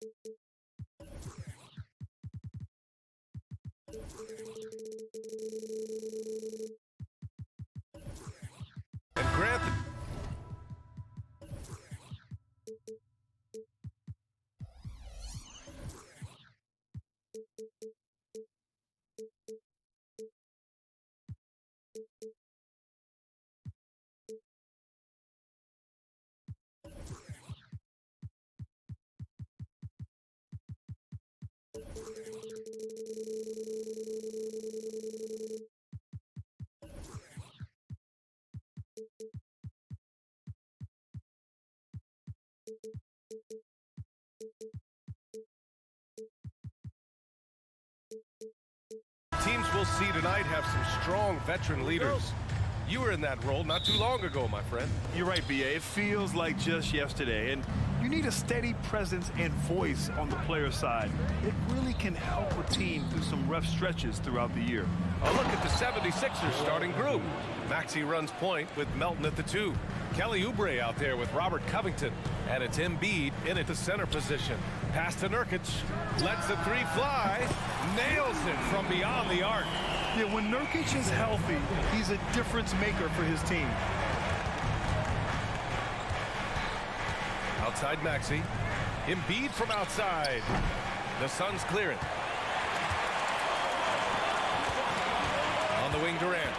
And Grant. Teams we'll see tonight have some strong veteran leaders. You were in that role not too long ago, my friend. You're right, B.A. It feels like just yesterday, and you need a steady presence and voice on the player side. It really can help a team through some rough stretches throughout the year. A look at the 76ers starting group. Maxey runs point with Melton at the 2. Kelly Oubre out there with Robert Covington. And it's Embiid in at the center position. Pass to Nurkic. Lets the 3 fly. Nails it from beyond the arc. Yeah, when Nurkic is healthy, he's a difference maker for his team. Outside Maxey. Embiid from outside. The Suns clear it. On the wing, Durant.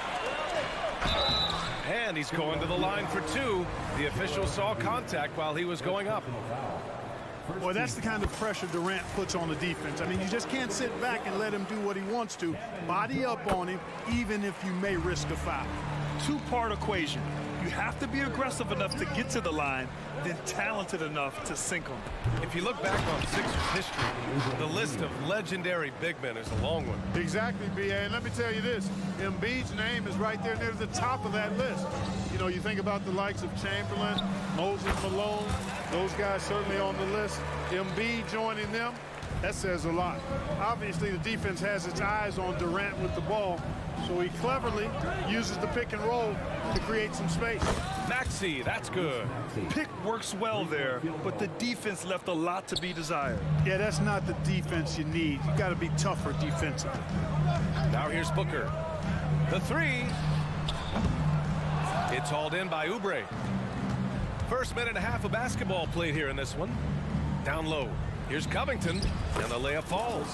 And he's going to the line for 2. The official saw contact while he was going up. Well, that's the kind of pressure Durant puts on the defense. I mean, you just can't sit back and let him do what he wants to. Body up on him, even if you may risk a foul. Two-part equation. You have to be aggressive enough to get to the line, then talented enough to sink them. If you look back on Sixers history, the list of legendary big men is a long one. Exactly, B.A. And let me tell you this, Embiid's name is right there near the top of that list. You know, you think about the likes of Chamberlain, Moses Malone, those guys certainly on the list. Embiid joining them, that says a lot. Obviously, the defense has its eyes on Durant with the ball, so he cleverly uses the pick and roll to create some space. Maxey, that's good. Pick works well there, but the defense left a lot to be desired. Yeah, that's not the defense you need. You got to be tougher defensively. Now here's Booker. The 3. It's hauled in by Oubre. First minute and a half of basketball played here in this one. Down low. Here's Covington, and the layup falls.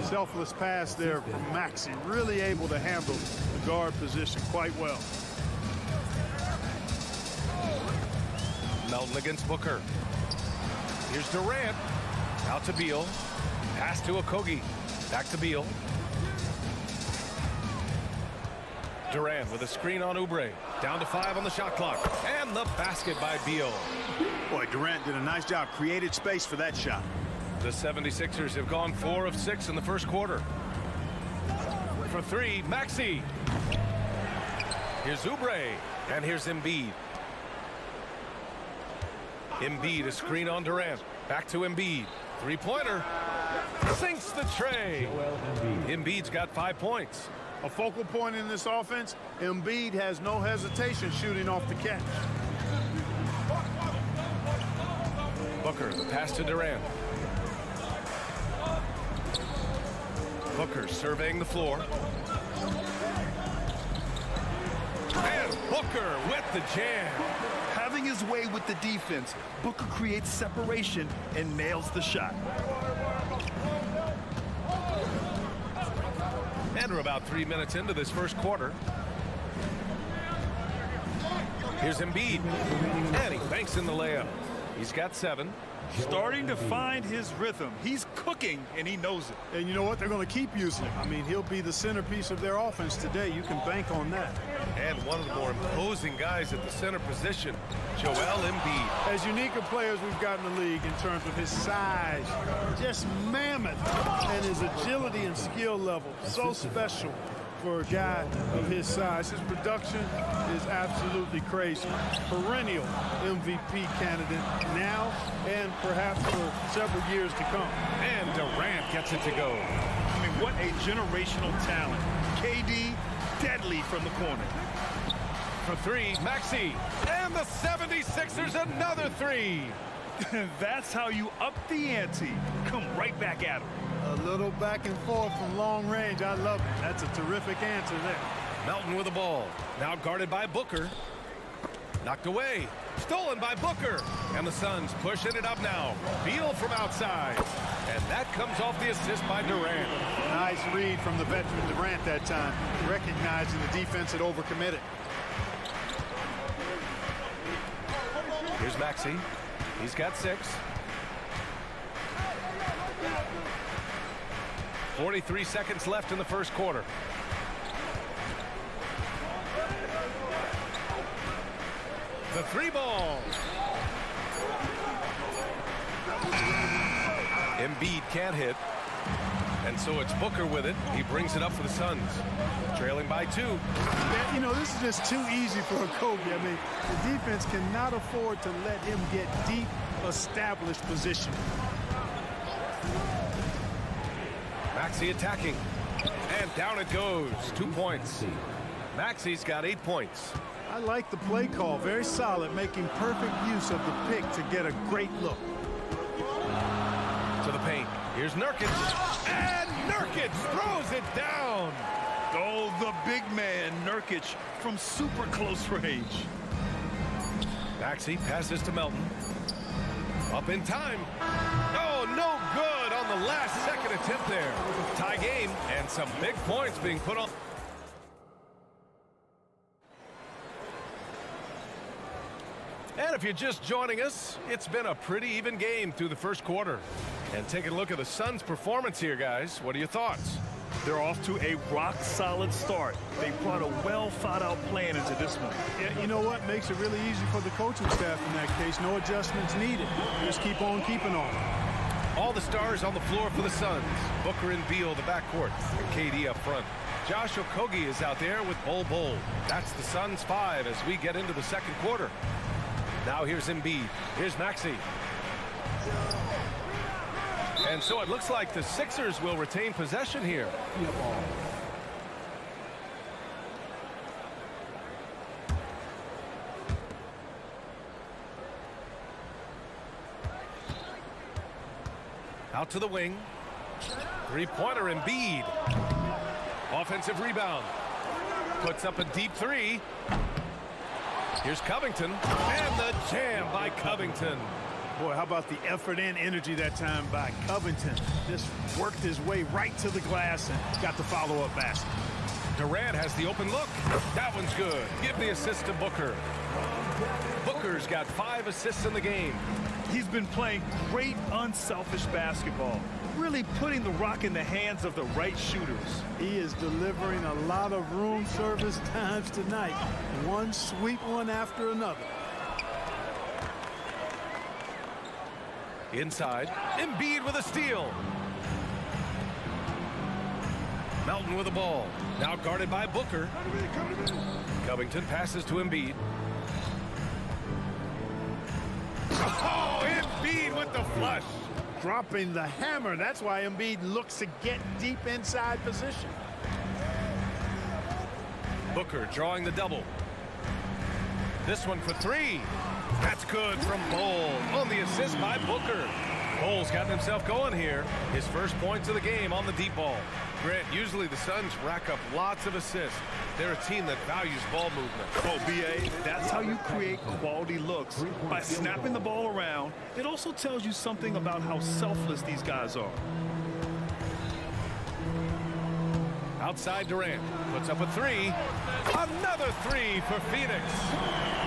Selfless pass there from Maxey. Really able to handle the guard position quite well. Melton against Booker. Here's Durant. Out to Beal. Pass to Okogie. Back to Beal. Durant with a screen on Oubre. Down to 5 on the shot clock. And the basket by Beal. Boy, Durant did a nice job. Created space for that shot. The 76ers have gone 4 of 6 in the first quarter. For 3, Maxey. Here's Oubre. And here's Embiid. Embiid, a screen on Durant. Back to Embiid. Three-pointer. Sinks the tray. Embiid's got 5 points. A focal point in this offense, Embiid has no hesitation shooting off the catch. Booker, the pass to Durant. Booker surveying the floor. And Booker with the jam. Having his way with the defense, Booker creates separation and nails the shot. And we're about 3 minutes into this first quarter. Here's Embiid. And he banks in the layup. He's got 7. Starting to find his rhythm. He's cooking, and he knows it. And you know what? They're going to keep using him. I mean, he'll be the centerpiece of their offense today. You can bank on that. And one of the more imposing guys at the center position, Joel Embiid. As unique a player as we've got in the league in terms of his size, just mammoth, and his agility and skill level, so special for a guy of his size. His production is absolutely crazy. Perennial MVP candidate now and perhaps for several years to come. And Durant gets it to go. I mean, what a generational talent. KD, deadly from the corner. For 3, Maxey. And the 76ers another 3. That's how you up the ante. Come right back at him. A little back and forth from long range. I love it. That's a terrific answer there. Melton with the ball. Now guarded by Booker. Knocked away. Stolen by Booker. And the Suns pushing it up now. Beal from outside. And that comes off the assist by Durant. Nice read from the veteran Durant that time, recognizing the defense had overcommitted. Here's Maxey. He's got 6. 43 seconds left in the first quarter. The 3 ball. Embiid can't hit. And so it's Booker with it. He brings it up for the Suns. Trailing by 2. Yeah, you know, this is just too easy for Octopi. I mean, the defense cannot afford to let him get deep, established position. Maxey attacking. And down it goes. 2 points. Maxey's got 8 points. I like the play call. Very solid, making perfect use of the pick to get a great look. To the paint. Here's Nurkic. And Nurkic throws it down. Oh, the big man, Nurkic, from super close range. Maxey passes to Melton. Up in time. Oh, no good on the last second attempt there. Tie game and some big points being put on. And if you're just joining us, it's been a pretty even game through the first quarter. And taking a look at the Suns' performance here, guys. What are your thoughts? They're off to a rock-solid start. They brought a well-thought-out plan into this one. Yeah, you know what? Makes it really easy for the coaching staff in that case. No adjustments needed. Just keep on keeping on. All the stars on the floor for the Suns. Booker and Beal, the backcourt, and KD up front. Josh Okogie is out there with Bol. That's the Suns' 5 as we get into the second quarter. Now here's Embiid. Here's Maxey. And so it looks like the Sixers will retain possession here. Out to the wing. Three-pointer Embiid. Offensive rebound. Puts up a deep 3. Here's Covington. And the jam by Covington. Boy, how about the effort and energy that time by Covington? Just worked his way right to the glass and got the follow-up basket. Durant has the open look. That one's good. Give the assist to Booker. Booker's got 5 assists in the game. He's been playing great unselfish basketball, really putting the rock in the hands of the right shooters. He is delivering a lot of room service times tonight. One sweet one after another. Inside, Embiid with a steal. Melton with the ball. Now guarded by Booker. Covington passes to Embiid. Oh, Embiid with the flush. Dropping the hammer. That's why Embiid looks to get deep inside position. Booker drawing the double. This one for 3. That's good from Bol on the assist by Booker. Bol's gotten himself going here. His first points of the game on the deep ball. Grant, usually the Suns rack up lots of assists. They're a team that values ball movement. Oh, B.A., that's how you create quality looks, by snapping the ball around. It also tells you something about how selfless these guys are. Outside Durant puts up a 3. Another 3 for Phoenix.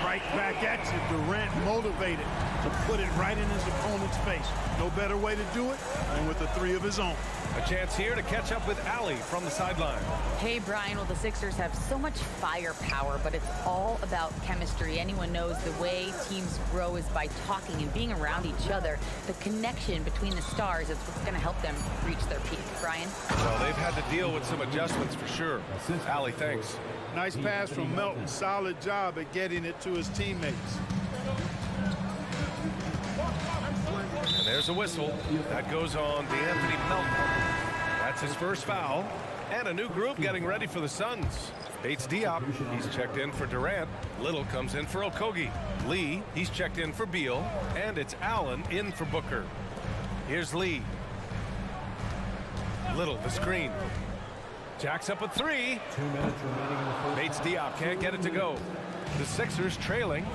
Right back at you. Durant motivated to put it right in his opponent's face. No better way to do it than with a 3 of his own. A chance here to catch up with Allie from the sideline. Hey, Brian. Well, the Sixers have so much firepower, but it's all about chemistry. Anyone knows the way teams grow is by talking and being around each other. The connection between the stars is what's going to help them reach their peak. Brian? Well, they've had to deal with some adjustments for sure. Allie, thanks. Nice pass from Melton. Solid job at getting it to his teammates. And there's a whistle. That goes on DeAnthony Melton. That's his first foul. And a new group getting ready for the Suns. Bates Diop, he's checked in for Durant. Little comes in for Okogie. Lee, he's checked in for Beal. And it's Allen in for Booker. Here's Lee. Little, the screen. Jacks up a three. 2 minutes remaining in the first. Bates Diop can't get it to go. The Sixers trailing.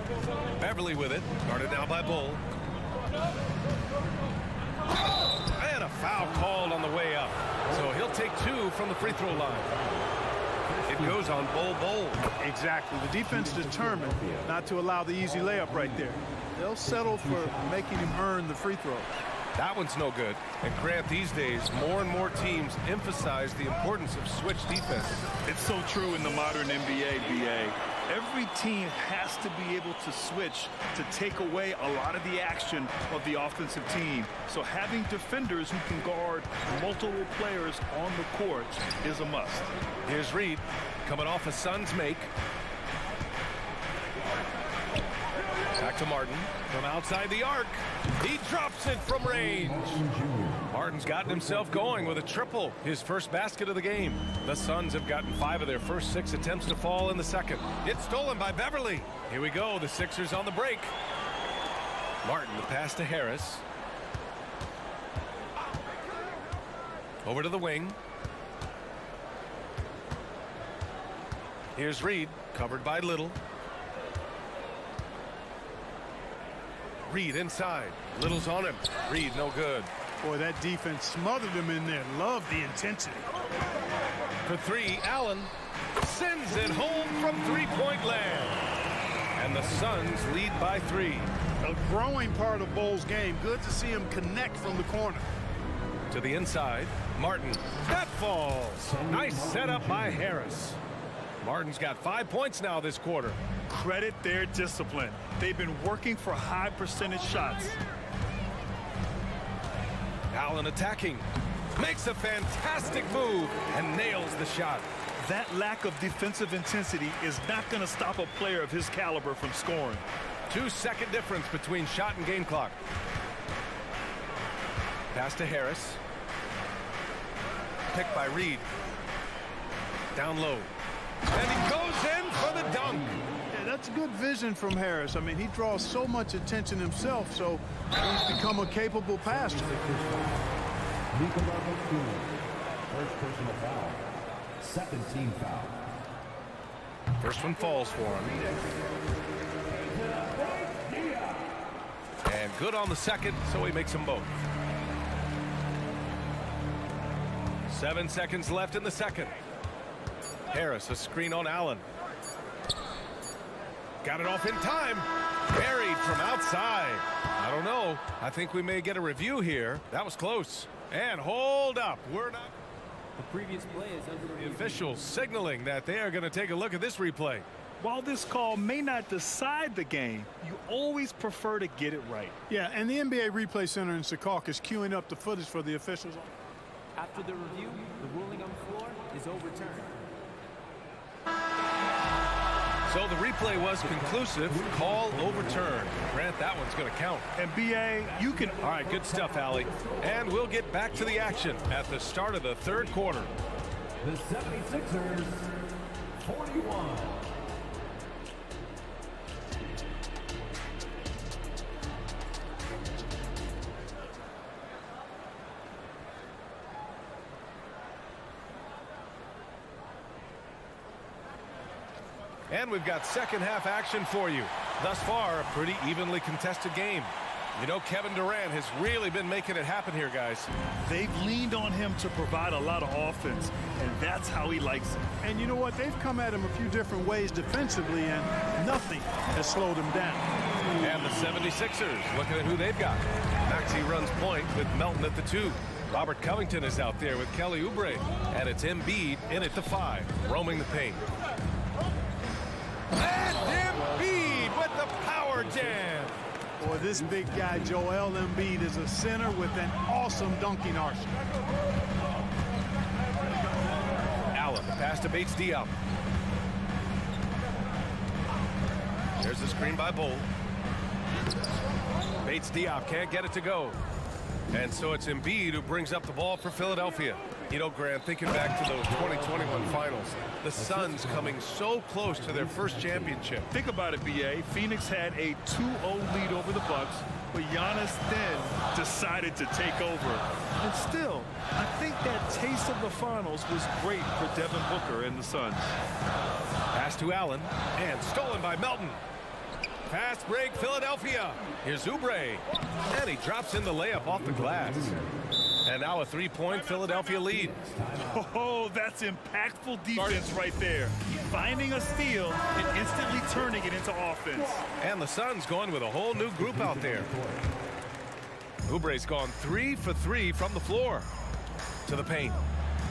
Beverly with it. Guarded now by Bull. And a foul called on the way up. So he'll take 2 from the free throw line. It goes on Bull. Exactly. The defense determined not to allow the easy layup right there. They'll settle for making him earn the free throw. That one's no good. And Grant, these days, more and more teams emphasize the importance of switch defense. It's so true in the modern NBA, BA. Every team has to be able to switch to take away a lot of the action of the offensive team. So having defenders who can guard multiple players on the court is a must. Here's Reed coming off a Suns make. Back to Martin from outside the arc. He drops it from range. Martin's gotten himself going with a triple, his first basket of the game. The Suns have gotten 5 of their first 6 attempts to fall in the second. It's stolen by Beverly. Here we go, the Sixers on the break. Martin, the pass to Harris. Over to the wing. Here's Reed, covered by Little. Reed inside. Little's on him. Reed no good. Boy, that defense smothered him in there. Love the intensity. For 3, Allen sends it home from three-point land. And the Suns lead by 3. A growing part of Bull's game. Good to see him connect from the corner. To the inside, Martin. That falls. Nice setup by Harris. Martin's got 5 points now this quarter. Credit their discipline. They've been working for high percentage shots. Allen attacking. Makes a fantastic move and nails the shot. That lack of defensive intensity is not going to stop a player of his caliber from scoring. 2-second difference between shot and game clock. Pass to Harris. Picked by Reed. Down low. And he goes in for the dunk. Yeah, that's good vision from Harris. I mean, he draws so much attention himself, so he's become a capable passer. First personal foul. Second team foul. First one falls for him. And good on the second, so he makes them both. 7 seconds left in the second. Harris, a screen on Allen. Got it off in time. Buried from outside. I don't know. I think we may get a review here. That was close. And hold up. We're not. The previous play is under The officials signaling that they are going to take a look at this replay. While this call may not decide the game, you always prefer to get it right. Yeah, and the NBA Replay Center in Secaucus is queuing up the footage for the officials. After the review, the ruling on the floor is overturned. So the replay was conclusive. Call overturned. Grant, that one's going to count. And BA, you can. All right, good stuff, Allie. And we'll get back to the action at the start of the third quarter. The 76ers, 41. And we've got second half action for you. Thus far, a pretty evenly contested game. You know, Kevin Durant has really been making it happen here, guys. They've leaned on him to provide a lot of offense, and that's how he likes it. And you know what? They've come at him a few different ways defensively, and nothing has slowed him down. And the 76ers, looking at who they've got. Maxey runs point with Melton at the 2. Robert Covington is out there with Kelly Oubre. And it's Embiid in at the 5, roaming the paint. And Embiid with the power jam. Boy, this big guy, Joel Embiid, is a center with an awesome dunking arsenal. Allen, pass to Bates Diop. There's the screen by Bull. Bates Diop can't get it to go. And so it's Embiid who brings up the ball for Philadelphia. You know, Grant, thinking back to those 2021 finals, the Suns coming so close to their first championship. Think about it, B.A. Phoenix had a 2-0 lead over the Bucks, but Giannis then decided to take over. And still, I think that taste of the finals was great for Devin Booker and the Suns. Pass to Allen, and stolen by Melton. Fast break, Philadelphia. Here's Oubre, and he drops in the layup off the glass. And now a three-point Philadelphia lead. Oh, that's impactful defense right there. Finding a steal and instantly turning it into offense. And the Suns going with a whole new group out there. Oubre's gone 3 for 3 from the floor. To the paint.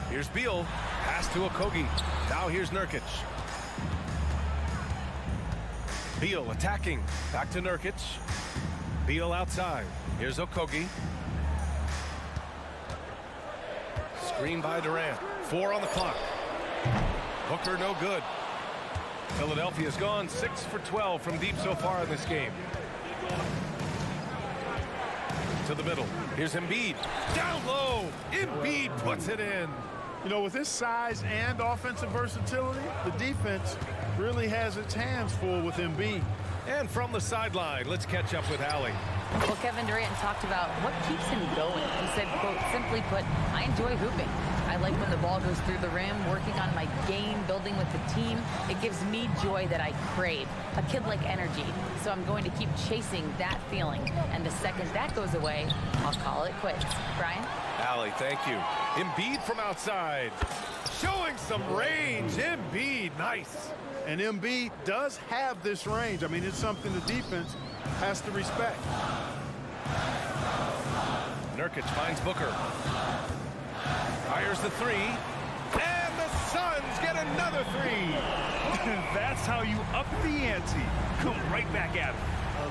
Here's Beal. Pass to Okogie. Now here's Nurkic. Beal attacking. Back to Nurkic. Beal outside. Here's Okogie. Screen by Durant. 4 on the clock. Booker no good. Philadelphia's gone 6 for 12 from deep so far in this game. To the middle. Here's Embiid. Down low. Embiid puts it in. You know, with his size and offensive versatility, the defense really has its hands full with Embiid. And from the sideline, let's catch up with Allie. Well, Kevin Durant talked about what keeps him going. He said, quote, simply put, I enjoy hooping. I like when the ball goes through the rim, working on my game, building with the team. It gives me joy that I crave, a kid-like energy. So I'm going to keep chasing that feeling. And the second that goes away, I'll call it quits. Brian? Allie, thank you. Embiid from outside. Showing some range. Embiid, nice. And Embiid does have this range. I mean, it's something the defense has to respect. Nurkic finds Booker. Fires the three. And the Suns get another three. That's how you up the ante. Come right back at it.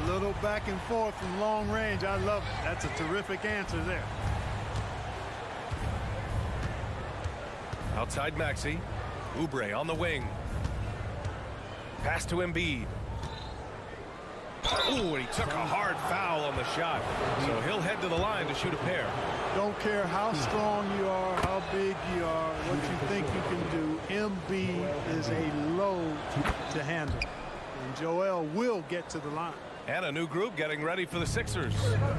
A little back and forth from long range. I love it. That's a terrific answer there. Outside Maxey. Oubre on the wing. Pass to Embiid. Ooh, and he took a hard foul on the shot. So he'll head to the line to shoot a pair. Don't care how strong you are, how big you are, what you think you can do. Embiid is a load to handle. And Joel will get to the line. And a new group getting ready for the Sixers.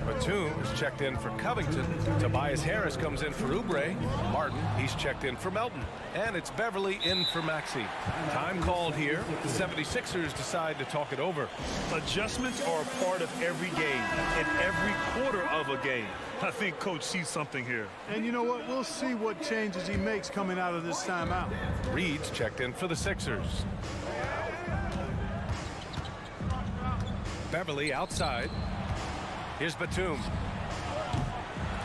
Batum is checked in for Covington. Tobias Harris comes in for Oubre. Martin, he's checked in for Melton. And it's Beverly in for Maxey. Time called here. The 76ers decide to talk it over. Adjustments are a part of every game and every quarter of a game. I think Coach sees something here. And you know what? We'll see what changes he makes coming out of this timeout. Reed's checked in for the Sixers. Beverly outside. Here's Batum.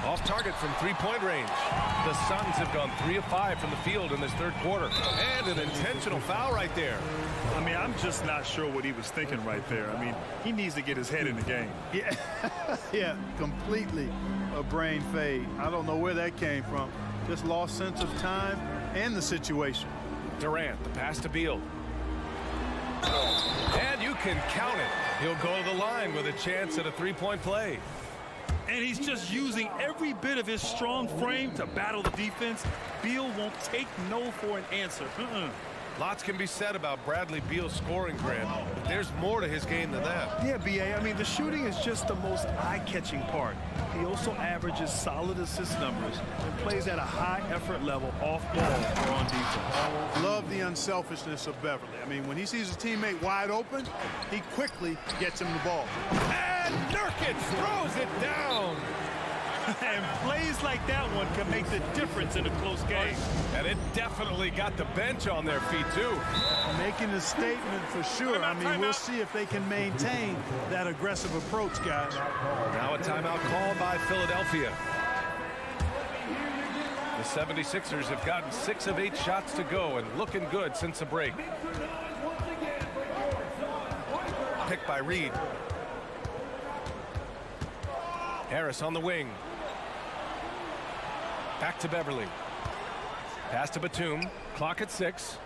Off target from three-point range. The Suns have gone 3 of 5 from the field in this third quarter. And an intentional foul right there. I mean, I'm just not sure what he was thinking right there. I mean, he needs to get his head in the game. Yeah, yeah, completely a brain fade. I don't know where that came from. Just lost sense of time and the situation. Durant, the pass to Beal. And you can count it. He'll go to the line with a chance at a three-point play. And he's just using every bit of his strong frame to battle the defense. Beal won't take no for an answer. Lots can be said about Bradley Beal's scoring, Grant. But there's more to his game than that. Yeah, B.A., I mean, the shooting is just the most eye-catching part. He also averages solid assist numbers and plays at a high effort level off ball or on defense. Love the unselfishness of Beverly. I mean, when he sees his teammate wide open, he quickly gets him the ball. And Nurkic throws it down. And plays like that one can make the difference in a close game. And it definitely got the bench on their feet, too. Making a statement for sure. I mean, we'll see if they can maintain that aggressive approach, guys. Now a timeout called by Philadelphia. The 76ers have gotten 6 of 8 shots to go and looking good since the break. Picked by Reed. Harris on the wing. Back to Beverly. Pass to Batum. Clock at 6.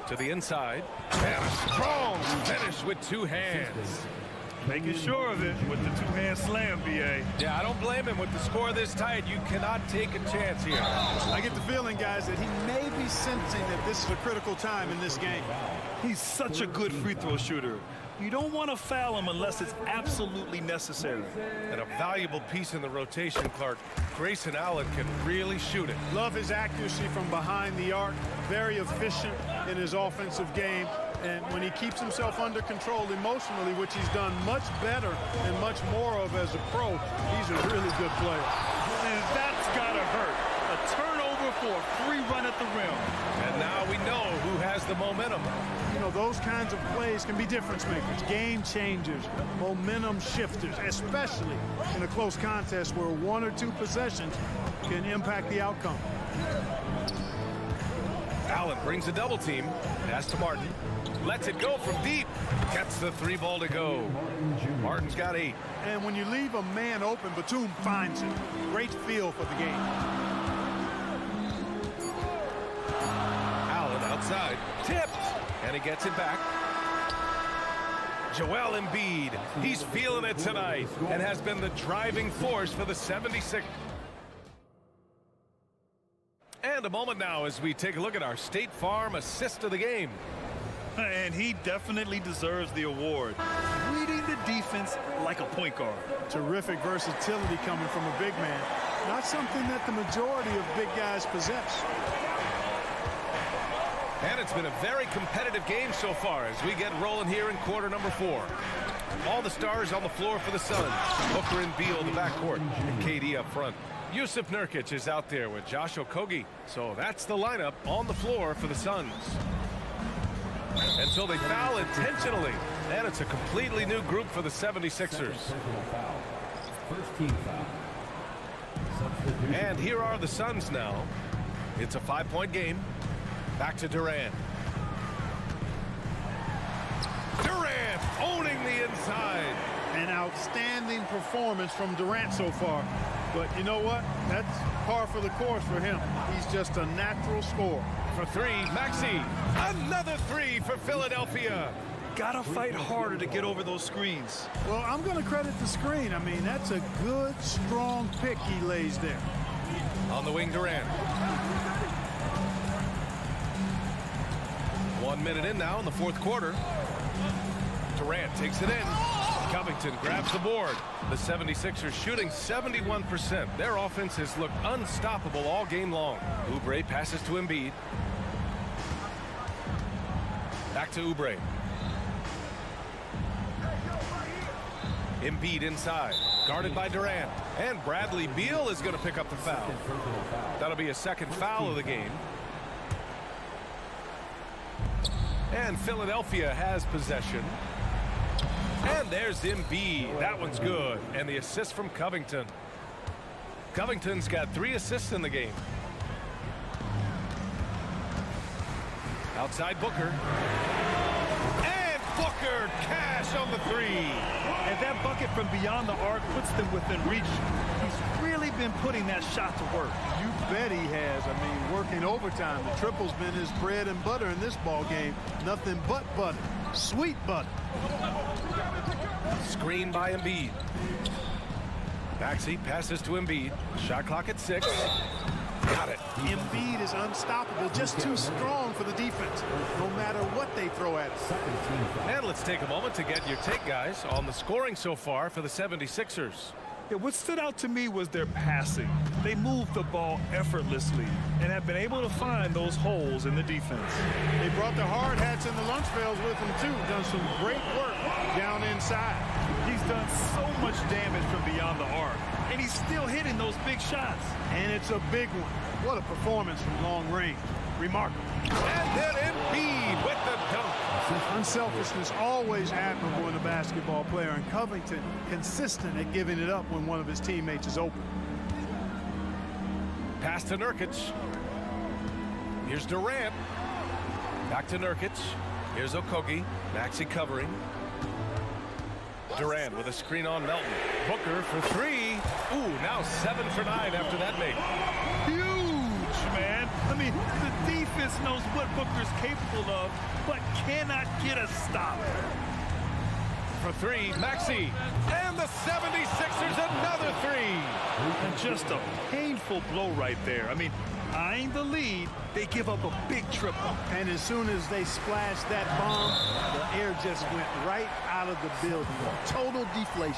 To the inside. And a strong finish with 2 hands. Making sure of it with the two-hand slam, B.A. Yeah, I don't blame him. With the score this tight, you cannot take a chance here. I get the feeling, guys, that he may be sensing that this is a critical time in this game. He's such a good free throw shooter. You don't want to foul him unless it's absolutely necessary. And a valuable piece in the rotation, Clark. Grayson Allen can really shoot it. Love his accuracy from behind the arc. Very efficient in his offensive game. And when he keeps himself under control emotionally, which he's done much better and much more of as a pro, he's a really good player. And that's got to hurt. A turnover for a free run at the rim. And now we know who has the momentum. You know, those kinds of plays can be difference makers, game changers, momentum shifters, especially in a close contest where one or two possessions can impact the outcome. Allen brings a double team. Pass to Martin. Lets it go from deep. Gets the three ball to go. Martin's got 8. And when you leave a man open, Batum finds it. Great feel for the game. Allen outside. Tipped. And he gets it back. Joel Embiid. He's feeling it tonight and has been the driving force for the 76. And a moment now as we take a look at our State Farm assist of the game. And he definitely deserves the award. Reading the defense like a point guard. Terrific versatility coming from a big man. Not something that the majority of big guys possess. And it's been a very competitive game so far as we get rolling here in quarter number 4. All the stars on the floor for the Suns. Booker and Beal the backcourt, and KD up front. Yusuf Nurkic is out there with Josh Okogie. So that's the lineup on the floor for the Suns. And so they foul intentionally. And it's a completely new group for the 76ers. First team foul. And here are the Suns now. It's a 5-point game. Back to Durant. Durant owning the inside. An outstanding performance from Durant so far. But you know what? That's par for the course for him. He's just a natural scorer. For 3, Maxey. Another 3 for Philadelphia. Gotta fight harder to get over those screens. Well, I'm going to credit the screen. I mean, that's a good, strong pick he lays there. On the wing, Durant. 1 minute in now in the fourth quarter. Durant takes it in. Covington grabs the board. The 76ers shooting 71%. Their offense has looked unstoppable all game long. Oubre passes to Embiid. Back to Oubre. Embiid inside. Guarded by Durant. And Bradley Beal is going to pick up the foul. That'll be a second foul of the game. And Philadelphia has possession. And there's Embiid. That one's good. And the assist from Covington. Covington's got 3 assists in the game. Outside Booker. And Booker cash on the 3. And that bucket from beyond the arc puts them within reach. He's really been putting that shot to work. You bet he has. I mean, working overtime. The triple's been his bread and butter in this ball game. Nothing but butter. Sweet butter. Screen by Embiid. Maxey passes to Embiid. Shot clock at 6. Got it. Embiid is unstoppable. Just too strong for the defense. No matter what they throw at us. And let's take a moment to get your take, guys, on the scoring so far for the 76ers. Yeah, what stood out to me was their passing. They moved the ball effortlessly and have been able to find those holes in the defense. They brought the hard hats and the lunch pails with them, too. Done some great work down inside. He's done so much damage from beyond the arc, and he's still hitting those big shots. And it's a big one. What a performance from long range. Remarkable. And then Embiid with the dunk. Unselfishness always admirable in a basketball player, and Covington consistent at giving it up when one of his teammates is open. Pass to Nurkic. Here's Durant. Back to Nurkic. Here's Okogie. Maxey covering. Durant with a screen on Melton. Booker for 3. Ooh, now 7 for 9 after that make. Huge, man. I mean, the defense knows what Booker's capable of, but cannot get a stop. for three. Maxey. And the 76ers another three. And just a painful blow right there. I mean, eyeing the lead, they give up a big triple. And as soon as they splashed that bomb, the air just went right out of the building. Total deflation.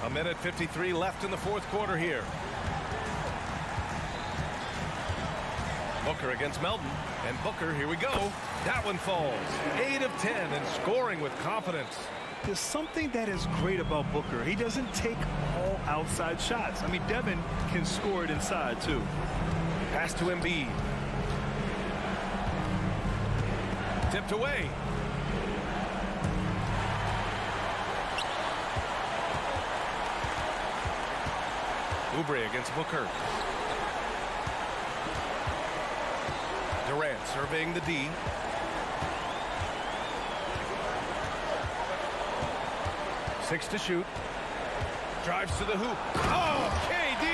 A minute 53 left in the fourth quarter here. Booker against Melton. And Booker, here we go. That one falls. 8 of 10 and scoring with confidence. There's something that is great about Booker. He doesn't take all outside shots. I mean, Devin can score it inside, too. Pass to Embiid. Tipped away. Oubre against Booker. Durant surveying the D. Six to shoot. Drives to the hoop. Oh, KD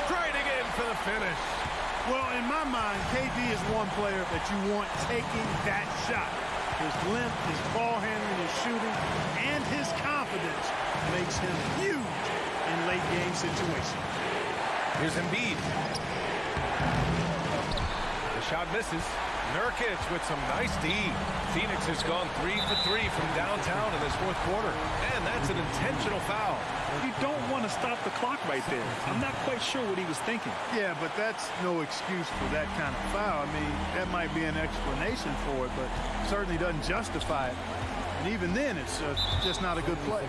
striding in for the finish. Well, in my mind, KD is one player that you want taking that shot. His length, his ball handling, his shooting, and his confidence makes him huge in late game situations. Here's Embiid. The shot misses. Nurkic with some nice D. Phoenix has gone 3 for 3 from downtown in this fourth quarter. And that's an intentional foul. You don't want to stop the clock right there. I'm not quite sure what he was thinking. Yeah, but that's no excuse for that kind of foul. I mean, that might be an explanation for it, but certainly doesn't justify it. And even then, it's just not a good play.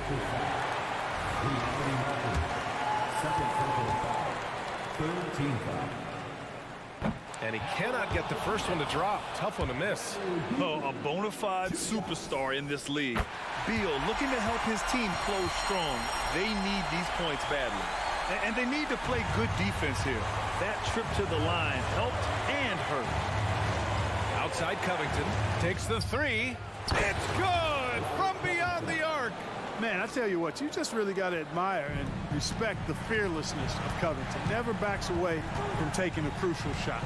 And he cannot get the first one to drop. Tough one to miss. Oh, a bona fide superstar in this league. Beal looking to help his team close strong. They need these points badly. And they need to play good defense here. That trip to the line helped and hurt. Outside Covington takes the three. It's good from beyond the arc. Man, I tell you what, you just really got to admire and respect the fearlessness of Covington. Never backs away from taking a crucial shot.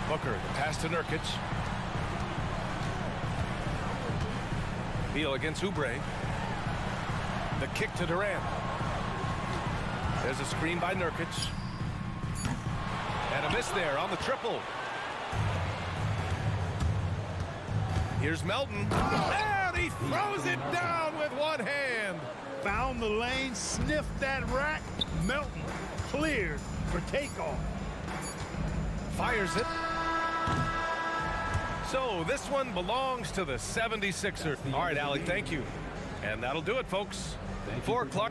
Booker, the pass to Nurkic. Beal against Oubre. The kick to Durant. There's a screen by Nurkic. And a miss there on the triple. Here's Melton. And he throws it down with one hand. Found the lane, sniffed that rack. Melton cleared for takeoff. Fires it. So this one belongs to the 76ers. All right, Alec, thank you. And that'll do it, folks. 4 o'clock.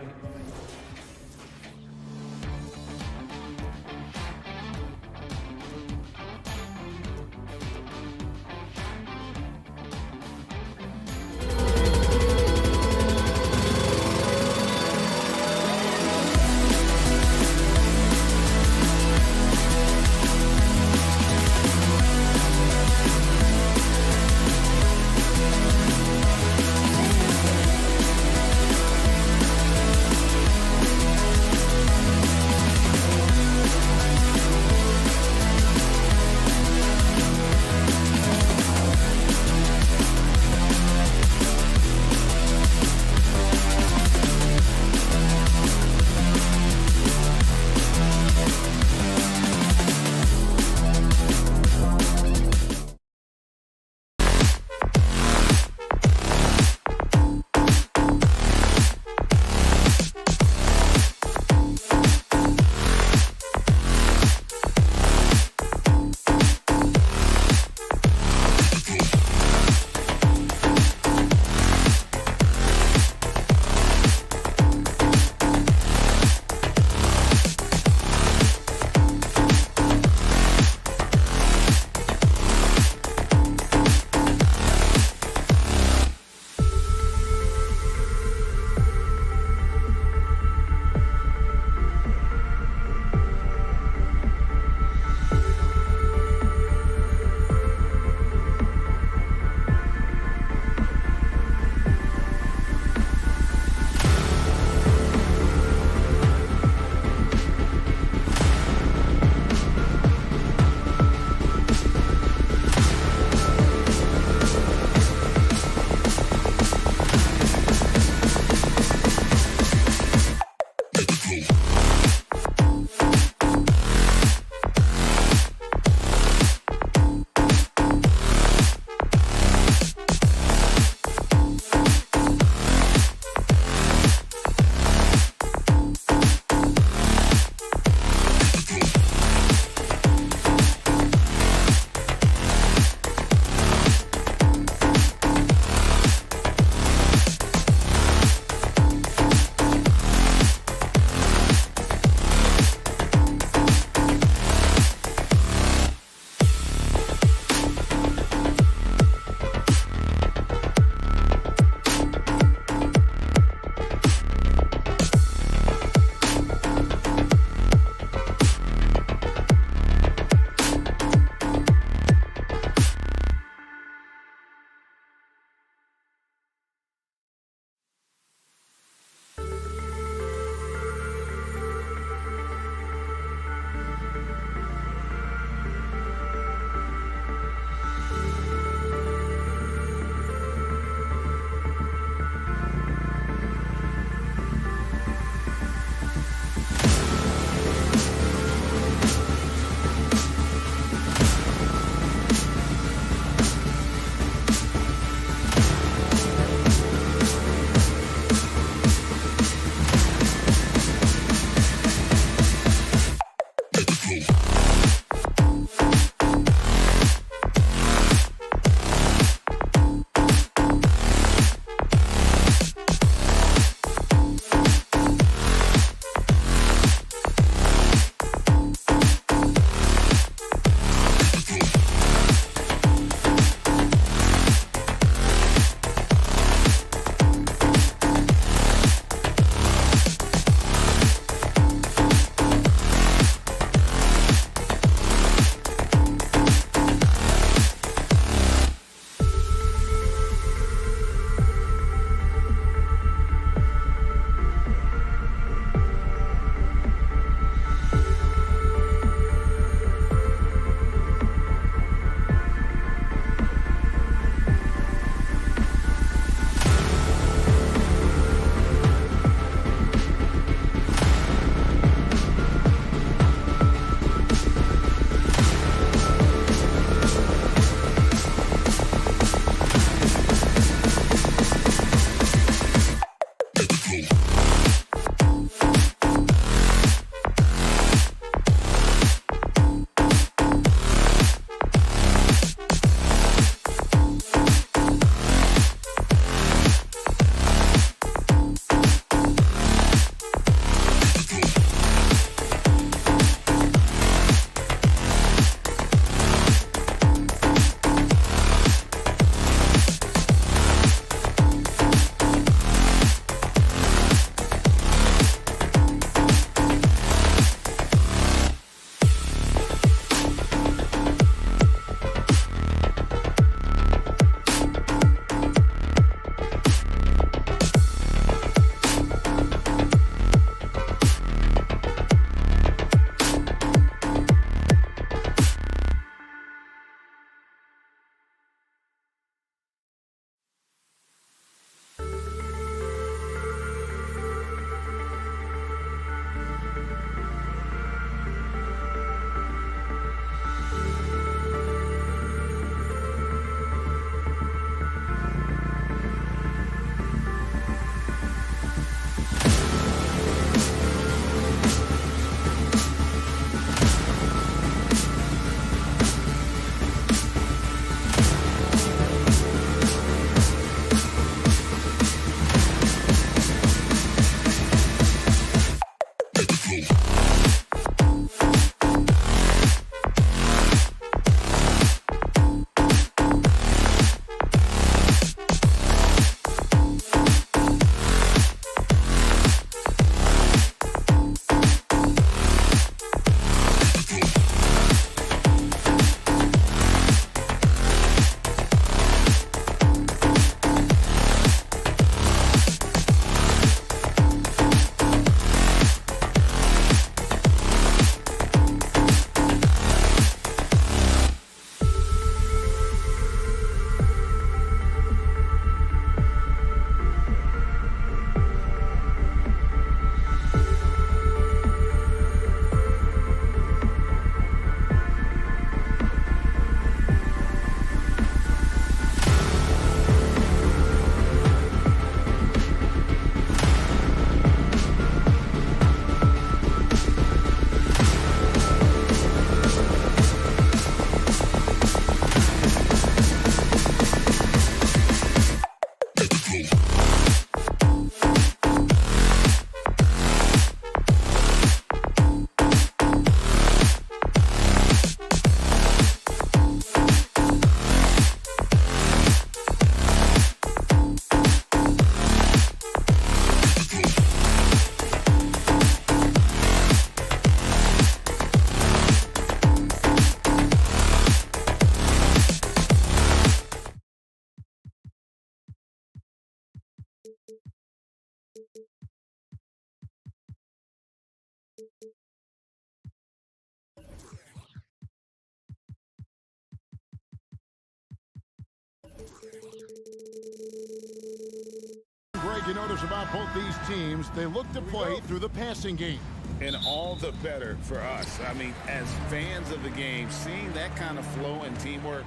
Greg, you notice about both these teams, they look to play through the passing game. And all the better for us. I mean, as fans of the game, seeing that kind of flow and teamwork,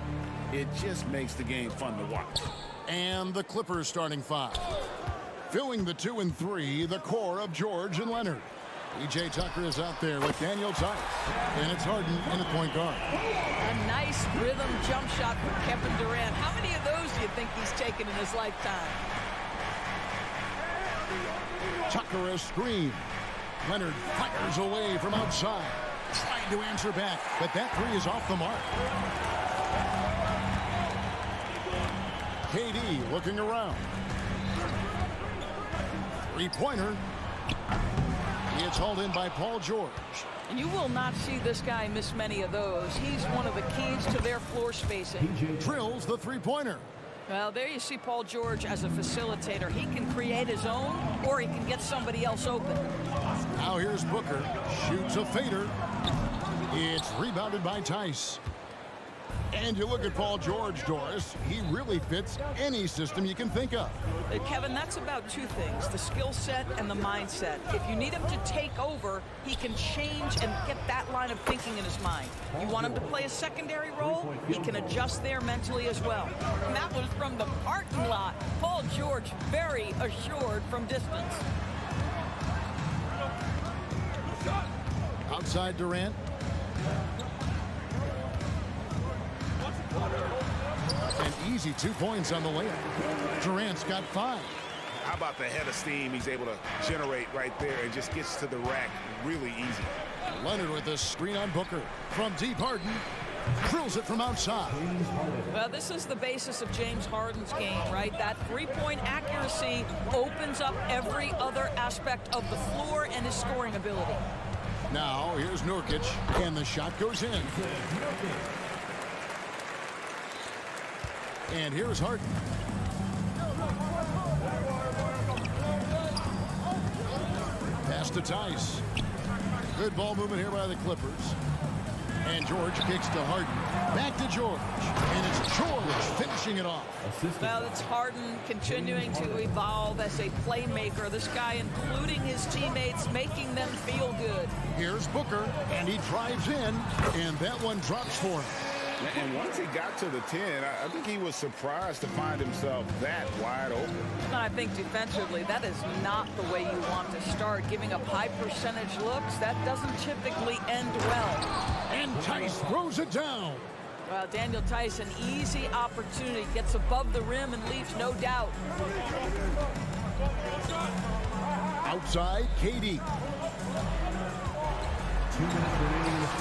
it just makes the game fun to watch. And the Clippers starting five. Filling the 2 and 3, the core of George and Leonard. E.J. Tucker is out there with Daniel Tice. And it's Harden in the point guard. A nice rhythm jump shot for Kevin Durant. How many of those do you think he's taken in his lifetime? Tucker a screen. Leonard fires away from outside. Trying to answer back, but that three is off the mark. KD looking around. Three-pointer. It's hauled in by Paul George. And you will not see this guy miss many of those. He's one of the keys to their floor spacing. Drills the three-pointer. Well, there you see Paul George as a facilitator. He can create his own, or he can get somebody else open. Now here's Booker. Shoots a fader. It's rebounded by Tice. And you look at Paul George, Doris. He really fits any system you can think of. Kevin, that's about two things, the skill set and the mindset. If you need him to take over, he can change and get that line of thinking in his mind. You want him to play a secondary role, he can adjust there mentally as well. And that was from the parking lot. Paul George very assured from distance. Outside Durant. An easy 2 points on the layup. Durant's got 5. How about the head of steam he's able to generate right there and just gets to the rack really easy. Leonard with a screen on Booker. From deep, Harden drills it from outside. Well, this is the basis of James Harden's game, right? That three-point accuracy opens up every other aspect of the floor and his scoring ability. Now, here's Nurkic, and the shot goes in. And here's Harden. Pass to Tice. Good ball movement here by the Clippers. And George kicks to Harden. Back to George. And it's George finishing it off. Well, it's Harden continuing to evolve as a playmaker. This guy, including his teammates, making them feel good. Here's Booker, and he drives in, and that one drops for him. And once he got to the 10, I think he was surprised to find himself that wide open. I think defensively, that is not the way you want to start. Giving up high percentage looks, that doesn't typically end well. And Tice throws it down. Well, Daniel Tice, an easy opportunity, gets above the rim and leaves no doubt. Outside, KD.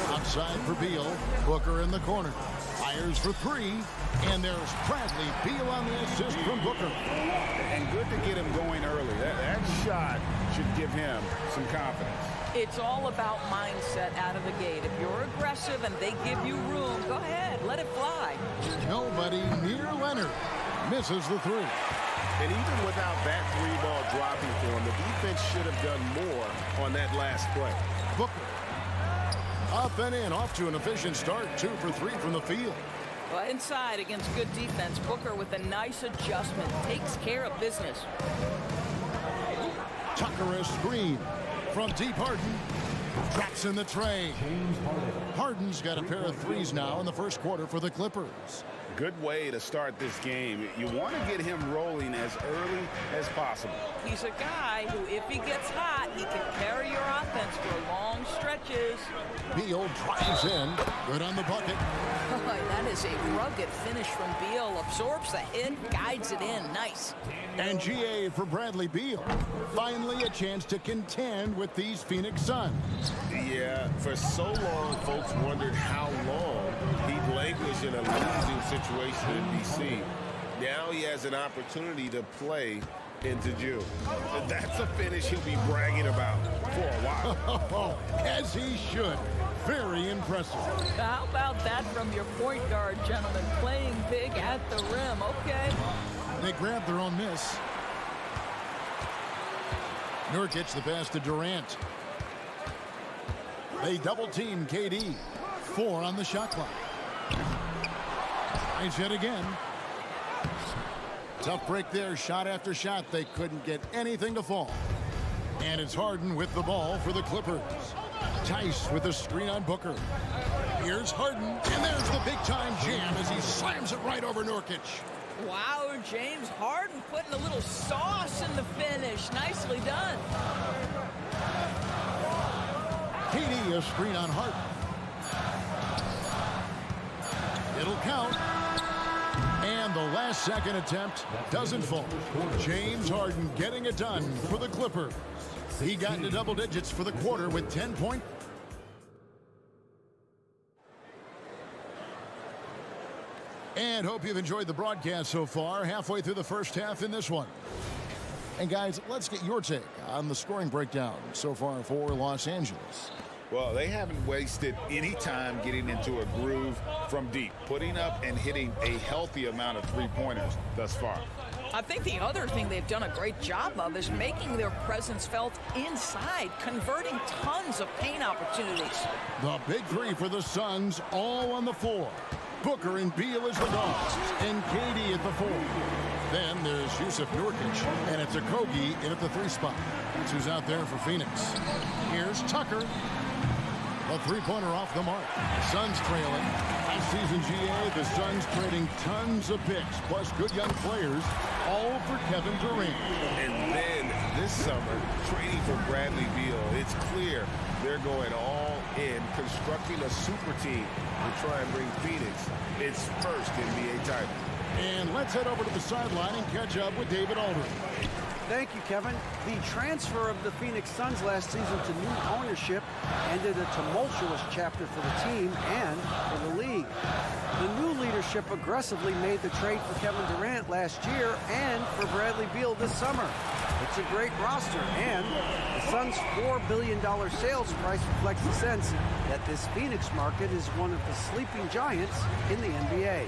Outside for Beal. Booker in the corner. Fires for three. And there's Bradley Beal on the assist from Booker. And good to get him going early. That shot should give him some confidence. It's all about mindset out of the gate. If you're aggressive and they give you room, go ahead, let it fly. Nobody near Leonard. Misses the three. And even without that three ball dropping for him, the defense should have done more on that last play. Booker. Up and in, off to an efficient start. 2 for 3 from the field. Well, inside against good defense, Booker with a nice adjustment takes care of business. Tucker a screen from deep. Harden drops in the tray. Harden's got a pair of threes now in the first quarter for the Clippers. Good way to start this game. You want to get him rolling as early as possible. He's a guy who, if he gets hot, he can carry your offense for long stretches. Beal drives in. Good on the bucket. That is a rugged finish from Beal. Absorbs the hit, guides it in. Nice. And GA for Bradley Beal. Finally a chance to contend with these Phoenix Suns. Yeah, for so long, folks wondered how long he'd languish in a losing situation in D.C. Now he has an opportunity to play into June. That's a finish he'll be bragging about for a while. As he should. Very impressive. How about that from your point guard, gentlemen? Playing big at the rim. Okay. They grab their own miss. Nurkic the pass to Durant. They double team KD. 4 on the shot clock. Tries yet again. Tough break there, shot after shot. They couldn't get anything to fall. And it's Harden with the ball for the Clippers. Tice with a screen on Booker. Here's Harden, and there's the big-time jam as he slams it right over Nurkic. Wow, James Harden putting a little sauce in the finish. Nicely done. KD, a screen on Harden. It'll count. And the last second attempt doesn't fall. James Harden getting it done for the Clippers. He got into double digits for the quarter with 10 points. And hope you've enjoyed the broadcast so far. Halfway through the first half in this one. And guys, let's get your take on the scoring breakdown so far for Los Angeles. Well, they haven't wasted any time getting into a groove from deep, putting up and hitting a healthy amount of three-pointers thus far. I think the other thing they've done a great job of is making their presence felt inside, converting tons of paint opportunities. The big three for the Suns, all on the floor. Booker and Beal as the guards, and KD at the 4. Then there's Yusuf Nurkic, and it's Octopi in at the 3 spot. That's who's out there for Phoenix. Here's Tucker. A three-pointer off the mark. Suns trailing. Last season GA, the Suns trading tons of picks, plus good young players, all for Kevin Durant. And then this summer, trading for Bradley Beal. It's clear they're going all in, constructing a super team to try and bring Phoenix its first NBA title. And let's head over to the sideline and catch up with David Aldridge. Thank you, Kevin. The transfer of the Phoenix Suns last season to new ownership ended a tumultuous chapter for the team and for the league. The new leadership aggressively made the trade for Kevin Durant last year and for Bradley Beal this summer. It's a great roster, and the Suns' $4 billion sales price reflects the sense that this Phoenix market is one of the sleeping giants in the NBA.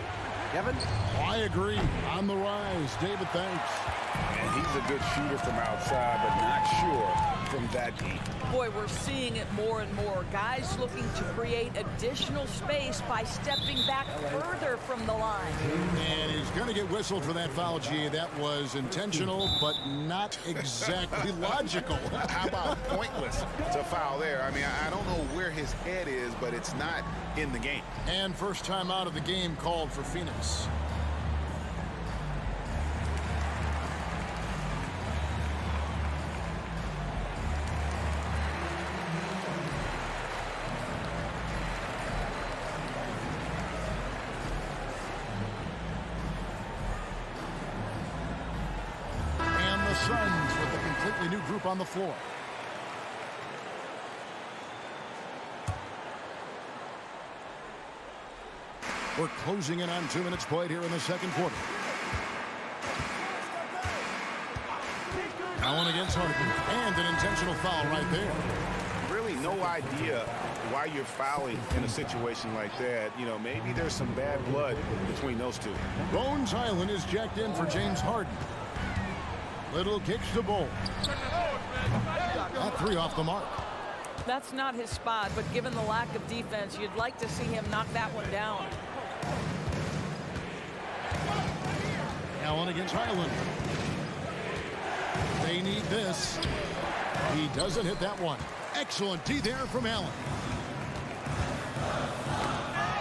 Kevin? I agree. On the rise. David, thanks. And he's a good shooter from outside, but not sure from that deep. Boy, we're seeing it more and more. Guys looking to create additional space by stepping back further from the line. And he's going to get whistled for that foul, G. That was intentional, but not exactly logical. How about pointless to foul there? I mean, I don't know where his head is, but it's not in the game. And first time out of the game called for Phoenix. Suns with a completely new group on the floor. We're closing in on 2 minutes played here in the second quarter. Allen against Harden, and an intentional foul right there. Really no idea why you're fouling in a situation like that. You know, maybe there's some bad blood between those two. Bones Highland is jacked in for James Harden. Little kicks to Bowl. That 3 off the mark. That's not his spot, but given the lack of defense, you'd like to see him knock that one down. Allen against Highland. They need this. He doesn't hit that one. Excellent D there from Allen.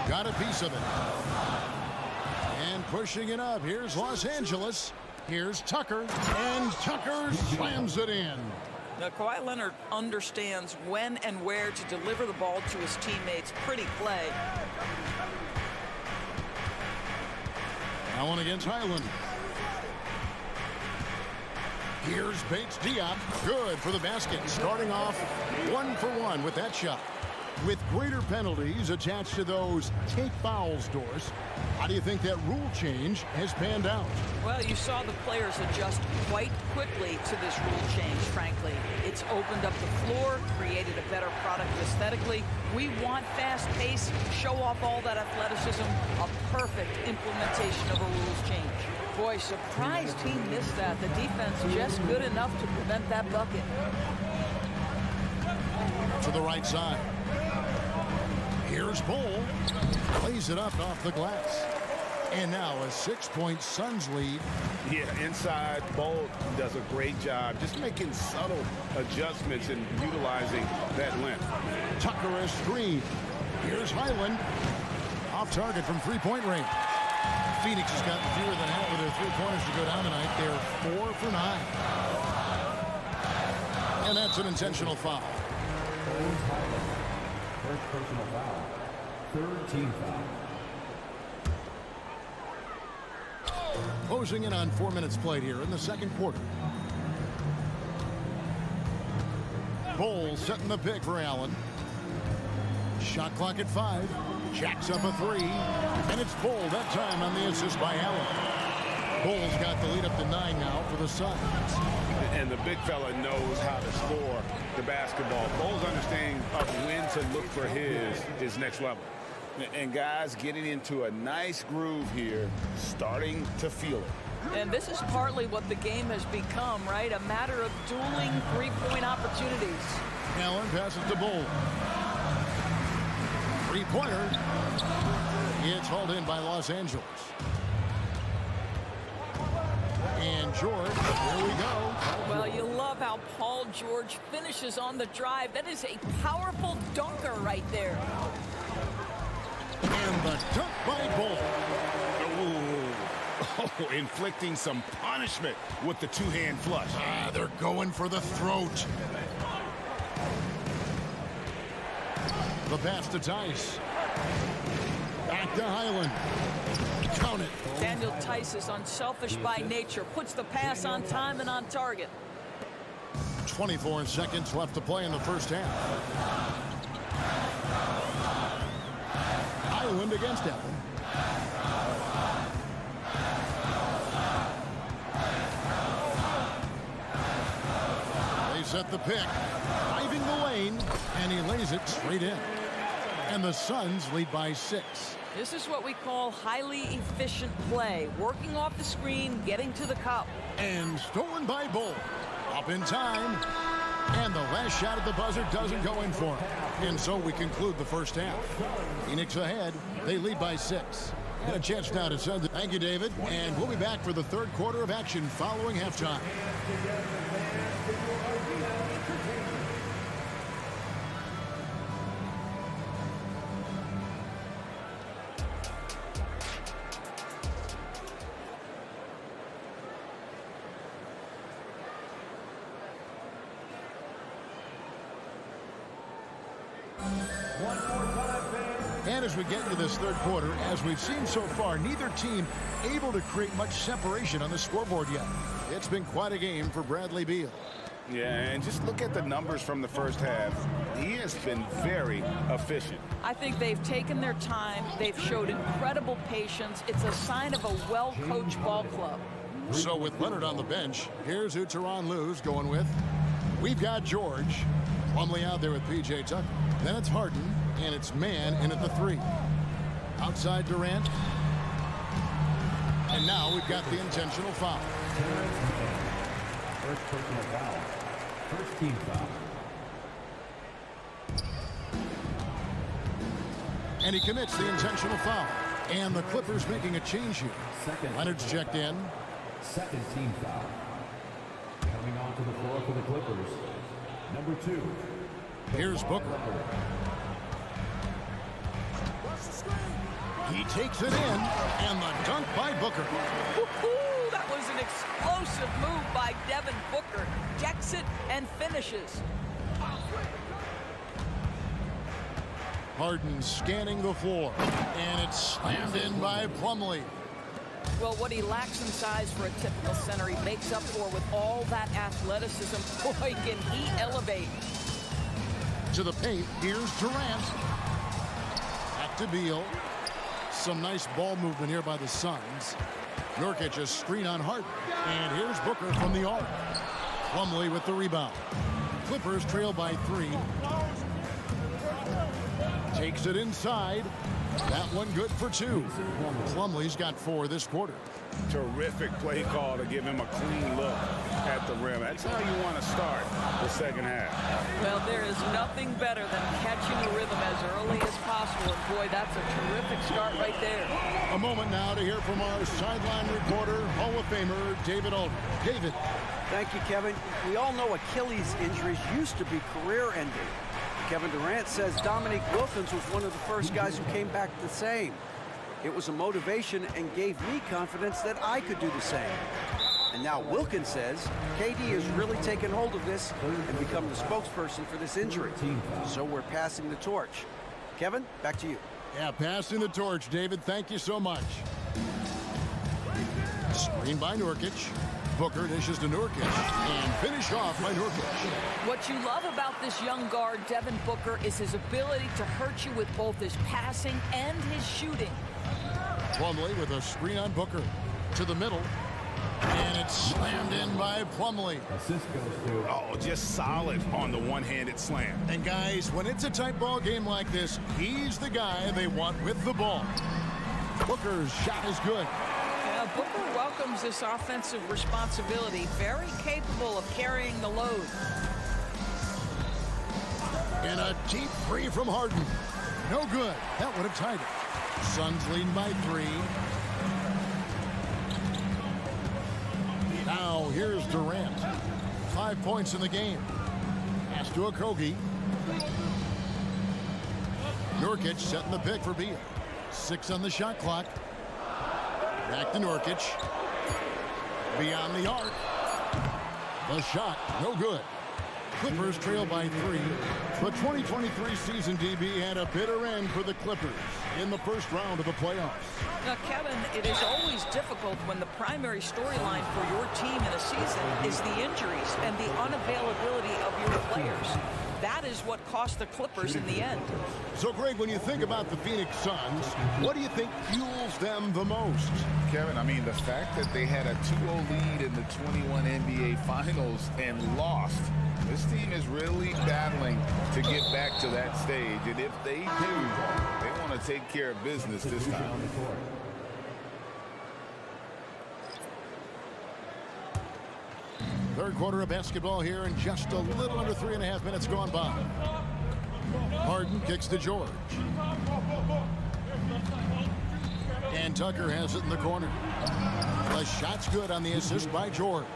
Got a piece of it. And pushing it up. Here's Los Angeles. Here's Tucker, and Tucker slams it in. Now, Kawhi Leonard understands when and where to deliver the ball to his teammates. Pretty play. Allen against Highland. Here's Bates Diop. Good for the basket. Starting off 1 for 1 with that shot. With greater penalties attached to those take fouls, Doris, how do you think that rule change has panned out? Well, you saw the players adjust quite quickly to this rule change, frankly. It's opened up the floor, created a better product aesthetically. We want fast pace, show off all that athleticism, a perfect implementation of a rules change. Boy, surprised he missed that. The defense just good enough to prevent that bucket. To the right side. Here's Bull. Plays it up off the glass. And now a 6-point Suns lead. Yeah, inside, Bolt does a great job just making subtle adjustments and utilizing that length. Tucker a screen. Here's Highland. Off target from three-point range. Phoenix has gotten fewer than half of their three-pointers to go down tonight. They're 4 for 9. And that's an intentional foul. First personal foul. Third team foul. Closing in on 4 minutes played here in the second quarter. Bowles setting the pick for Allen. Shot clock at 5. Jacks up a 3. And it's Bowles that time on the assist by Allen. Bowles got the lead up to 9 now for the Suns. And the big fella knows how to score the basketball. Bowles' understanding of when to look for his next level. And guys getting into a nice groove here, starting to feel it. And this is partly what the game has become, right? A matter of dueling three-point opportunities. Allen passes to Bowles. Three-pointer. It's hauled in by Los Angeles. And George, here we go. Well, you love how Paul George finishes on the drive. That is a powerful dunker right there. And the dunk by Bowles. Oh, inflicting some punishment with the two-hand flush. They're going for the throat. The pass to Tice. Back to Highland. Count it. Daniel Tice is unselfish by nature. Puts the pass on time and on target. 24 seconds left to play in the first half. Highland against Allen. They set the pick. Driving the lane. And he lays it straight in. And the Suns lead by 6. This is what we call highly efficient play. Working off the screen, getting to the cup. And stolen by Bowles. Up in time. And the last shot at the buzzer doesn't go in for him. And so we conclude the first half. Phoenix ahead. They lead by 6. And a chance now to send it. Thank you, David. And we'll be back for the third quarter of action following halftime. And as we get into this third quarter, as we've seen so far, neither team able to create much separation on the scoreboard yet. It's been quite a game for Bradley Beal. Yeah, and just look at the numbers from the first half. He has been very efficient. I think they've taken their time. They've showed incredible patience. It's a sign of a well-coached ball club. So with Leonard on the bench, here's who Tyronn Lue's going with. We've got George. Plumlee out there with P.J. Tucker. Then it's Harden, and it's Mann in at the 3. Outside Durant. And now we've got the intentional foul. First personal foul. First team foul. And he commits the intentional foul. And the Clippers making a change here. Second. Leonard's checked in. Second team foul. Coming onto the floor for the Clippers. Number 2. Here's Booker. He takes it in, and the dunk by Booker. Woo-hoo, that was an explosive move by Devin Booker. Decks it and finishes. Harden scanning the floor, and it's slammed in by Plumlee. Well, what he lacks in size for a typical center, he makes up for with all that athleticism. Boy, can he elevate. To the paint, here's Durant. Back to Beal. Some nice ball movement here by the Suns. Nurkic a screen on Harden. And here's Booker from the arc. Plumlee with the rebound. Clippers trail by 3. Takes it inside. That one good for 2. Plumlee's got 4 this quarter. Terrific play call to give him a clean look at the rim. That's how you want to start the second half. Well, there is nothing better than catching a rhythm as early as possible. And boy, that's a terrific start right there. A moment now to hear from our sideline reporter, Hall of Famer David Aldridge. David. Thank you, Kevin. We all know Achilles injuries used to be career-ending. Kevin Durant says Dominique Wilkins was one of the first guys who came back the same. It was a motivation and gave me confidence that I could do the same. And now Wilkins says KD has really taken hold of this and become the spokesperson for this injury. So we're passing the torch. Kevin, back to you. Yeah, passing the torch, David. Thank you so much. Screen by Nurkic. Booker dishes to Nurkic and finish off by Nurkic. What you love about this young guard, Devin Booker, is his ability to hurt you with both his passing and his shooting. Plumlee with a screen on Booker to the middle. And it's slammed in by Plumlee. Assist goes to. Oh, just solid on the one-handed slam. And guys, when it's a tight ball game like this, he's the guy they want with the ball. Booker's shot is good. Yeah, Booker welcomes this offensive responsibility. Very capable of carrying the load. And a deep three from Harden. No good. That would have tied it. Suns leading by 3. Now here's Durant. 5 points in the game. Pass to Octopi. Nurkic setting the pick for Beal. 6 on the shot clock. Back to Nurkic. Beyond the arc. The shot, no good. Clippers trail by 3. The 2023 season, DB, had a bitter end for the Clippers in the first round of the playoffs. Now, Kevin, it is always difficult when the primary storyline for your team in a season is the injuries and the unavailability of your players. That is what cost the Clippers in the end. So, Greg, when you think about the Phoenix Suns, what do you think fuels them the most? Kevin, I mean, the fact that they had a 2-0 lead in the 21 NBA Finals and lost. This team is really battling to get back to that stage. And if they do, they want to take care of business this time. Third quarter of basketball here, and just a little under 3.5 minutes gone by. Harden kicks to George. And Tucker has it in the corner. The shot's good on the assist by George.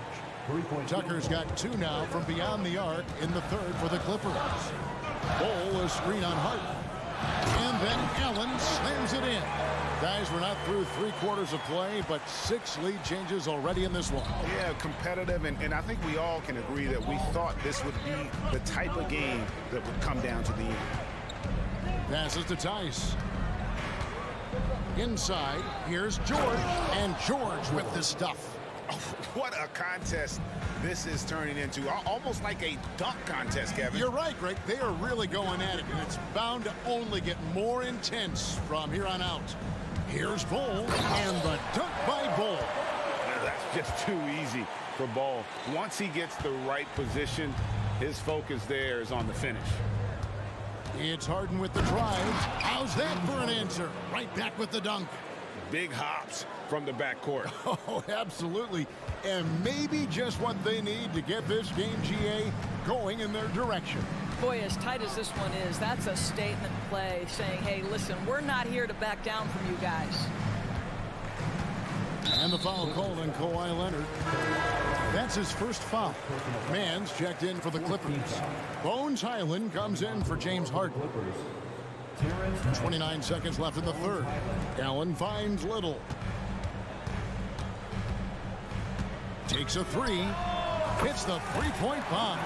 Tucker's got 2 now from beyond the arc in the third for the Clippers. Bol a screen on Harden. And then Allen slams it in. Guys, we're not through 3 quarters of play, but 6 lead changes already in this one. Yeah, competitive, and I think we all can agree that we thought this would be the type of game that would come down to the end. Passes to Tice. Inside, here's George, and George with the stuff. Oh, what a contest this is turning into. Almost like a dunk contest, Kevin. You're right, Greg. They are really going at it, and it's bound to only get more intense from here on out. Here's Bol, and the dunk by Bol. That's just too easy for Bol. Once he gets the right position, his focus there is on the finish. It's Harden with the drive. How's that for an answer? Right back with the dunk. Big hops from the backcourt. Oh, absolutely. And maybe just what they need to get this game, GA, going in their direction. Boy, as tight as this one is, that's a statement play saying, hey, listen, we're not here to back down from you guys. And the foul called on Kawhi Leonard. That's his first foul. Mann's checked in for the Clippers. Bones Highland comes in for James Harden. 29 seconds left in the third. Allen finds Little. Takes a 3. Hits the 3-point bomb.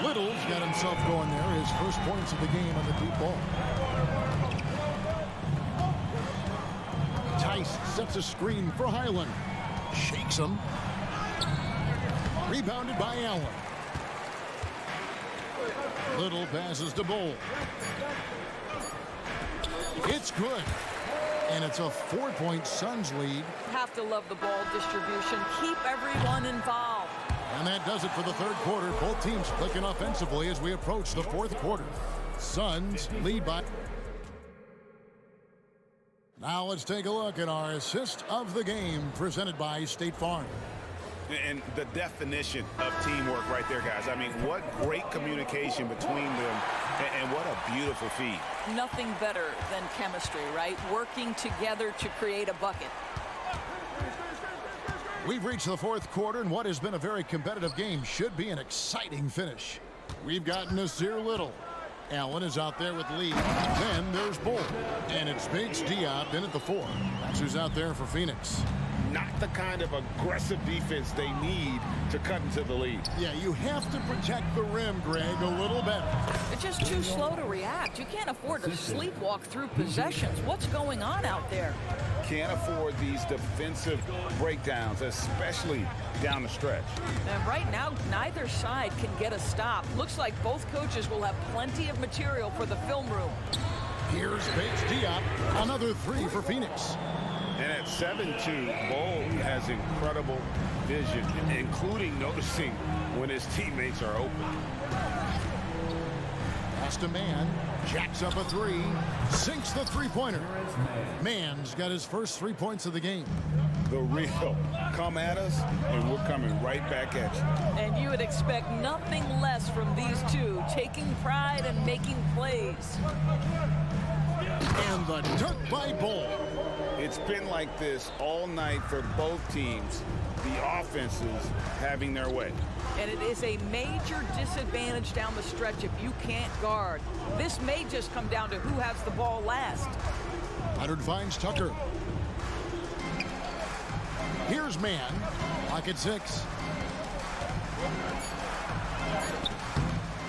Little's got himself going there. His first points of the game on the deep ball. Tice sets a screen for Highland. Shakes him. Rebounded by Allen. Little passes to Bol. It's good. And it's a 4-point Suns lead. Have to love the ball distribution. Keep everyone involved. And that does it for the third quarter. Both teams clicking offensively as we approach the fourth quarter. Suns lead by Now let's take a look at our assist of the game presented by State Farm. And the definition of teamwork right there, guys. I mean, what great communication between them, and what a beautiful feed. Nothing better than chemistry, right? Working together to create a bucket. We've reached the fourth quarter, and what has been a very competitive game should be an exciting finish. We've got Nasir Little. Allen is out there with Lee. Then there's Bull. And it's Bates Diop in at the 4. That's who's out there for Phoenix. Not the kind of aggressive defense they need to cut into the lead. Yeah, you have to protect the rim, Greg, a little better. It's just too slow to react. You can't afford to sleepwalk through possessions. What's going on out there? Can't afford these defensive breakdowns, especially down the stretch. And right now, neither side can get a stop. Looks like both coaches will have plenty of material for the film room. Here's Bates Diop, another 3 for Phoenix. And at 7'2", Bull has incredible vision, including noticing when his teammates are open. Pass to Mann, jacks up a 3, sinks the three-pointer. Mann's got his first 3 points of the game. The real come at us, and we're coming right back at you. And you would expect nothing less from these two, taking pride and making plays. And the dunk by Bull. It's been like this all night for both teams, the offenses having their way. And it is a major disadvantage down the stretch if you can't guard. This may just come down to who has the ball last. Leonard finds Tucker. Here's Mann, pocket 6.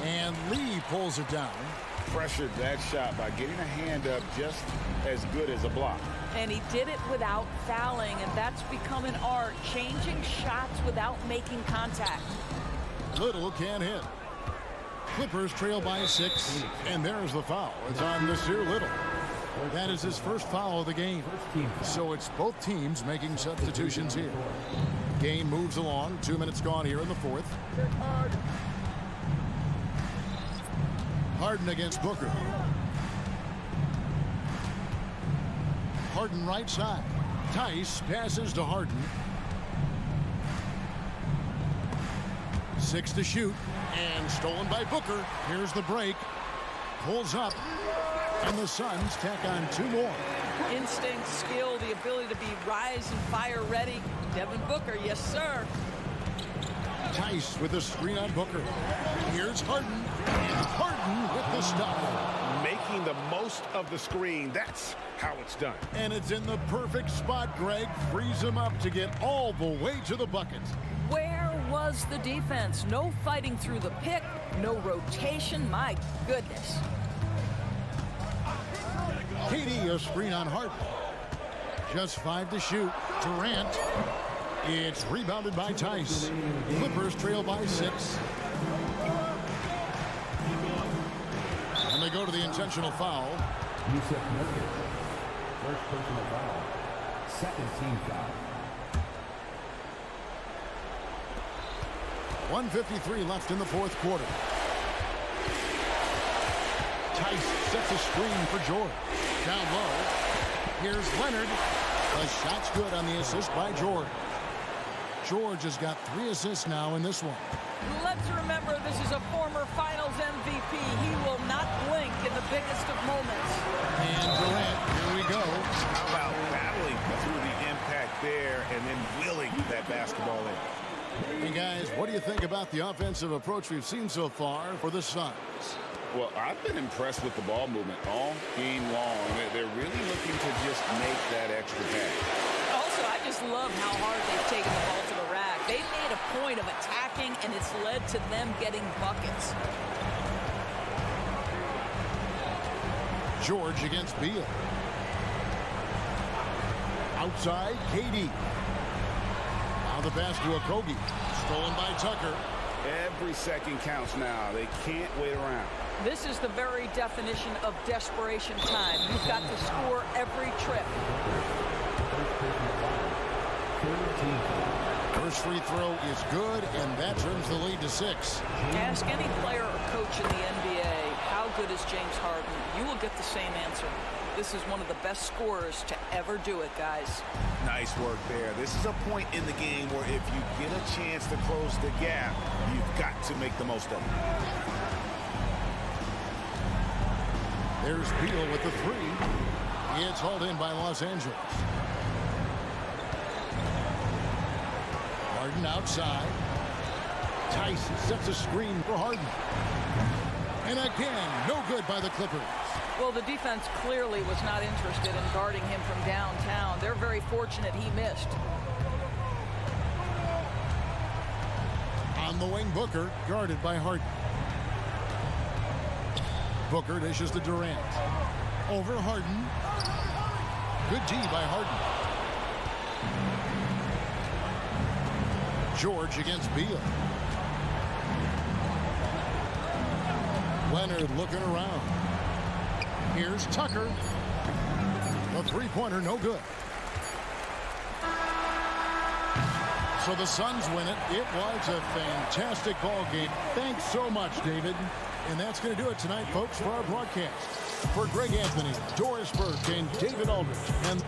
And Lee pulls it down. Pressured that shot by getting a hand up just as good as a block. And he did it without fouling, and that's become an art, changing shots without making contact. Little can't hit. Clippers trail by 6, and there's the foul. It's on Nasir Little. That is his first foul of the game. So it's both teams making substitutions here. Game moves along. 2 minutes gone here in the fourth. Harden against Booker. Harden right side. Tice passes to Harden. 6 to shoot. And stolen by Booker. Here's the break. Pulls up. And the Suns tack on 2 more. Instinct, skill, the ability to be rise and fire ready. Devin Booker, yes, sir. Tice with a screen on Booker. Here's Harden. And Harden with the stop. Making the most of the screen. That's how it's done. And it's in the perfect spot, Greg. Frees him up to get all the way to the bucket. Where was the defense? No fighting through the pick, no rotation. My goodness. KD a screen on Harden. Just 5 to shoot. Durant. It's rebounded by Tice. Clippers trail by 6. And they go to the intentional foul. Yusuf Nurkic. First personal foul. Second team foul. 1:53 left in the fourth quarter. Tice sets a screen for George. Down low. Here's Leonard. The shot's good on the assist by George. George has got 3 assists now in this one. Let's remember this is a former Finals MVP. He will not blink in the biggest of moments. And Durant, here we go. How about battling through the impact there and then willing that basketball in? Hey guys, what do you think about the offensive approach we've seen so far for the Suns? Well, I've been impressed with the ball movement all game long. They're really looking to just make that extra pass. Also, I just love how hard they've taken the ball to the rack. They've made a point of attacking, and it's led to them getting buckets. George against Beal. Outside, KD. Now the pass to Octopi. Stolen by Tucker. Every second counts now. They can't wait around. This is the very definition of desperation time. You've got to score every trip. First free throw is good, and that turns the lead to 6. Ask any player or coach in the NBA, how good is James Harden? You will get the same answer. This is one of the best scorers to ever do it, guys. Nice work there. This is a point in the game where if you get a chance to close the gap, you've got to make the most of it. There's Beal with the three. It's hauled in by Los Angeles. Harden outside. Tice sets a screen for Harden. And again, no good by the Clippers. Well, the defense clearly was not interested in guarding him from downtown. They're very fortunate he missed. On the wing, Booker, guarded by Harden. Booker dishes to Durant. Over Harden. Good D by Harden. George against Beal. Leonard looking around. Here's Tucker. The three-pointer, no good. So the Suns win it. It was a fantastic ball game. Thanks so much, David. And that's going to do it tonight, folks, for our broadcast. For Greg Anthony, Doris Burke, and David Aldridge. And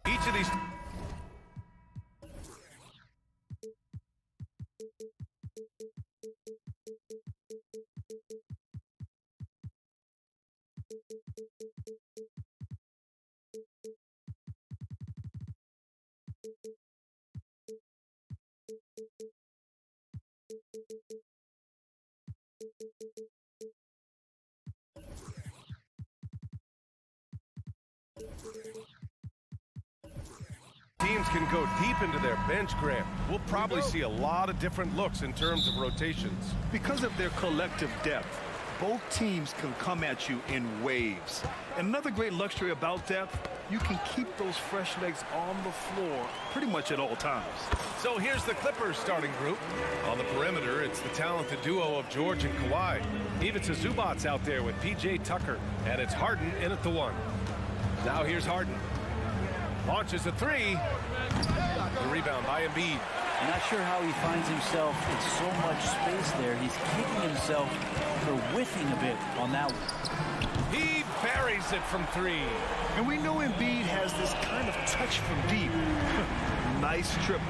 Each of these... Teams can go deep into their bench, Grant. We'll probably see a lot of different looks in terms of rotations. Because of their collective depth, both teams can come at you in waves. And another great luxury about depth, you can keep those fresh legs on the floor pretty much at all times. So here's the Clippers starting group. On the perimeter, it's the talented duo of George and Kawhi. Ivica Zubac's out there with P.J. Tucker, and it's Harden in at the one. Now here's Harden. Launches a three. The rebound by Embiid. I'm not sure how he finds himself in so much space there. He's kicking himself for whiffing a bit on that one. He buries it from three. And we know Embiid has this kind of touch from deep. Nice triple.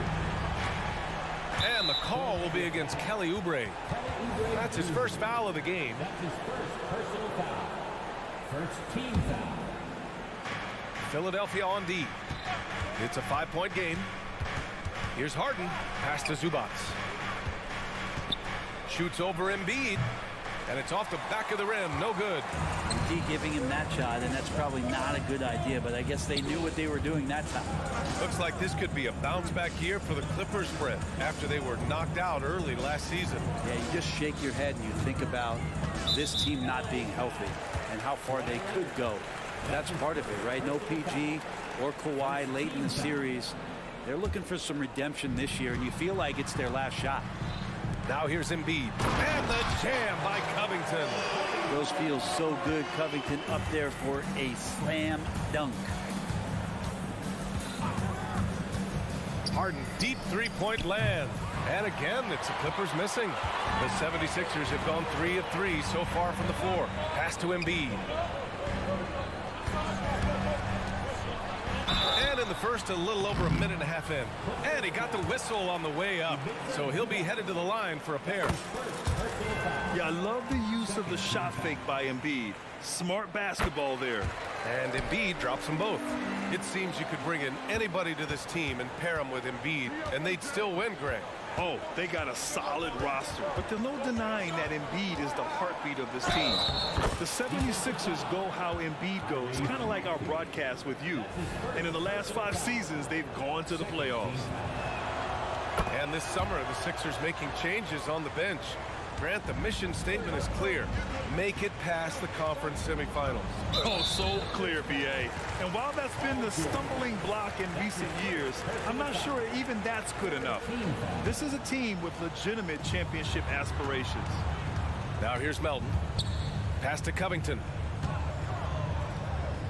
And the call will be against Kelly Oubre. That's his first foul of the game. That's his first personal foul. First team foul. Philadelphia on D. It's a 5-point game. Here's Harden. Pass to Zubac. Shoots over Embiid. And it's off the back of the rim. No good. Embiid giving him that shot, and that's probably not a good idea, but I guess they knew what they were doing that time. Looks like this could be a bounce-back year for the Clippers, Brett, after they were knocked out early last season. Yeah, you just shake your head and you think about this team not being healthy and how far they could go. That's part of it, right? No PG or Kawhi late in the series. They're looking for some redemption this year, and you feel like it's their last shot. Now here's Embiid. And the jam by Covington. Those feel so good. Covington up there for a slam dunk. Harden, deep three-point land. And again, it's the Clippers missing. The 76ers have gone 3 of 3 so far from the floor. Pass to Embiid. And in the first, a little over a minute and a half in. And he got the whistle on the way up. So he'll be headed to the line for a pair. Yeah, I love the use of the shot fake by Embiid. Smart basketball there. And Embiid drops them both. It seems you could bring in anybody to this team and pair them with Embiid, and they'd still win, Greg. Oh, they got a solid roster. But there's no denying that Embiid is the heartbeat of this team. The 76ers go how Embiid goes, kind of like our broadcast with you. And in the last 5 seasons, they've gone to the playoffs. And this summer, the Sixers making changes on the bench. Grant, the mission statement is clear. Make it past the conference semifinals. Oh, so clear, B.A. And while that's been the stumbling block in recent years, I'm not sure even that's good enough. This is a team with legitimate championship aspirations. Now here's Melton. Pass to Covington.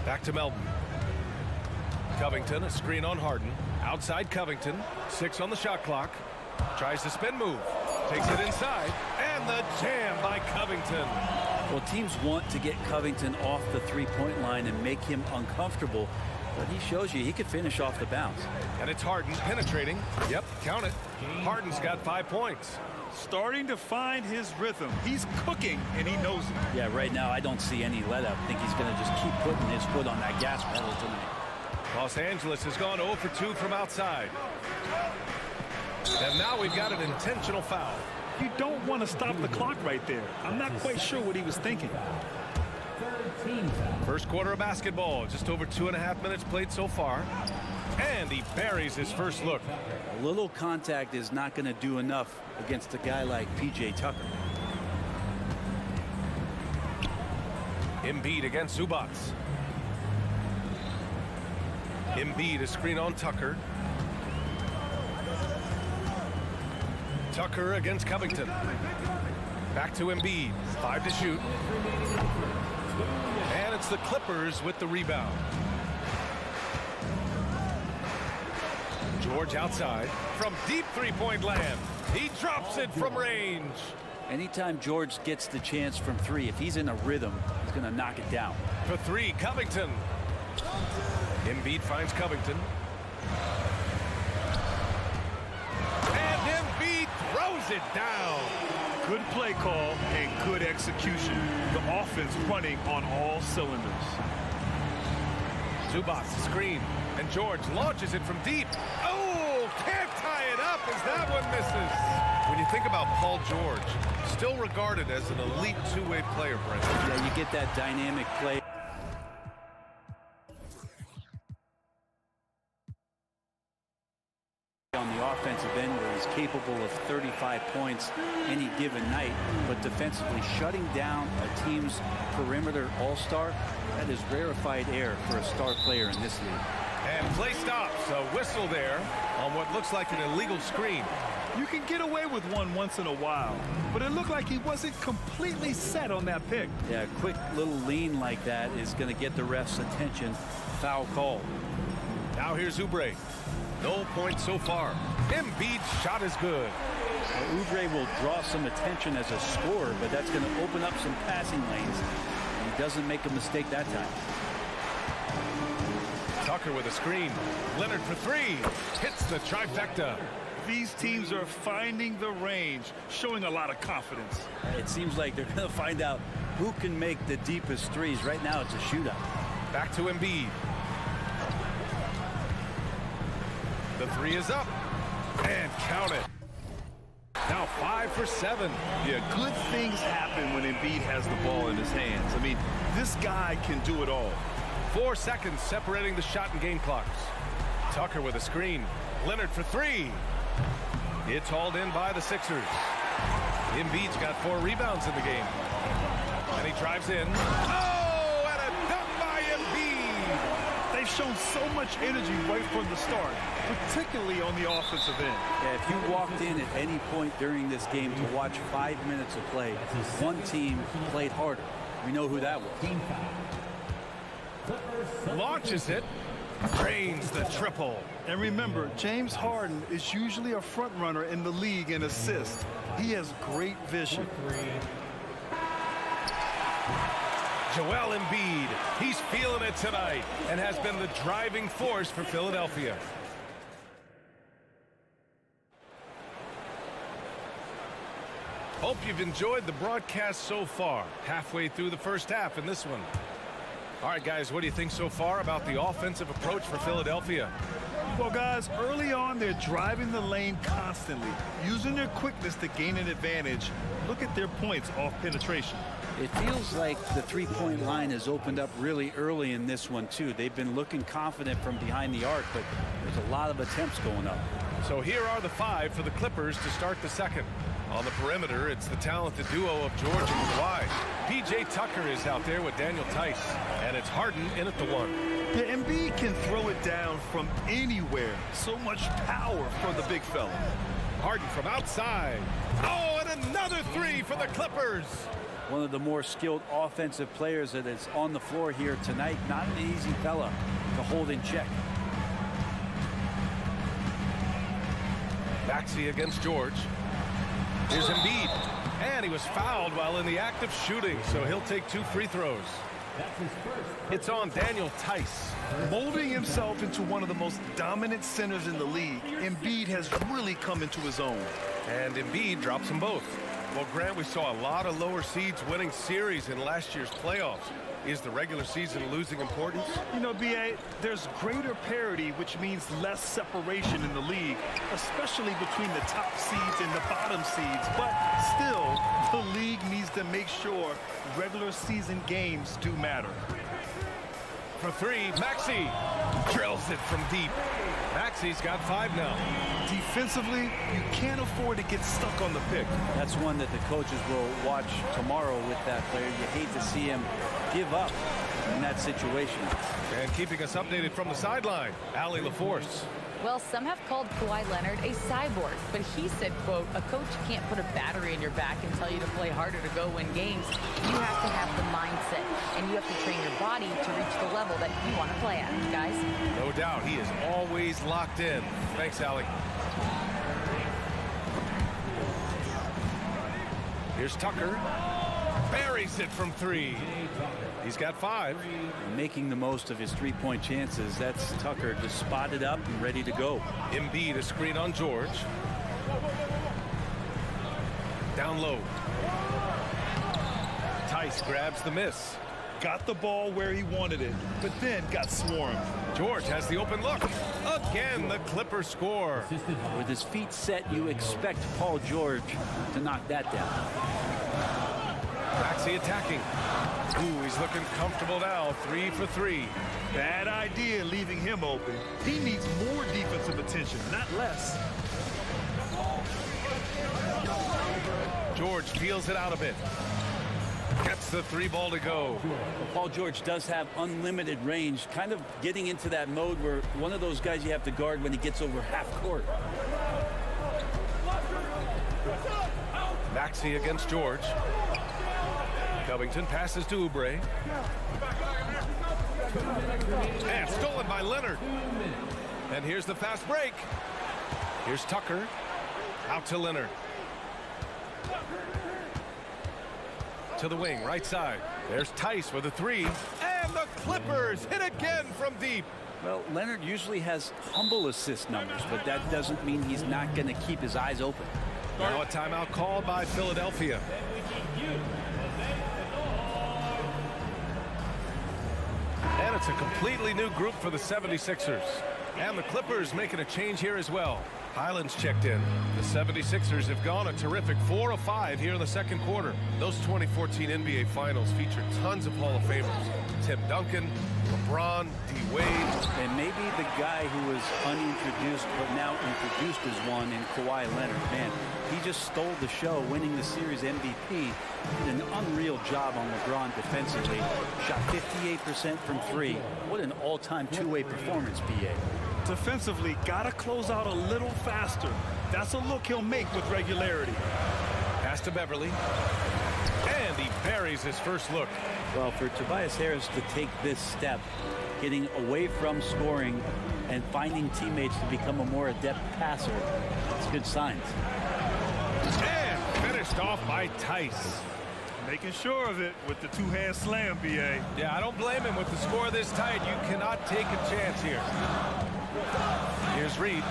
Back to Melton. Covington, a screen on Harden. Outside Covington. 6 on the shot clock. Tries the spin move. Takes it inside. And the jam by Covington. Well, teams want to get Covington off the three-point line and make him uncomfortable. But he shows you he could finish off the bounce. And it's Harden penetrating. Yep, count it. Harden's got 5 points. Starting to find his rhythm. He's cooking, and he knows it. Yeah, right now I don't see any let-up. I think he's going to just keep putting his foot on that gas pedal tonight. Los Angeles has gone 0 for 2 from outside. And now we've got an intentional foul. You don't want to stop the clock right there. I'm not quite sure what he was thinking. First quarter of basketball, just over 2.5 minutes played so far. And he buries his first look. A little contact is not going to do enough against a guy like P.J. Tucker. Embiid against Zubac. Embiid a screen on Tucker. Tucker against Covington. Back to Embiid. 5 to shoot. And it's the Clippers with the rebound. George outside from deep three-point land. He drops it from range. Anytime George gets the chance from three, if he's in a rhythm, he's going to knock it down. For three, Covington. Embiid finds Covington. And Embiid throws it down. Good play call and good execution. The offense running on all cylinders. Zubac screen, and George launches it from deep. Oh, can't tie it up as that one misses. When you think about Paul George, still regarded as an elite two-way player, Brent. Yeah, you get that dynamic play. On the offensive end where he's capable of 35 points any given night, but defensively shutting down a team's perimeter all-star, that is rarefied air for a star player in this league. And play stops. A whistle there on what looks like an illegal screen. You can get away with one once in a while, but it looked like he wasn't completely set on that pick. Yeah, a quick little lean like that is going to get the ref's attention. Foul call. Now here's Oubre. No points so far. Embiid's shot is good. Well, Oubre will draw some attention as a scorer, but that's going to open up some passing lanes. He doesn't make a mistake that time. Tucker with a screen. Leonard for three. Hits the trifecta. These teams are finding the range, showing a lot of confidence. It seems like they're going to find out who can make the deepest threes. Right now, it's a shootout. Back to Embiid. The three is up. And count it. Now 5 for 7. Yeah, good things happen when Embiid has the ball in his hands. I mean, this guy can do it all. 4 seconds separating the shot and game clocks. Tucker with a screen. Leonard for three. It's hauled in by the Sixers. Embiid's got 4 rebounds in the game. And he drives in. Oh, and a dunk by Embiid. They've shown so much energy right from the start, particularly on the offensive end. Yeah, if you walked in at any point during this game to watch 5 minutes of play, one team played harder. We know who that was. Launches it. Drains the triple. And remember, James Harden is usually a front runner in the league in assists. He has great vision. Joel Embiid, he's feeling it tonight and has been the driving force for Philadelphia. Hope you've enjoyed the broadcast so far. Halfway through the first half in this one. All right, guys, what do you think so far about the offensive approach for Philadelphia? Well, guys, early on, they're driving the lane constantly, using their quickness to gain an advantage. Look at their points off penetration. It feels like the three-point line has opened up really early in this one, too. They've been looking confident from behind the arc, but there's a lot of attempts going up. So here are the 5 for the Clippers to start the second. On the perimeter, it's the talented duo of George and Kawhi. P.J. Tucker is out there with Daniel Tice, and it's Harden in at the 1. Yeah, Embiid can throw it down from anywhere. So much power for the big fella. Harden from outside. Oh, and another 3 for the Clippers. One of the more skilled offensive players that is on the floor here tonight. Not an easy fella to hold in check. Maxey against George. Here's Embiid. And he was fouled while in the act of shooting, so he'll take 2 free throws. It's on Daniel Tice. Molding himself into one of the most dominant centers in the league, Embiid has really come into his own. And Embiid drops them both. Well, Grant, we saw a lot of lower seeds winning series in last year's playoffs. Is the regular season losing importance? You know, B.A., there's greater parity, which means less separation in the league, especially between the top seeds and the bottom seeds. But still, the league needs to make sure regular season games do matter. For three, Maxey drills it from deep. Maxey's got 5 now. Defensively, you can't afford to get stuck on the pick. That's one that the coaches will watch tomorrow with that player. You hate to see him give up in that situation. And keeping us updated from the sideline, Allie LaForce. Well, some have called Kawhi Leonard a cyborg, but he said, quote, a coach can't put a battery in your back and tell you to play harder to go win games. You have to have the mindset, and you have to train your body to reach the level that you want to play at, guys. No doubt, he is always locked in. Thanks, Allie. Here's Tucker. Buries it from 3. He's got 5. Making the most of his three-point chances. That's Tucker just spotted up and ready to go. Embiid a screen on George. Down low. Tice grabs the miss. Got the ball where he wanted it, but then got swarmed. George has the open look. Again, the Clippers score. With his feet set, you expect Paul George to knock that down. Maxey attacking. Ooh, he's looking comfortable now. 3 for 3. Bad idea leaving him open. He needs more defensive attention, not less. George feels it out a bit. Gets the 3 ball to go. Well, Paul George does have unlimited range, kind of getting into that mode where one of those guys you have to guard when he gets over half court. Maxey against George. Covington passes to Oubre. And stolen by Leonard. And here's the fast break. Here's Tucker. Out to Leonard. To the wing, right side. There's Tice with a 3. And the Clippers hit again from deep. Well, Leonard usually has humble assist numbers, but that doesn't mean he's not going to keep his eyes open. Now a timeout called by Philadelphia. And it's a completely new group for the 76ers. And the Clippers making a change here as well. Highland's checked in. The 76ers have gone a terrific 4 of 5 here in the second quarter. Those 2014 NBA Finals featured tons of Hall of Famers. Tim Duncan, LeBron, D-Wade. And maybe the guy who was unintroduced but now introduced as one in Kawhi Leonard. Man, he just stole the show, winning the series MVP. Did an unreal job on LeBron defensively. Shot 58% from 3. What an all-time two-way performance, B.A. Defensively, gotta close out a little faster. That's a look he'll make with regularity. Pass to Beverly. And he buries his first look. Well, for Tobias Harris to take this step, getting away from scoring and finding teammates to become a more adept passer, it's good signs. And finished off by Tice. Making sure of it with the two-hand slam, B.A. Yeah, I don't blame him with the score this tight. You cannot take a chance here. Here's Reed.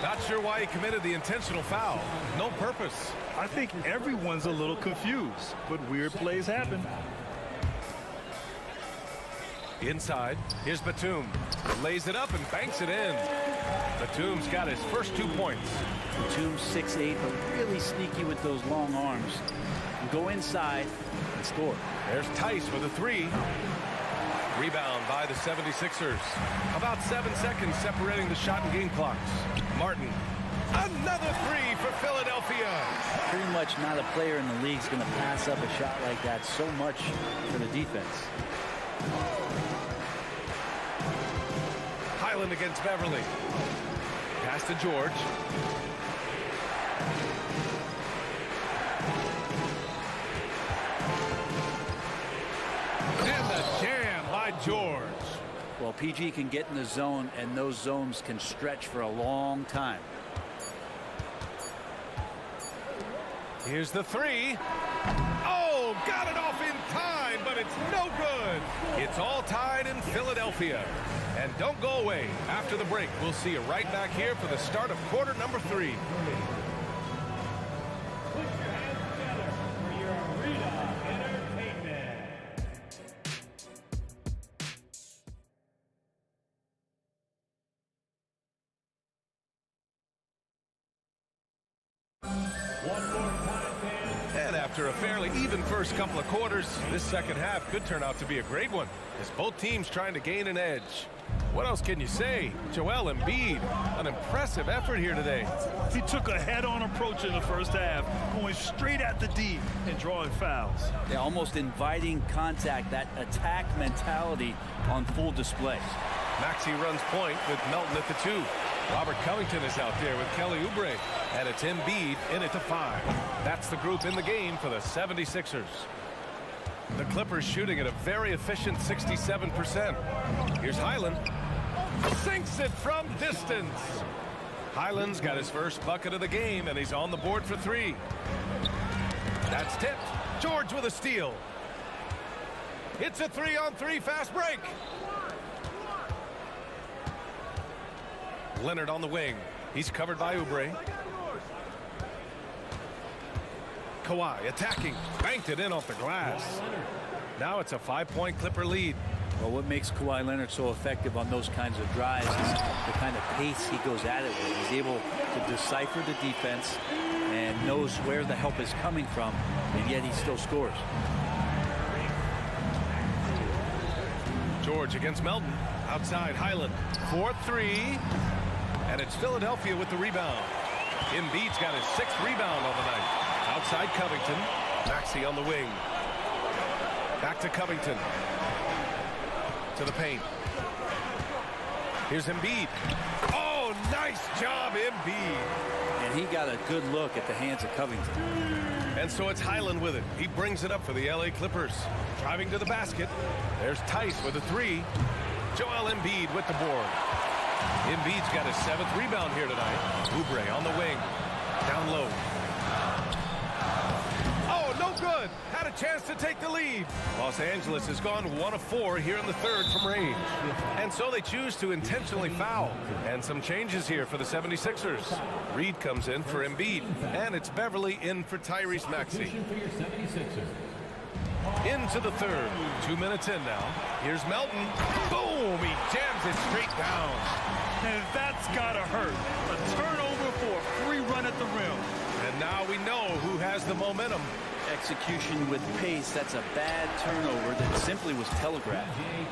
Not sure why he committed the intentional foul. No purpose. I think everyone's a little confused, but weird plays happen. Inside, here's Batum. Lays it up and banks it in. Batum's got his first 2 points. Batum 6'8", but really sneaky with those long arms. Go inside and score. There's Tice with a 3. Rebound by the 76ers. About 7 seconds separating the shot and game clocks. Martin. Another 3 for Philadelphia. Pretty much not a player in the league is going to pass up a shot like that so much for the defense. Highland against Beverly. Pass to George. And the jam by George. Well, PG can get in the zone, and those zones can stretch for a long time. Here's the 3. Oh, got it off in time, but it's no good. It's all tied in Philadelphia. And don't go away. After the break, we'll see you right back here for the start of quarter number 3. for your arena entertainment. One more time, fans. And after a fairly even first couple of quarters, this second half could turn out to be a great one, as both teams trying to gain an edge. What else can you say? Joel Embiid, an impressive effort here today. He took a head-on approach in the first half, going straight at the D and drawing fouls. They're almost inviting contact, that attack mentality on full display. Maxey runs point with Melton at the 2. Robert Covington is out there with Kelly Oubre, and it's Embiid in at the 5. That's the group in the game for the 76ers. The Clippers shooting at a very efficient 67%. Here's Highland. Sinks it from distance. Highland's got his first bucket of the game, and he's on the board for 3. That's tipped. George with a steal. It's a 3-on-3 fast break. Leonard on the wing. He's covered by Oubre. Kawhi attacking. Banked it in off the glass. Now it's a 5-point Clipper lead. Well, what makes Kawhi Leonard so effective on those kinds of drives is the kind of pace he goes at it with. He's able to decipher the defense and knows where the help is coming from, and yet he still scores. George against Melton. Outside Highland. 4-3. And it's Philadelphia with the rebound. Embiid's got his 6th rebound on the night. Outside Covington. Maxey on the wing. Back to Covington. To the paint. Here's Embiid. Oh, nice job, Embiid. And he got a good look at the hands of Covington. And so it's Highland with it. He brings it up for the LA Clippers. Driving to the basket. There's Tice with a 3. Joel Embiid with the board. Embiid's got his 7th rebound here tonight. Oubre on the wing. Down low. Oh, no good. Had a chance to take the lead. Los Angeles has gone 1 of 4 here in the 3rd from range. And so they choose to intentionally foul. And some changes here for the 76ers. Reed comes in for Embiid. And it's Beverly in for Tyrese Maxey. Into the 3rd. 2 minutes in now. Here's Melton. Boom! He jams it straight down. And that's gotta hurt. A turnover for a free run at the rim. And now we know who has the momentum. Execution with pace. That's a bad turnover that simply was telegraphed.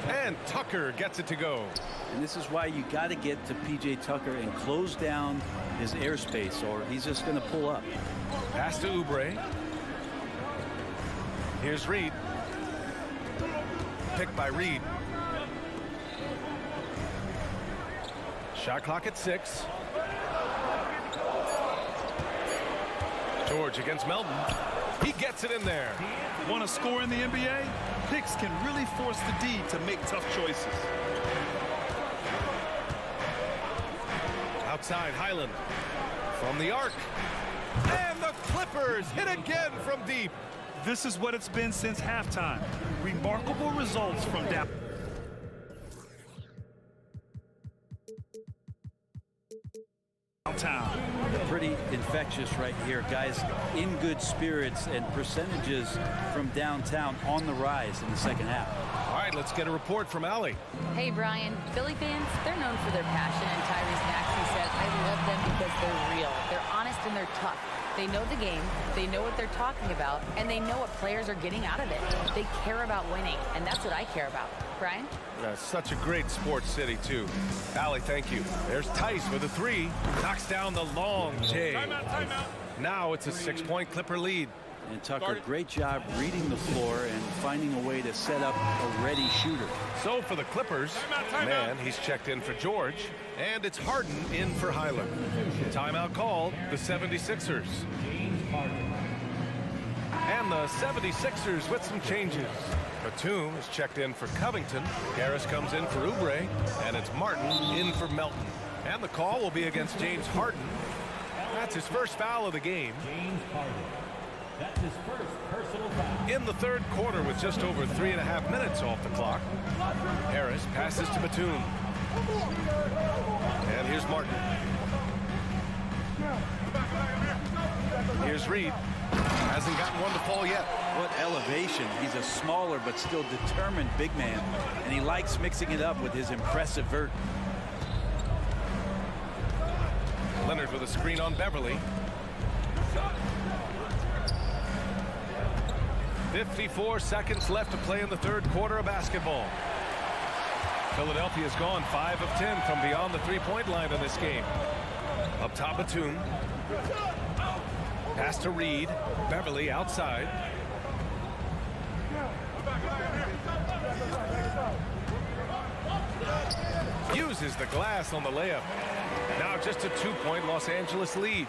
And Tucker gets it to go. And this is why you got to get to P.J. Tucker and close down his airspace, or he's just going to pull up. Pass to Oubre. Here's Reed. Picked by Reed. Shot clock at 6. George against Melton. He gets it in there. Want to score in the NBA? Picks can really force the D to make tough choices. Outside Highland. From the arc. And the Clippers hit again from deep. This is what it's been since halftime. Remarkable results from down. Downtown. Pretty infectious right here. Guys in good spirits, and percentages from downtown on the rise in the second half. All right, let's get a report from Allie. Hey, Brian. Philly fans, they're known for their passion, and Tyrese Maxey said, I love them because they're real. They're honest and they're tough. They know the game, they know what they're talking about, and they know what players are getting out of it. They care about winning, and that's what I care about. Brian? Such a great sports city, too. Allie, thank you. There's Tice with a 3. Knocks down the long J. Timeout. Now it's a 6-point Clipper lead. And Tucker, great job reading the floor and finding a way to set up a ready shooter. So for the Clippers, man, he's checked in for George, and it's Harden in for Highland. Timeout called, the 76ers. And the 76ers with some changes. Batum is checked in for Covington. Harris comes in for Oubre, and it's Martin in for Melton. And the call will be against James Harden. That's his first foul of the game. James Harden. That's his first personal foul. In the 3rd quarter with just over 3.5 minutes off the clock. Harris passes to Batum. And here's Martin. Here's Reed. Hasn't gotten one to fall yet. What elevation. He's a smaller but still determined big man, and he likes mixing it up with his impressive vert. Leonard with a screen on Beverly. 54 seconds left to play in the third quarter of basketball. Philadelphia's gone 5 of 10 from beyond the three-point line in this game. Up top, Batum. Pass to Reed. Beverly outside. Uses the glass on the layup. Now just a 2-point Los Angeles lead.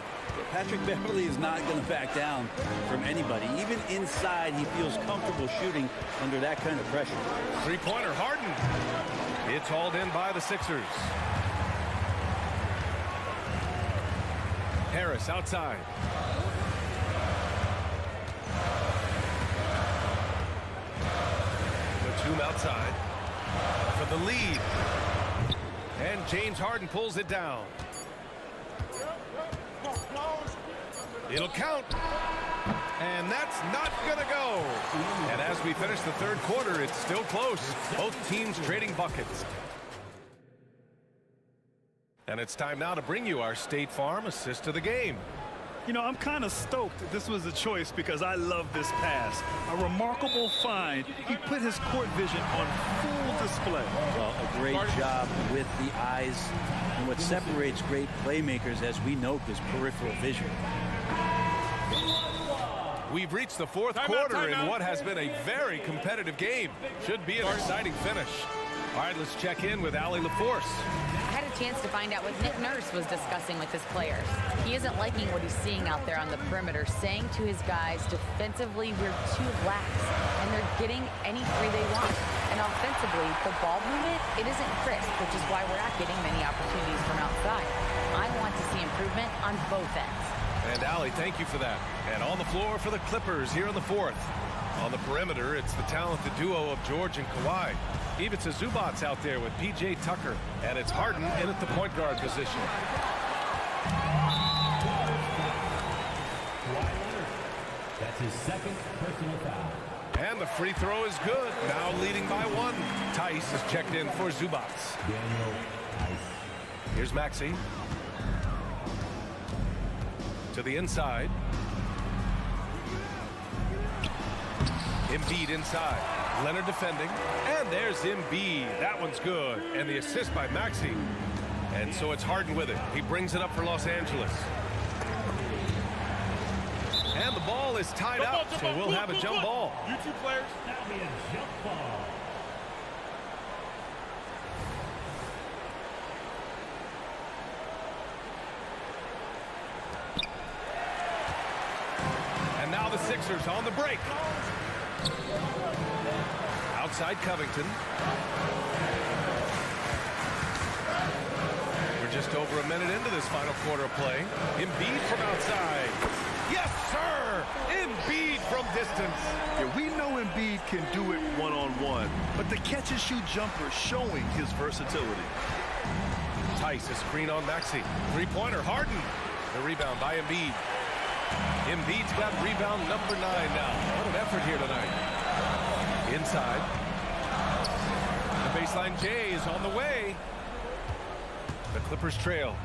Patrick Beverly is not going to back down from anybody. Even inside, he feels comfortable shooting under that kind of pressure. Three-pointer, Harden. It's hauled in by the Sixers. Harris outside. Batum outside for the lead. And James Harden pulls it down. It'll count. And that's not going to go. And as we finish the third quarter, it's still close. Both teams trading buckets. And it's time now to bring you our State Farm assist of the game. You know, I'm kind of stoked that this was a choice because I love this pass. A remarkable find. He put his court vision on full display. Well, a great job with the eyes. And what separates great playmakers, as we note, is peripheral vision. We've reached the fourth quarter in what has been a very competitive game. Should be an exciting finish. All right, let's check in with Allie LaForce. I had a chance to find out what Nick Nurse was discussing with his players. He isn't liking what he's seeing out there on the perimeter, saying to his guys, defensively, we're too lax, and they're getting any three they want. And offensively, the ball movement, it isn't crisp, which is why we're not getting many opportunities from outside. I want to see improvement on both ends. And Allie, thank you for that. And on the floor for the Clippers here in the fourth. On the perimeter, it's the talented duo of George and Kawhi. Ivica Zubac's out there with P.J. Tucker. And it's Harden in at the point guard position. That's his second personal foul. And the free throw is good. Now leading by one. Tice is checked in for Zubac. Daniel Tice. Here's Maxey. To the inside. Embiid inside. Leonard defending. And there's Embiid. That one's good. And the assist by Maxey. And so it's Harden with it. He brings it up for Los Angeles. And the ball is tied up, so we'll have a jump ball. You two players. That'll be a jump ball. And now the Sixers on the break. Outside Covington. We're just over a minute into this final quarter of play. Embiid from outside. Yes, sir! Embiid from distance. Yeah, we know Embiid can do it one-on-one, but the catch-and-shoot jumper showing his versatility. Tice, a screen on Maxey. Three-pointer, Harden. The rebound by Embiid. Embiid's got rebound number 9 now. What an effort here tonight. Inside. The baseline J is on the way. The Clippers trail.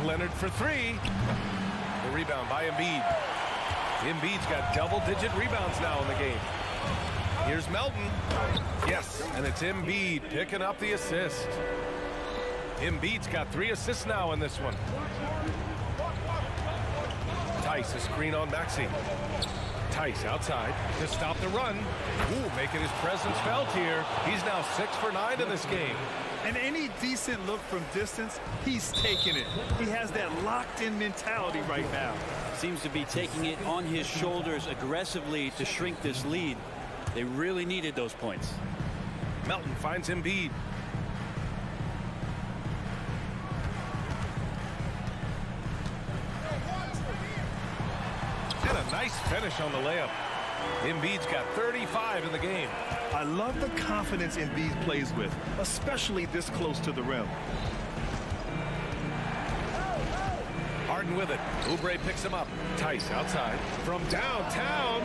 Leonard for three. The rebound by Embiid. Embiid's got double-digit rebounds now in the game. Here's Melton. Yes, and it's Embiid picking up the assist. Embiid's got 3 assists now in this one. Tice, a screen on Maxey. Tice outside to stop the run. Ooh, making his presence felt here. He's now 6 for 9 in this game. And any decent look from distance, he's taking it. He has that locked-in mentality right now. Seems to be taking it on his shoulders aggressively to shrink this lead. They really needed those points. Melton finds Embiid. And a nice finish on the layup. Embiid's got 35 in the game. I love the confidence Embiid plays with, especially this close to the rim. Harden with it. Oubre picks him up. Tice outside. From downtown,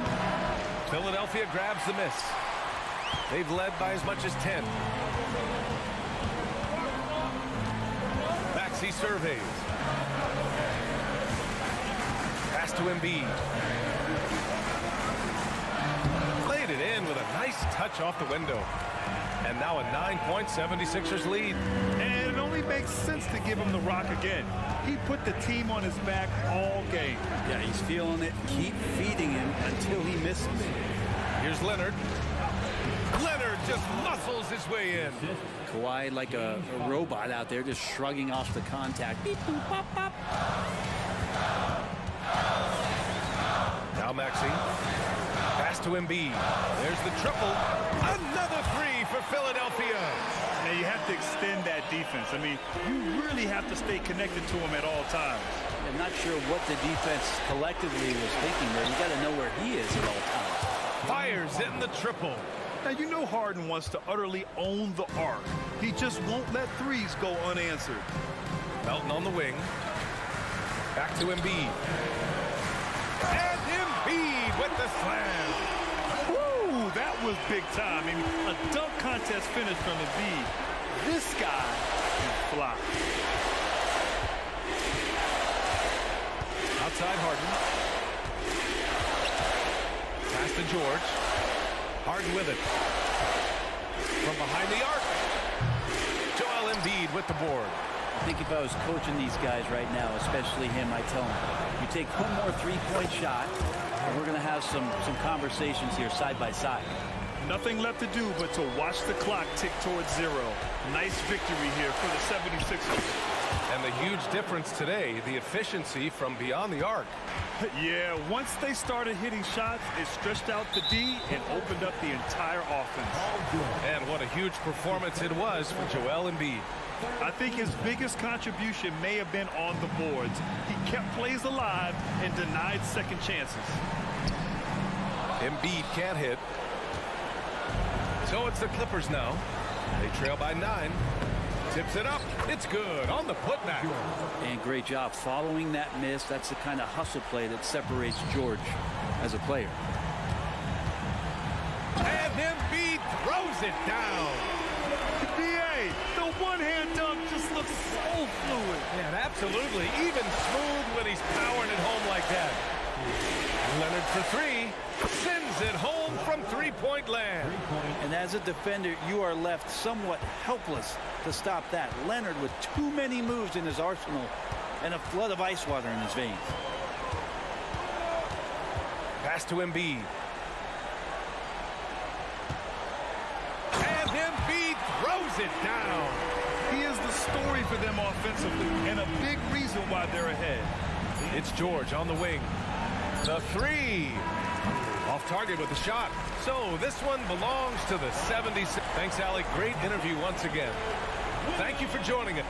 Philadelphia grabs the miss. They've led by as much as 10. Maxey surveys. Pass to Embiid. Played it in with a nice touch off the window. And now a 9-point 76ers lead. And it only makes sense to give him the rock again. He put the team on his back all game. Yeah, he's feeling it. Keep feeding him until he misses. Here's Leonard. Leonard just muscles his way in. Kawhi like a robot out there, just shrugging off the contact. Beep, boop, pop, pop. Now Maxey. Pass to Embiid. There's the triple. Another three for Philadelphia. Now you have to extend that defense. I mean, you really have to stay connected to him at all times. I'm not sure what the defense collectively was thinking there. You got to know where he is at all times. Fires in the triple. Now, you know Harden wants to utterly own the arc. He just won't let threes go unanswered. Melton on the wing. Back to Embiid. And Embiid with the slam. Woo, that was big time. I mean, a dunk contest finish from Embiid. This guy can fly. Outside Harden. Pass to George. Harden with it. From behind the arc. Joel Embiid with the board. I think if I was coaching these guys right now, especially him, I tell him, you take one more three-point shot, and we're going to have some conversations here side by side. Nothing left to do but to watch the clock tick towards zero. Nice victory here for the 76ers. And the huge difference today, the efficiency from beyond the arc. Yeah, once they started hitting shots, it stretched out the D and opened up the entire offense. And what a huge performance it was for Joel Embiid. I think his biggest contribution may have been on the boards. He kept plays alive and denied second chances. Embiid can't hit. So it's the Clippers now. They trail by 9. Tips it up. It's good on the putback. And great job following that miss. That's the kind of hustle play that separates George as a player. And Embiid throws it down. D.A., the one-hand dunk just looks so fluid. Man, absolutely. Even smooth when he's powering it home like that. Leonard for three. Sends it home from three-point land. And as a defender, you are left somewhat helpless to stop that. Leonard with too many moves in his arsenal and a flood of ice water in his veins. Pass to Embiid. And Embiid throws it down. He is the story for them offensively and a big reason why they're ahead. It's George on the wing. The three. Off target with the shot. So this one belongs to the 76. Thanks, Alec. Great interview once again. Thank you for joining us.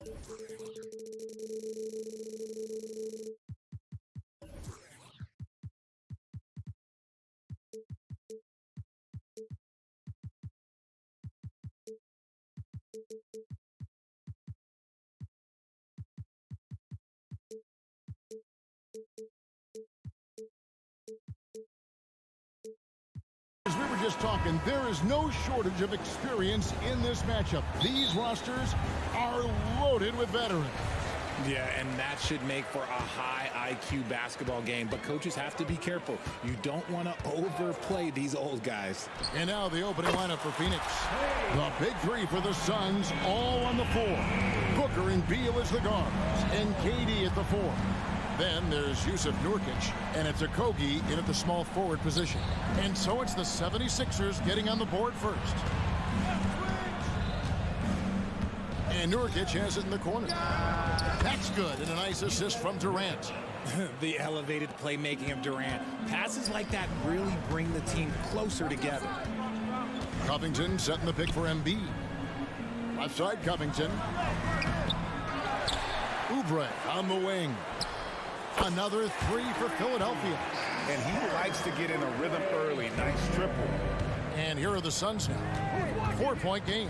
As we were just talking, there is no shortage of experience in this matchup. These rosters are loaded with veterans. Yeah, and that should make for a high IQ basketball game. But coaches have to be careful. You don't want to overplay these old guys. And now the opening lineup for Phoenix. The big three for the Suns, all on the floor. Booker and Beal as the guards, and KD at the four. Then there's Yusuf Nurkic, and it's Okogie in at the small forward position. And so it's the 76ers getting on the board first. And Nurkic has it in the corner. That's good, and a nice assist from Durant. The elevated playmaking of Durant. Passes like that really bring the team closer together. Covington setting the pick for Embiid. Left side, Covington. Oubre on the wing. Another three for Philadelphia. And he likes to get in a rhythm early. Nice triple. And here are the Suns now. 4-point game.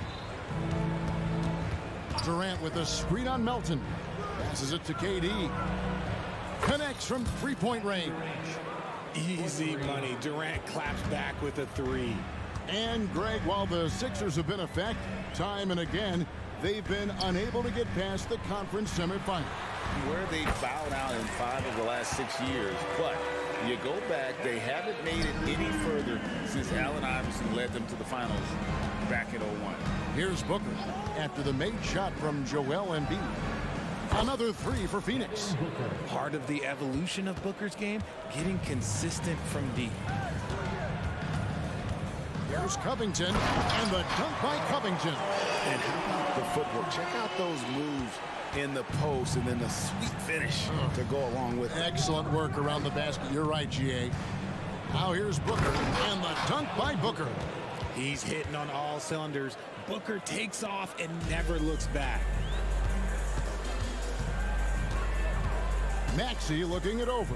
Durant with a screen on Melton. Passes it to KD. Connects from three-point range. Easy money. Durant claps back with a three. And Greg, while the Sixers have been a fact, time and again, they've been unable to get past the conference semifinal. Where they bowed out in 5 of the last 6 years. But you go back, they haven't made it any further since Allen Iverson led them to the finals back in 01. Here's Booker after the made shot from Joel Embiid. Another three for Phoenix. Part of the evolution of Booker's game, getting consistent from deep. Here's Covington, and the dunk by Covington. And how about the footwork? Check out those moves in the post and then the sweet finish to go along with it. Excellent work around the basket. You're right, GA. Now here's Booker, and the dunk by Booker. He's hitting on all cylinders. Booker takes off and never looks back. Maxey looking it over.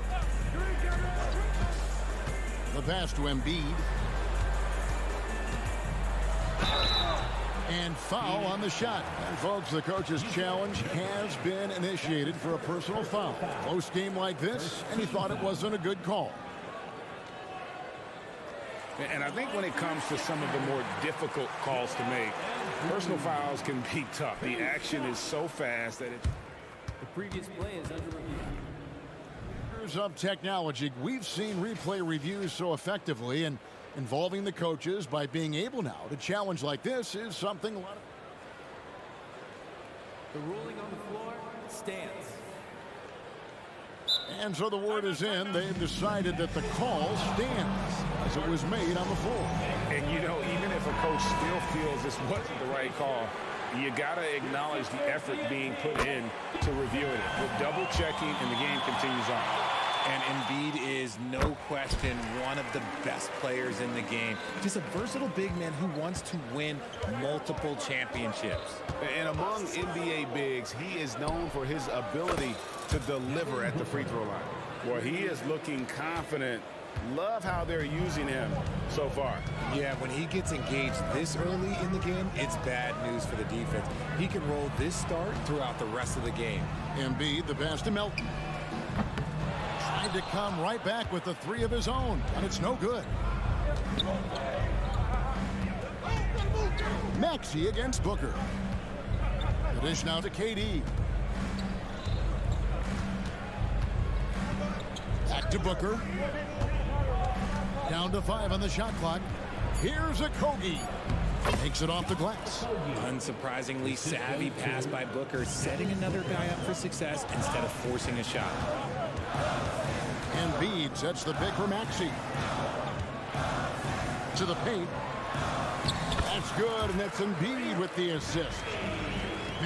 The pass to Embiid. And foul on the shot. And folks, the coach's challenge has been initiated for a personal foul. Close game like this, and he thought it wasn't a good call. And I think when it comes to some of the more difficult calls to make, personal fouls can be tough. The action is so fast that The previous play is under review. Here's of technology. We've seen replay reviews so effectively, and involving the coaches by being able now to challenge like this is something a lot of... The ruling on the floor stands. And so the word is in. They've decided that the call stands as it was made on the floor. And, you know, even if a coach still feels this wasn't the right call, you got to acknowledge the effort being put in to reviewing it. We're double checking, and the game continues on. And Embiid is, no question, one of the best players in the game. Just a versatile big man who wants to win multiple championships. And among NBA bigs, he is known for his ability to deliver at the free throw line. Well, he is looking confident. Love how they're using him so far. Yeah, when he gets engaged this early in the game, it's bad news for the defense. He can roll this start throughout the rest of the game. Embiid, the pass to Melton. Tried to come right back with the three of his own, and it's no good. Maxey against Booker. The dish now to KD. Back to Booker. Down to 5 on the shot clock. Here's Okogie. Takes it off the glass. Unsurprisingly savvy pass by Booker, setting another guy up for success instead of forcing a shot. Embiid sets the pick for Maxey. To the paint. That's good, and that's Embiid with the assist.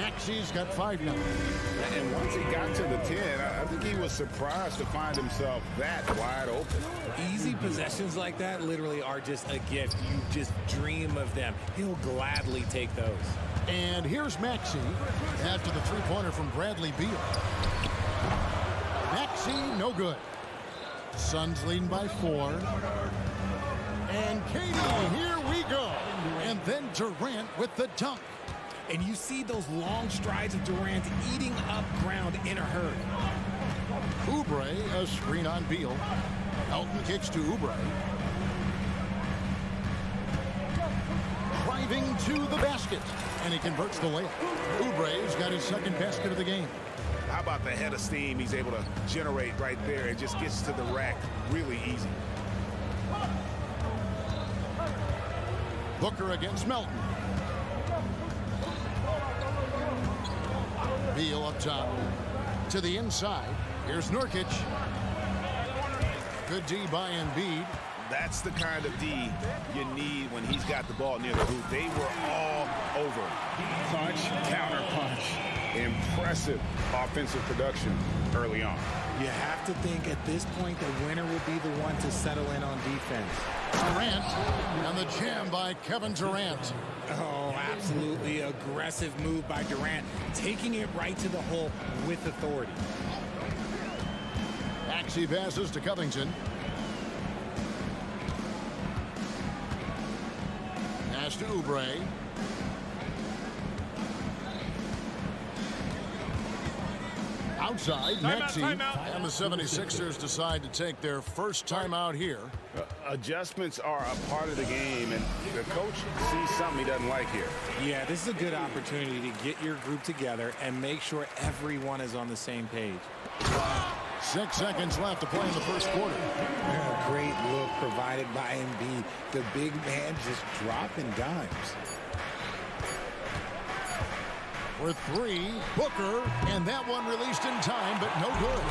Maxey's got 5 now. And once he got to the 10, I think he was surprised to find himself that wide open. Easy possessions like that literally are just a gift. You just dream of them. He'll gladly take those. And here's Maxey after the three-pointer from Bradley Beal. Maxey, no good. Suns leading by 4. And Katie, here we go. And then Durant with the dunk. And you see those long strides of Durant eating up ground in a hurry. Oubre, a screen on Beal. Elton kicks to Oubre. Driving to the basket. And he converts the layup. Oubre's got his second basket of the game. How about the head of steam he's able to generate right there? It just gets to the rack really easy. Booker against Melton. Beal up top. To the inside. Here's Nurkic. Good D by Embiid. That's the kind of D you need when he's got the ball near the hoop. They were all over. Punch, counter punch. Impressive offensive production early on. You have to think at this point the winner will be the one to settle in on defense. Durant and the jam by Kevin Durant. Oh, absolutely aggressive move by Durant, taking it right to the hole with authority. Maxey passes to Covington. Pass to Oubre. Outside, Maxey. And the 76ers decide to take their first timeout here. Adjustments are a part of the game, and the coach sees something he doesn't like here. Yeah, this is a good opportunity to get your group together and make sure everyone is on the same page. 6 seconds left to play in the first quarter. Yeah, great look provided by Embiid. The big man just dropping dimes. For 3, Booker, and that one released in time, but no good.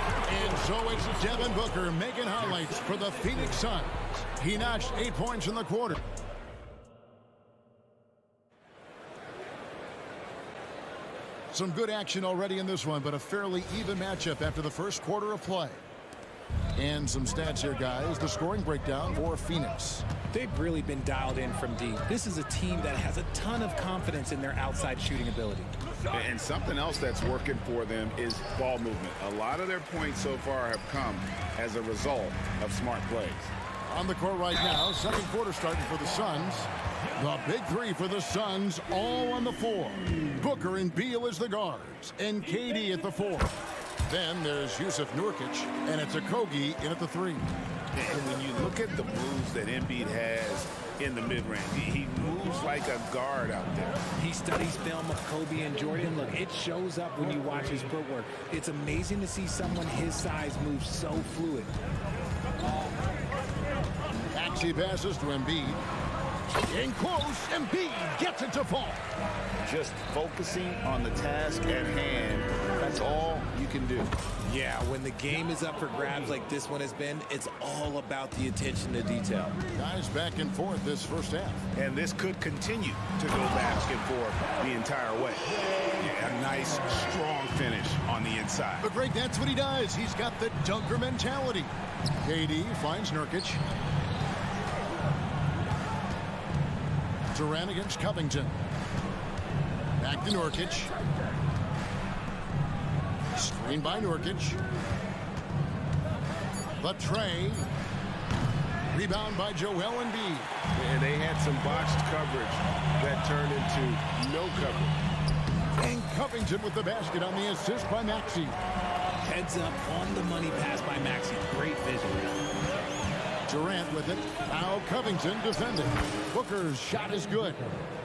And so it's Devin Booker making highlights for the Phoenix Suns. He notched 8 points in the quarter. Some good action already in this one, but a fairly even matchup after the first quarter of play. And some stats here, guys. The scoring breakdown for Phoenix. They've really been dialed in from deep. This is a team that has a ton of confidence in their outside shooting ability. And something else that's working for them is ball movement. A lot of their points so far have come as a result of smart plays. On the court right now, second quarter starting for the Suns. The big 3 for the Suns, all on the floor. Booker and Beal as the guards, and KD at the 4. Then there's Yusuf Nurkic, and it's Okogie in at the 3. And when you look at the moves that Embiid has in the mid-range, he moves like a guard out there. He studies film of Kobe and Jordan. Look, it shows up when you watch his footwork. It's amazing to see someone his size move so fluid. Maxey passes to Embiid. In close, Embiid gets it to fall. Just focusing on the task at hand, that's all you can do. Yeah, when the game is up for grabs like this one has been, it's all about the attention to detail. Guys back and forth this first half. And this could continue to go back and forth the entire way. Yeah, a nice, strong finish on the inside. But Greg, that's what he does. He's got the dunker mentality. KD finds Nurkic. Durant against Covington. Back to Nurkic. Screen by Nurkic. The tray. Rebound by Joel Embiid. And they had some botched coverage that turned into no coverage. And Covington with the basket on the assist by Maxey. Heads up on the money pass by Maxey. Great vision. Durant with it. Now Covington defending. Booker's shot is good.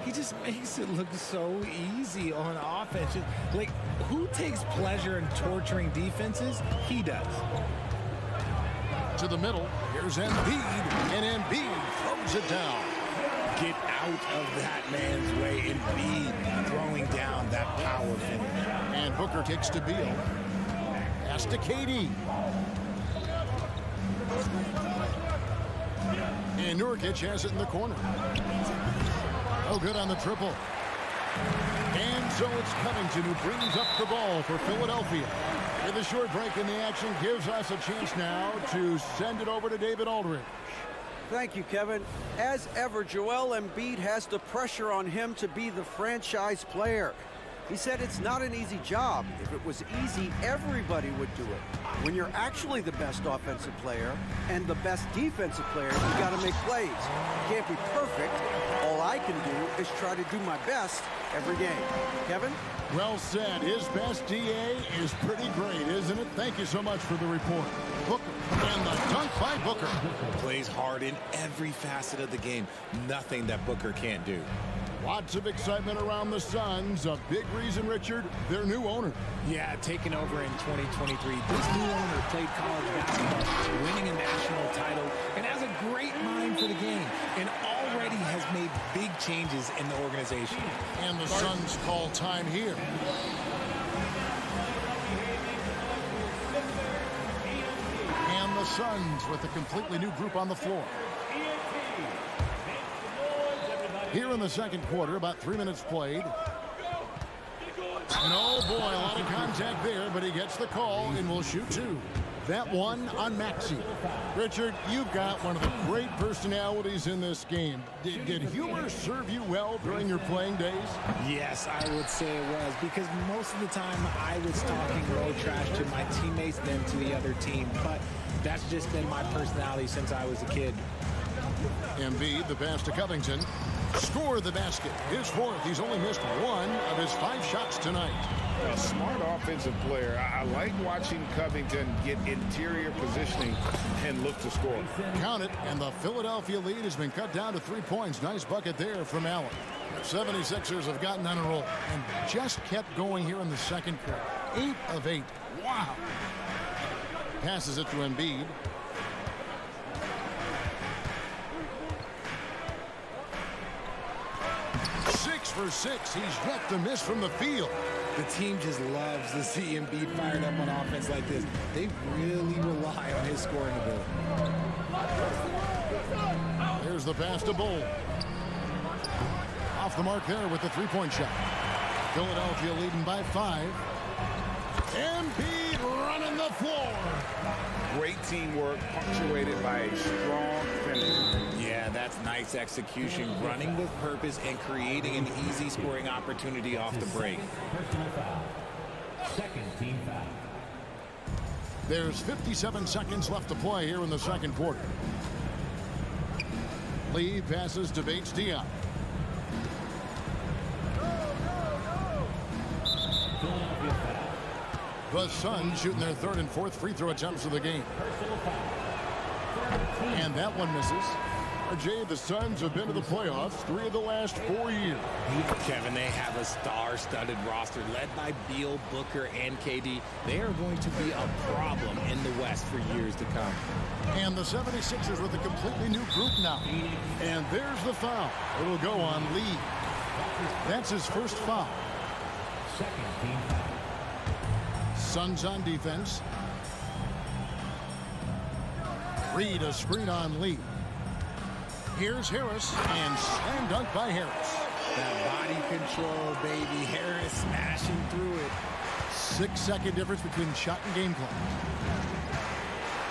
He just makes it look so easy on offense. Like, who takes pleasure in torturing defenses? He does. To the middle. Here's Embiid. And Embiid throws it down. Get out of that man's way. Embiid throwing down that power finish. And Booker kicks to Beal. Pass to KD. And Nurkic has it in the corner. Oh, good on the triple. And so it's Covington who brings up the ball for Philadelphia. With a short break in the action gives us a chance now to send it over to David Aldridge. Thank you, Kevin. As ever, Joel Embiid has the pressure on him to be the franchise player. He said it's not an easy job. If it was easy, everybody would do it. When you're actually the best offensive player and the best defensive player, you got to make plays. You can't be perfect. All I can do is try to do my best every game. Kevin? Well said. His best DA is pretty great, isn't it? Thank you so much for the report. Booker, and the dunk by Booker. Plays hard in every facet of the game. Nothing that Booker can't do. Lots of excitement around the Suns. A big reason, Richard, their new owner. Yeah, taking over in 2023. This new owner played college basketball, winning a national title, and has a great mind for the game, and already has made big changes in the organization. And the Suns call time here. And the Suns with a completely new group on the floor. Here in the second quarter, about 3 minutes played. And oh boy, a lot of contact there, but he gets the call and will shoot two. That one on Maxey. Richard, you've got one of the great personalities in this game. Did humor serve you well during your playing days? Yes, I would say it was, because most of the time I was talking road trash to my teammates than to the other team. But that's just been my personality since I was a kid. Embiid, the pass to Covington. Score the basket. His fourth. He's only missed one of his 5 shots tonight. A smart offensive player. I like watching Covington get interior positioning and look to score. Count it, and the Philadelphia lead has been cut down to 3 points. Nice bucket there from Allen. The 76ers have gotten on a roll and just kept going here in the second quarter. 8 of 8. Wow. Passes it to Embiid. For 6. He's yet to miss from the field. The team just loves to see Embiid fired up on offense like this. They really rely on his scoring ability. Here's the pass to Bull. Off the mark there with the 3-point shot. Philadelphia leading by 5. Embiid running the floor. Great teamwork punctuated by a strong finish. Yeah, that's nice execution, running with purpose and creating an easy scoring opportunity off the break. Personal foul. Second team foul. There's 57 seconds left to play here in the second quarter. Lee passes to Bates-Diop. The Suns shooting their 3rd and 4th free throw attempts of the game. And that one misses. Jay, the Suns have been to the playoffs 3 of the last 4 years. Kevin, they have a star-studded roster led by Beal, Booker, and KD. They are going to be a problem in the West for years to come. And the 76ers with a completely new group now. And there's the foul. It'll go on Lee. That's his first foul. Second team foul. Suns on defense. Reed a screen on Lee. Here's Harris, and slam dunk by Harris. That body control, baby. Harris smashing through it. 6-second difference between shot and game clock.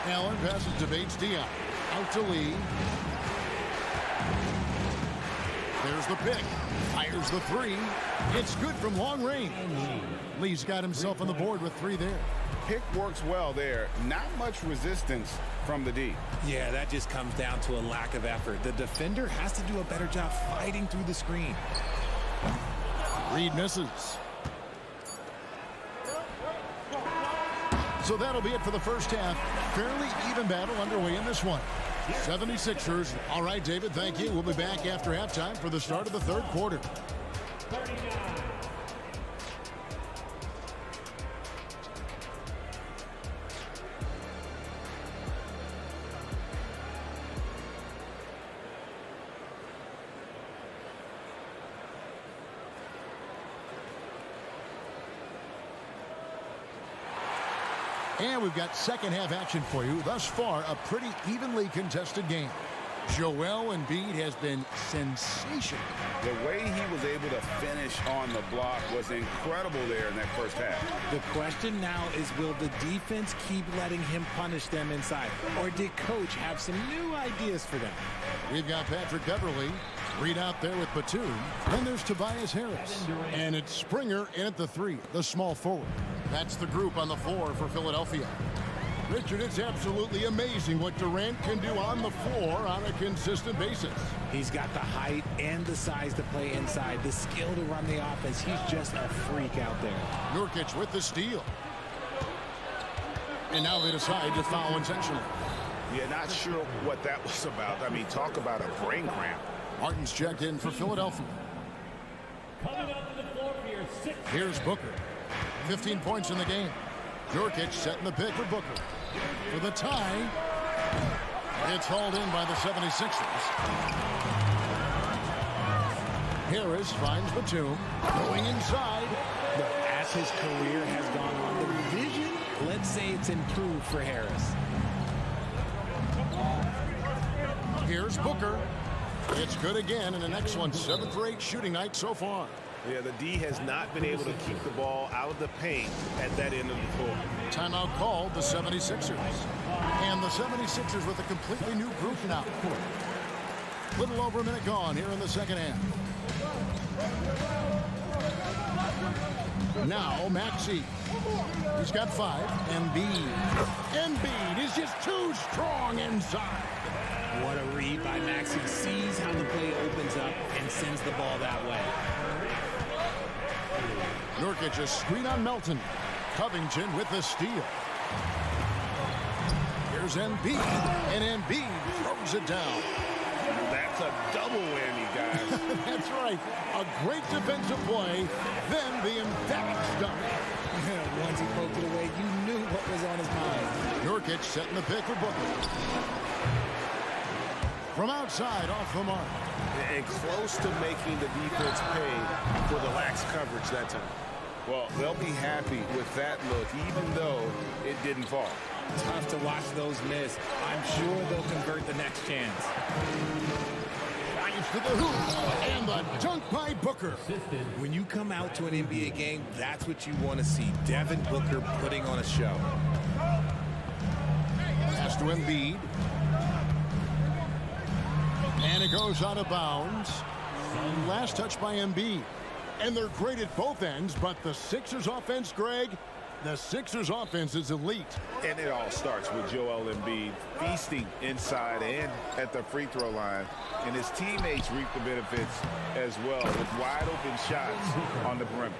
Allen passes to Bates-Diop. Out to Lee. There's the pick. Fires the 3. It's good from long range. Lee's got himself on the board with 3 there. Pick works well there. Not much resistance from the D. Yeah, that just comes down to a lack of effort. The defender has to do a better job fighting through the screen. Reed misses. So that'll be it for the first half. Fairly even battle underway in this one. 76ers. All right, David, thank you. We'll be back after halftime for the start of the third quarter. 39. And we've got second half action for you. Thus far, a pretty evenly contested game. Joel Embiid has been sensational. The way he was able to finish on the block was incredible there in that first half. The question now is, will the defense keep letting him punish them inside? Or did Coach have some new ideas for them? We've got Patrick Beverly. Reed out there with Batum. Then there's Tobias Harris. And it's Springer in at the 3, the small forward. That's the group on the floor for Philadelphia. Richard, it's absolutely amazing what Durant can do on the floor on a consistent basis. He's got the height and the size to play inside, the skill to run the offense. He's just a freak out there. Nurkic with the steal. And now they decide to foul intentionally. Yeah, not sure what that was about. I mean, talk about a brain cramp. Martin's checked in for Philadelphia. Coming out to the floor for your 6th. Here's Booker. 15 points in the game. Nurkic setting the pick for Booker. For the tie. It's hauled in by the 76ers. Harris finds Batum. Going inside. But as his career has gone on, the vision, let's say it's improved for Harris. Here's Booker. It's good again, and an excellent 7 for 8 shooting night so far. Yeah, the D has not been able to keep the ball out of the paint at that end of the floor. Timeout called the 76ers. And the 76ers with a completely new group now. Little over a minute gone here in the second half. Now Maxey. He's got 5. Embiid is just too strong inside. What a read by Maxey. Sees how the play opens up and sends the ball that way. Nurkic a screen on Melton. Covington with the steal. Here's Embiid, and Embiid throws it down. That's a double whammy, guys. That's right. A great defensive play, then the emphatic dunk. Once he poked it away, you knew what was on his mind. Nurkic setting the pick for Booker. From outside, off the mark. And close to making the defense pay for the lax coverage that time. Well, they'll be happy with that look, even though it didn't fall. Tough to watch those miss. I'm sure they'll convert the next chance. Drives to the hoop, and the dunk by Booker. When you come out to an NBA game, that's what you want to see. Devin Booker putting on a show. Pass to Embiid. And it goes out of bounds. Last touch by Embiid. And they're great at both ends, but the Sixers offense, Greg, the Sixers offense is elite. And it all starts with Joel Embiid feasting inside and at the free throw line. And his teammates reap the benefits as well with wide open shots on the perimeter.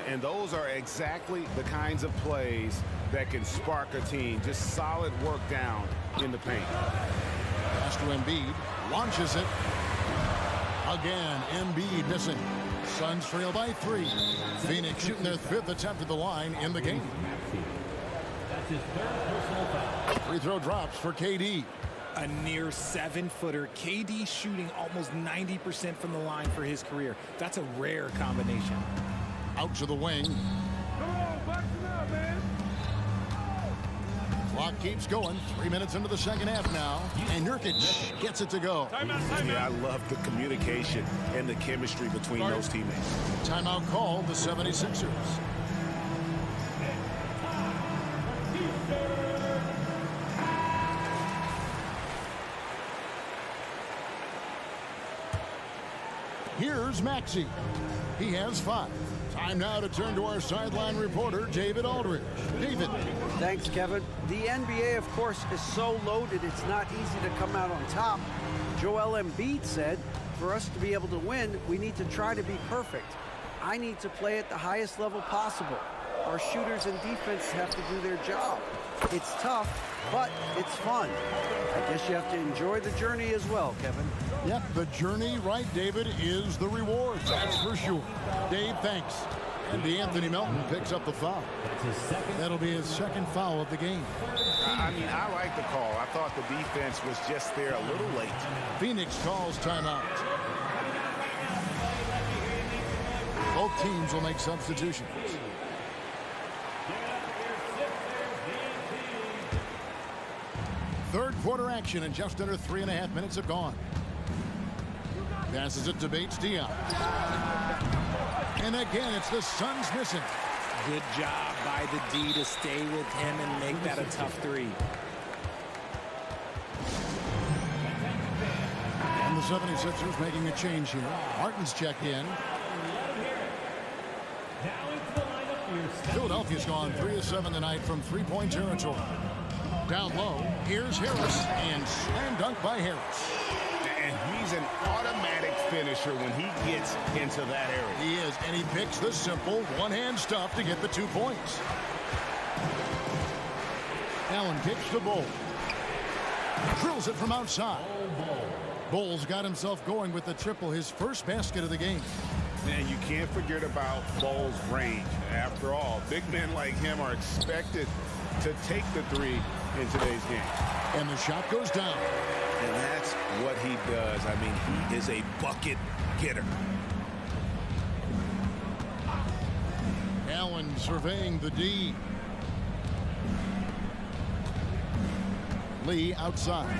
And those are exactly the kinds of plays that can spark a team. Just solid work down in the paint. Pass to Embiid. Launches it. Again, Embiid missing. Suns trail by 3. Phoenix shooting their 5th attempt at the line in the game. That's his 3rd personal foul. Free throw drops for KD. A near 7-footer. KD shooting almost 90% from the line for his career. That's a rare combination. Out to the wing. Come on, box it up, man. Clock keeps going. 3 minutes into the second half now. And Nurkic gets it to go. Yeah, I love the communication and the chemistry between those teammates. Timeout called the 76ers. Here's Maxey. He has 5. Time now to turn to our sideline reporter, David Aldridge. David. Thanks, Kevin. The NBA, of course, is so loaded, it's not easy to come out on top. Joel Embiid said, for us to be able to win, we need to try to be perfect. I need to play at the highest level possible. Our shooters and defense have to do their job. It's tough, but it's fun. I guess you have to enjoy the journey as well, Kevin. Yep, the journey, right, David, is the reward. That's for sure. Dave, thanks. And Anthony Melton picks up the foul. That'll be his 2nd foul of the game. I mean, I like the call. I thought the defense was just there a little late. Phoenix calls timeout. Both teams will make substitutions. Third Quarter action and just under 3.5 minutes have gone. Passes it to Bates-Diop. And again, it's the Suns missing. Good job by the D to stay with him and make that a tough three. And the 76ers making a change here. Martin's checked in. Philadelphia's gone 3 of 7 tonight from three-point territory. Down low, here's Harris, and slam dunk by Harris. And he's an automatic finisher when he gets into that area. He is, and he picks the simple one-hand stuff to get the 2 points. Allen kicks the Bull. Drills it from outside. Bull's got himself going with the triple, his first basket of the game. And you can't forget about Bull's range. After all, big men like him are expected to take the three in today's game. And the shot goes down. And that's what he does. I mean, he is a bucket getter. Allen surveying the D. Lee outside.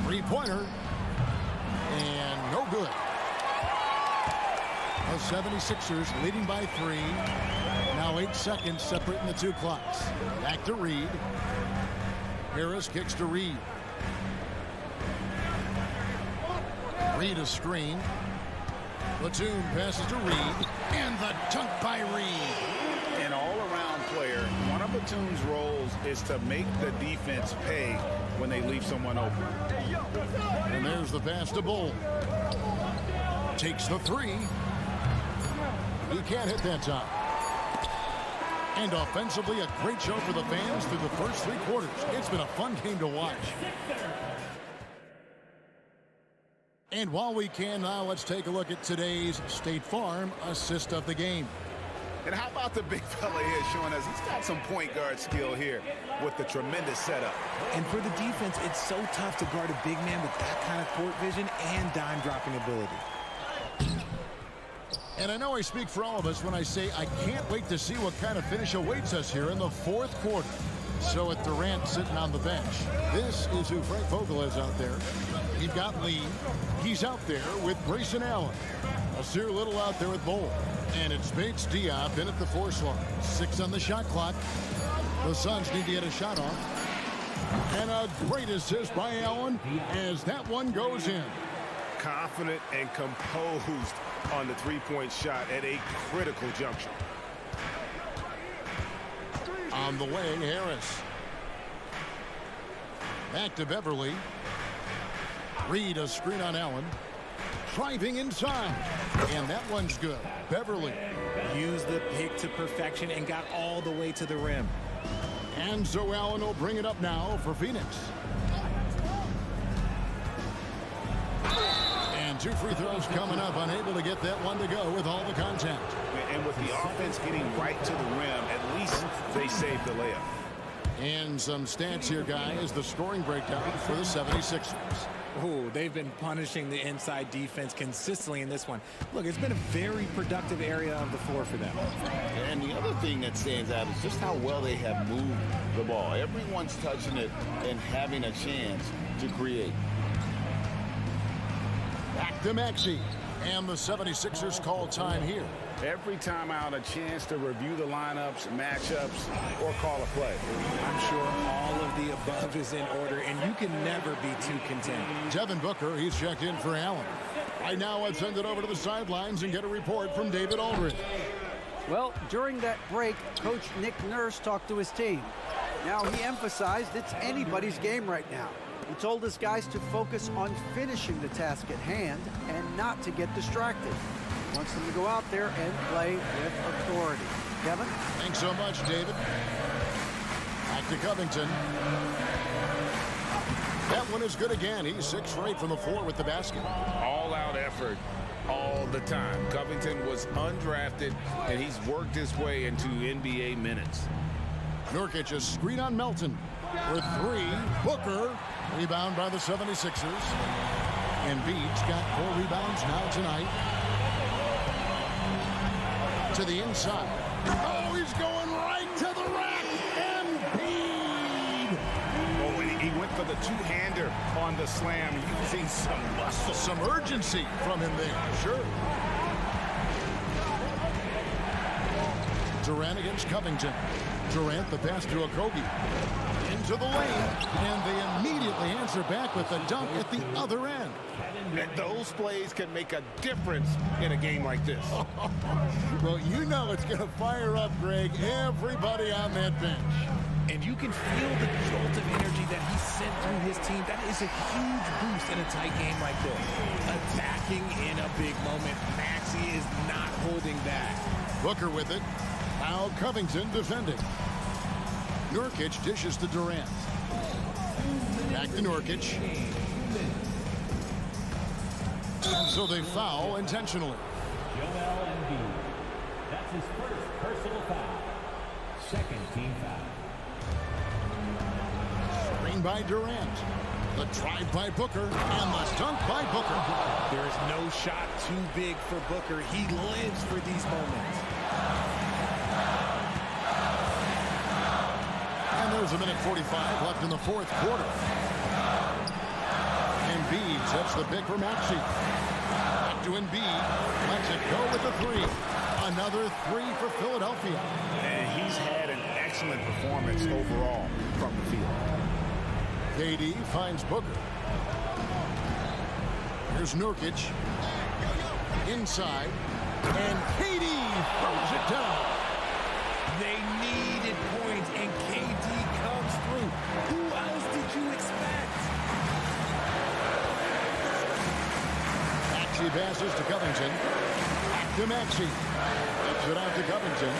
Three-pointer. And no good. The 76ers leading by 3. Now 8 seconds separating the 2 clocks. Back to Reed. Harris kicks to Reed. Reed a screen. Platoon passes to Reed. And the dunk by Reed. An all-around player. One of Platoon's roles is to make the defense pay when they leave someone open. And there's the pass to Bull. Takes the 3. He can't hit that time. And offensively, a great show for the fans through the first 3 quarters. It's been a fun game to watch. And while we can now, let's take a look at today's State Farm assist of the game. And how about the big fella here showing us he's got some point guard skill here with the tremendous setup. And for the defense, it's so tough to guard a big man with that kind of court vision and dime dropping ability. And I know I speak for all of us when I say I can't wait to see what kind of finish awaits us here in the 4th quarter. So with Durant sitting on the bench, this is who Frank Vogel is out there. You've got Lee. He's out there with Grayson Allen. Nasir Little out there with Bull. And it's Bates-Diop in at the 4 slot. 6 on the shot clock. The Suns need to get a shot off. And a great assist by Allen as that one goes in. Confident and composed on the 3-point shot at a critical juncture. On the wing, Harris. Back to Beverly. Reed a screen on Allen. Driving inside. And that one's good. Beverly. Used the pick to perfection and got all the way to the rim. And so Allen will bring it up now for Phoenix. And 2 free throws coming up. Unable to get that one to go with all the contact. And with the offense getting right to the rim, at least they saved the layup. And some stats here, guys. The scoring breakdown for the 76ers. Oh, they've been punishing the inside defense consistently in this one. Look, it's been a very productive area of the floor for them. And the other thing that stands out is just how well they have moved the ball. Everyone's touching it and having a chance to create. Back to Maxey. And the 76ers call time here. Every time out, a chance to review the lineups, matchups, or call a play. I'm sure all of the above is in order, and you can never be too content. Devin Booker, he's checked in for Allen. Right now, let's send it over to the sidelines and get a report from David Aldridge. Well, during that break, Coach Nick Nurse talked to his team. Now, he emphasized it's anybody's game right now. He told his guys to focus on finishing the task at hand and not to get distracted. He wants them to go out there and play with authority. Kevin? Thanks so much, David. Back to Covington. That one is good again. He's 6 for 8 from the floor with the basket. All-out effort all the time. Covington was undrafted, and he's worked his way into NBA minutes. Nurkic a screen on Melton for 3. Booker. Rebound by the 76ers. Embiid's got 4 rebounds now tonight. To the inside. Oh, he's going right to the rack. Embiid. Oh, and he for the two-hander on the slam, using some muscle. Some urgency from him there. Sure. Durant against Covington. Durant, the pass to Octopi. Into the lane, and they immediately answer back with the dunk at the other end. And those plays can make a difference in a game like this. Well, you know it's going to fire up, Greg, everybody on that bench. And you can feel the jolt of energy that he sent through his team. That is a huge boost in a tight game like this. Attacking in a big moment. Maxey is not holding back. Booker with it. Now Covington defending. Nurkic dishes to Durant. Back to Nurkic. And so they foul intentionally. Joel Embiid. That's his first personal foul. Second team foul. Screen by Durant. The drive by Booker and the dunk by Booker. There's no shot too big for Booker. He lives for these moments. And there's a minute 45 left in the fourth quarter. Embiid sets the pick for Maxey. Back to Embiid. Lets it go with the three. Another three for Philadelphia. And he's had an excellent performance overall from the field. KD finds Booker. Here's Nurkic. Inside. And KD throws it down. They needed points, and KD comes through. Who else did you expect? Maxey passes to Covington. Back to Maxey. Gets it out to Covington.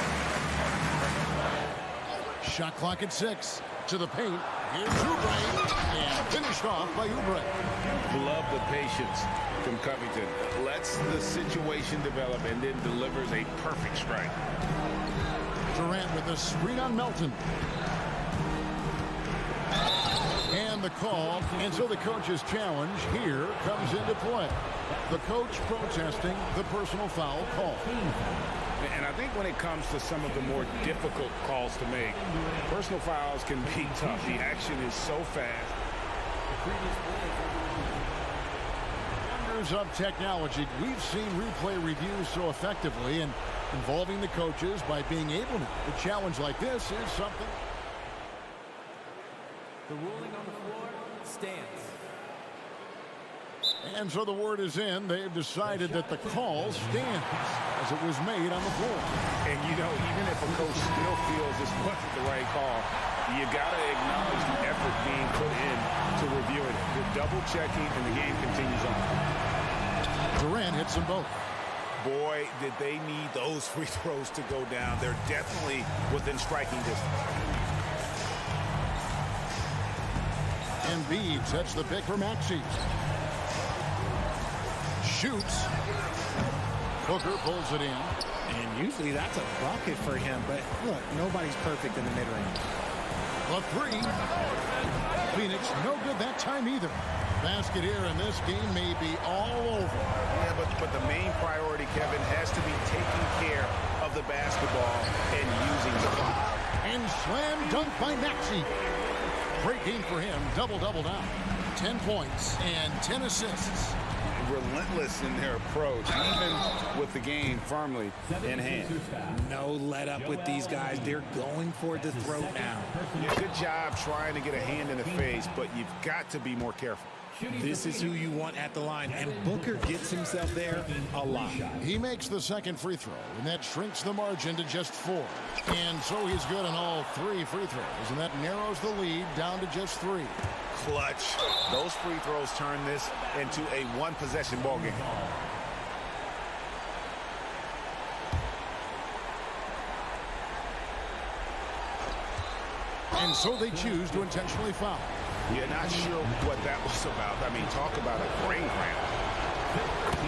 Shot clock at 6. To the paint. Here's Oubre. And finished off by Oubre. Love the patience from Covington. Lets the situation develop and then delivers a perfect strike. Durant with a screen on Melton. And the call. And so the coach's challenge here comes into play. The coach protesting the personal foul call. And I think when it comes to some of the more difficult calls to make, personal fouls can be tough. The action is so fast. Wonders of technology. We've seen replay reviews so effectively and involving the coaches by being able to. A challenge like this is something. The ruling on the floor stands. And so the word is in. They've decided that the call stands as it was made on the floor. And, you know, even if a coach still feels this wasn't the right call, you got to acknowledge the effort being put in to review it. You're double-checking, and the game continues on. Durant hits them both. Boy, did they need those free throws to go down. They're definitely within striking distance. Embiid sets the pick for Maxey. Shoots. Booker pulls it in. And usually that's a bucket for him, but look, nobody's perfect in the mid-range. A three. Phoenix no good that time either. Basket here, and this game may be all over. Yeah, but the main priority, Kevin, has to be taking care of the basketball and using the clock. And slam dunk by Maxey. Great game for him. Double-double now. 10 points and 10 assists. Relentless in their approach, even with the game firmly in hand. No let up with these guys. They're going for the throat now. Good job trying to get a hand in the face, but you've got to be more careful. This is who you want at the line, and Booker gets himself there a lot. He makes the second free throw, and that shrinks the margin to just 4. And so he's good on all 3 free throws, and that narrows the lead down to just 3. Clutch. Those free throws turn this into a one-possession ball game. And so they choose to intentionally foul. You're not sure what that was about. I mean, talk about a brain cramp.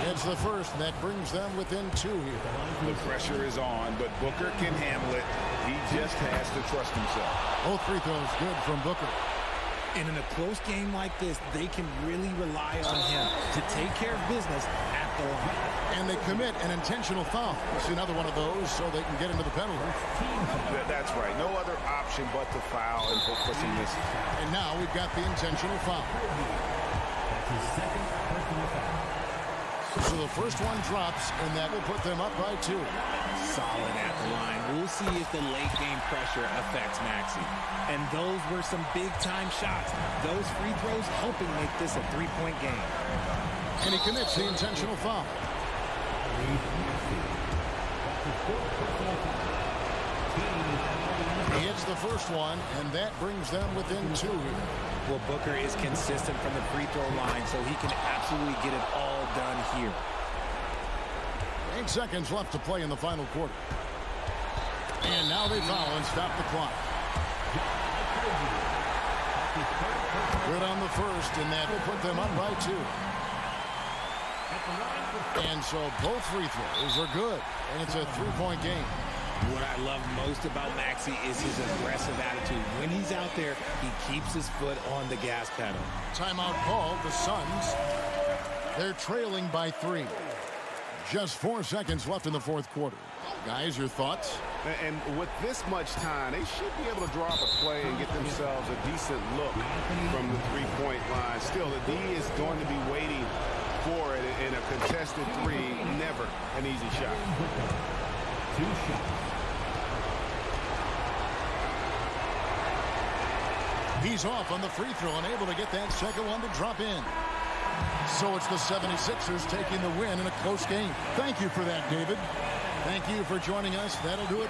It's the first, and that brings them within 2 here. The pressure is on, but Booker can handle it. He just has to trust himself. Both free throws good from Booker. And in a close game like this, they can really rely on him to take care of business at the line. And they commit an intentional foul. We'll see another one of those so they can get into the penalty. That's right. No other option but to foul and hope for some misses. And now we've got the intentional foul. That's his second personal foul. So the first one drops, and that will put them up by 2. Solid at the line. We'll see if the late game pressure affects Maxey. And those were some big-time shots. Those free throws helping make this a 3-point game. And he commits the intentional foul. He hits the first one, and that brings them within 2 here. Well, Booker is consistent from the free throw line, so he can absolutely get it all done here. 8 seconds left to play in the final quarter. And now they foul and stop the clock. Good on the first, and that will put them up by 2. And so both free throws are good, and it's a 3-point game. What I love most about Maxey is his aggressive attitude. When he's out there, he keeps his foot on the gas pedal. Timeout called. The Suns, they're trailing by 3. Just 4 seconds left in the fourth quarter. Guys, your thoughts? And with this much time, they should be able to draw up a play and get themselves a decent look from the three-point line. Still, the D is going to be waiting for it in a contested 3. Never an easy shot. 2 shots. He's off on the free throw and able to get that second one to drop in. So it's the 76ers taking the win in a close game. Thank you for that, David. Thank you for joining us. That'll do it.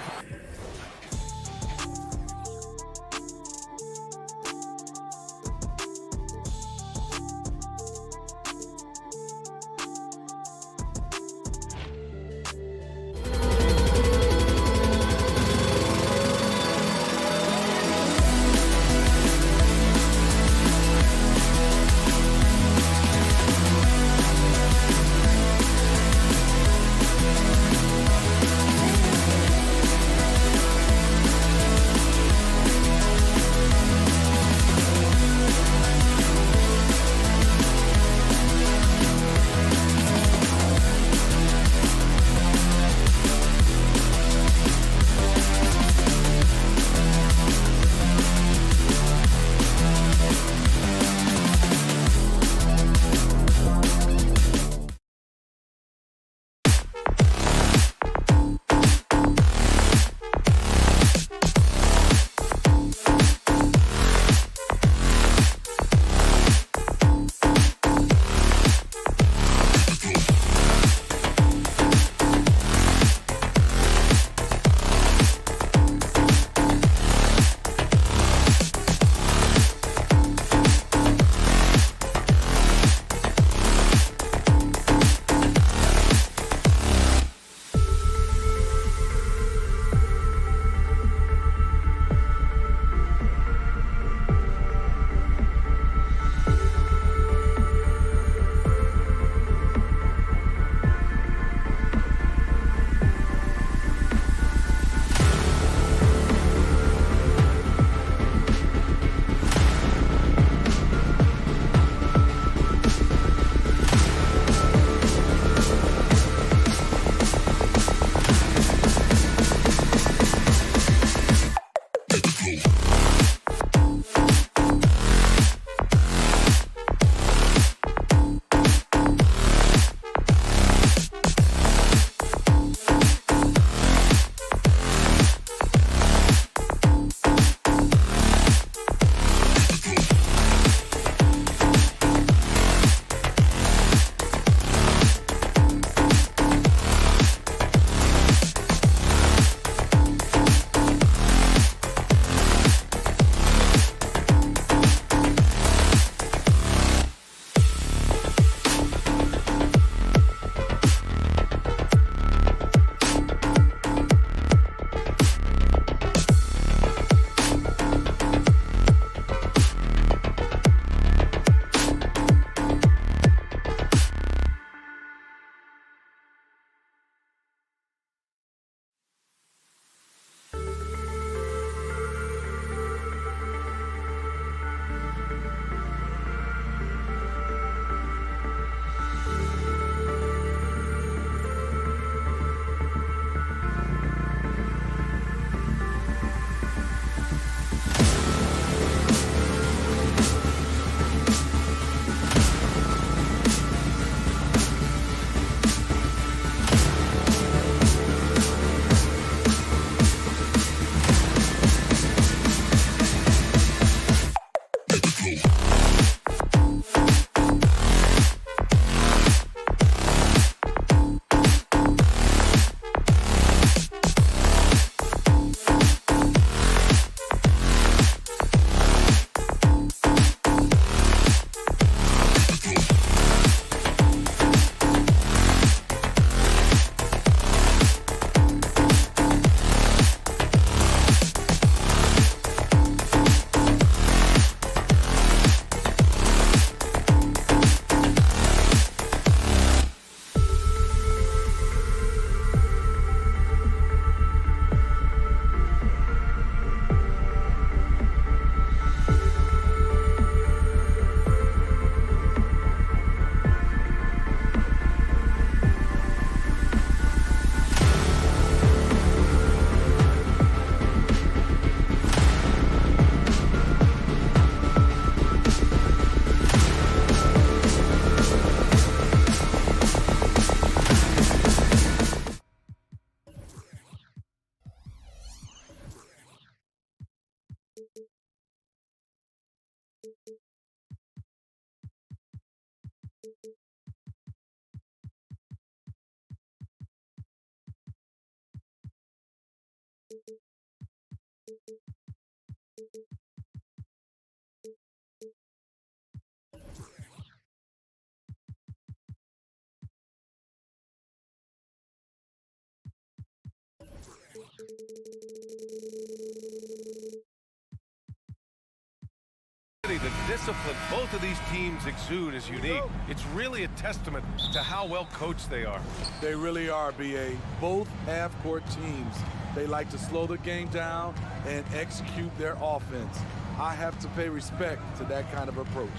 discipline both of these teams exude is unique. It's really a testament to how well coached they are. They really are, B.A. Both half-court teams. They like to slow the game down and execute their offense. I have to pay respect to that kind of approach.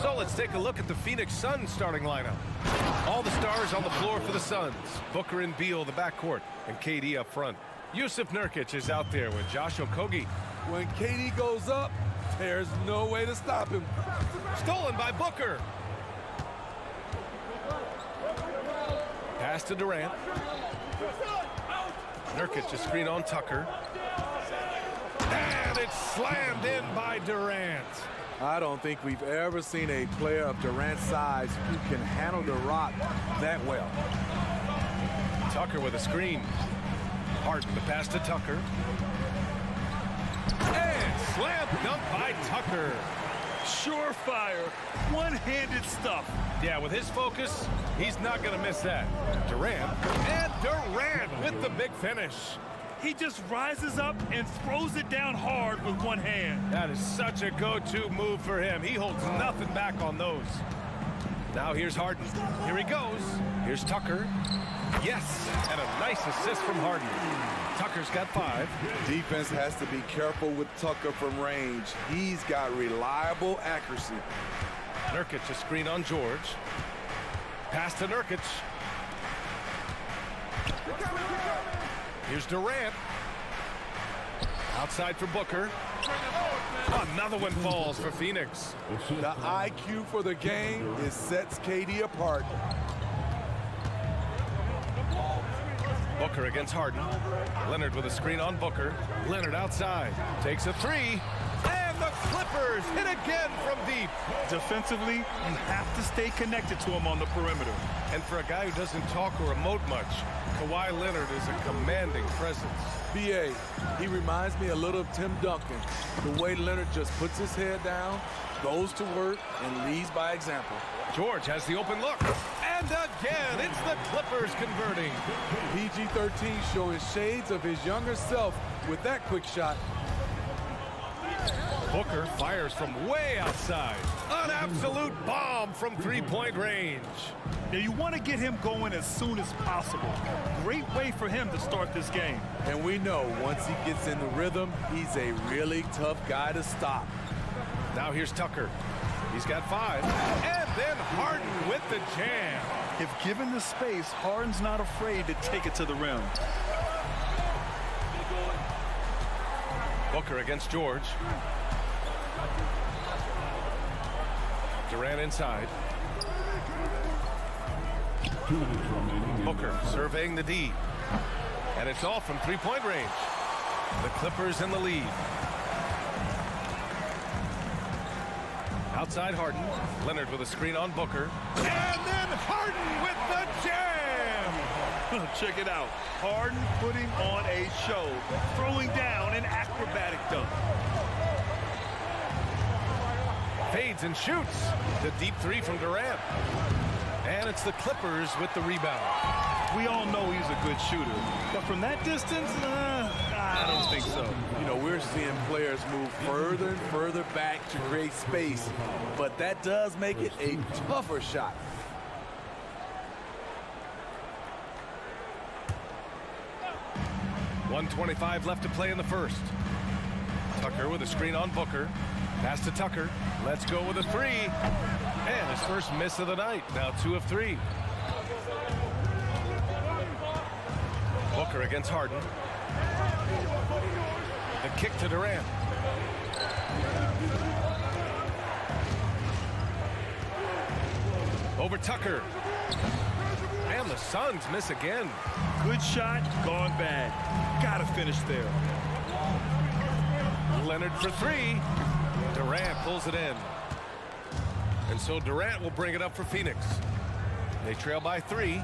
So let's take a look at the Phoenix Suns starting lineup. All the stars on the floor for the Suns. Booker and Beal, the backcourt, and KD up front. Yusuf Nurkic is out there with Josh Okogie. When KD goes up, there's no way to stop him. Stolen by Booker. Pass to Durant. Nurkic, a screen on Tucker. And it's slammed in by Durant. I don't think we've ever seen a player of Durant's size who can handle the rock that well. Tucker with a screen. Harden, the pass to Tucker. And slam dunk by Tucker. Surefire, one-handed stuff. Yeah, with his focus, he's not going to miss that. Durant, and Durant with the big finish. He just rises up and throws it down hard with one hand. That is such a go-to move for him. He holds nothing back on those. Now here's Harden. Here he goes. Here's Tucker. Yes, and a nice assist from Harden. Tucker's got 5. Defense has to be careful with Tucker from range. He's got reliable accuracy. Nurkic, a screen on George. Pass to Nurkic. Here's Durant. Outside for Booker. Another one falls for Phoenix. The IQ for the game sets KD apart. Booker against Harden. Leonard with a screen on Booker. Leonard outside. Takes a 3. And the Clippers hit again from deep. Defensively, you have to stay connected to him on the perimeter. And for a guy who doesn't talk or emote much, Kawhi Leonard is a commanding presence. B.A., he reminds me a little of Tim Duncan. The way Leonard just puts his head down, goes to work, and leads by example. George has the open look. And again, it's the Clippers converting. PG-13 showing shades of his younger self with that quick shot. Booker fires from way outside. An absolute bomb from three-point range. Now you want to get him going as soon as possible. Great way for him to start this game. And we know once he gets in the rhythm, he's a really tough guy to stop. Now here's Tucker. He's got 5. And then Harden with the jam. If given the space, Harden's not afraid to take it to the rim. Booker against George. Durant inside. Booker surveying the D. And it's all from three-point range. The Clippers in the lead. Outside Harden. Leonard with a screen on Booker. And then Harden with the jam! Check it out. Harden putting on a show. Throwing down an acrobatic dunk. Fades and shoots. The deep 3 from Durant. And it's the Clippers with the rebound. We all know he's a good shooter. But from that distance, I don't think so. You know, we're seeing players move further and further back to create space. But that does make it a tougher shot. .125 left to play in the first. Tucker with a screen on Booker. Pass to Tucker. Let's go with a 3. And his first miss of the night. Now 2 of 3. Booker against Harden. The kick to Durant. Over Tucker. And the Suns miss again. Good shot, gone bad. Gotta finish there. Leonard for 3. Durant pulls it in. And so Durant will bring it up for Phoenix. They trail by 3.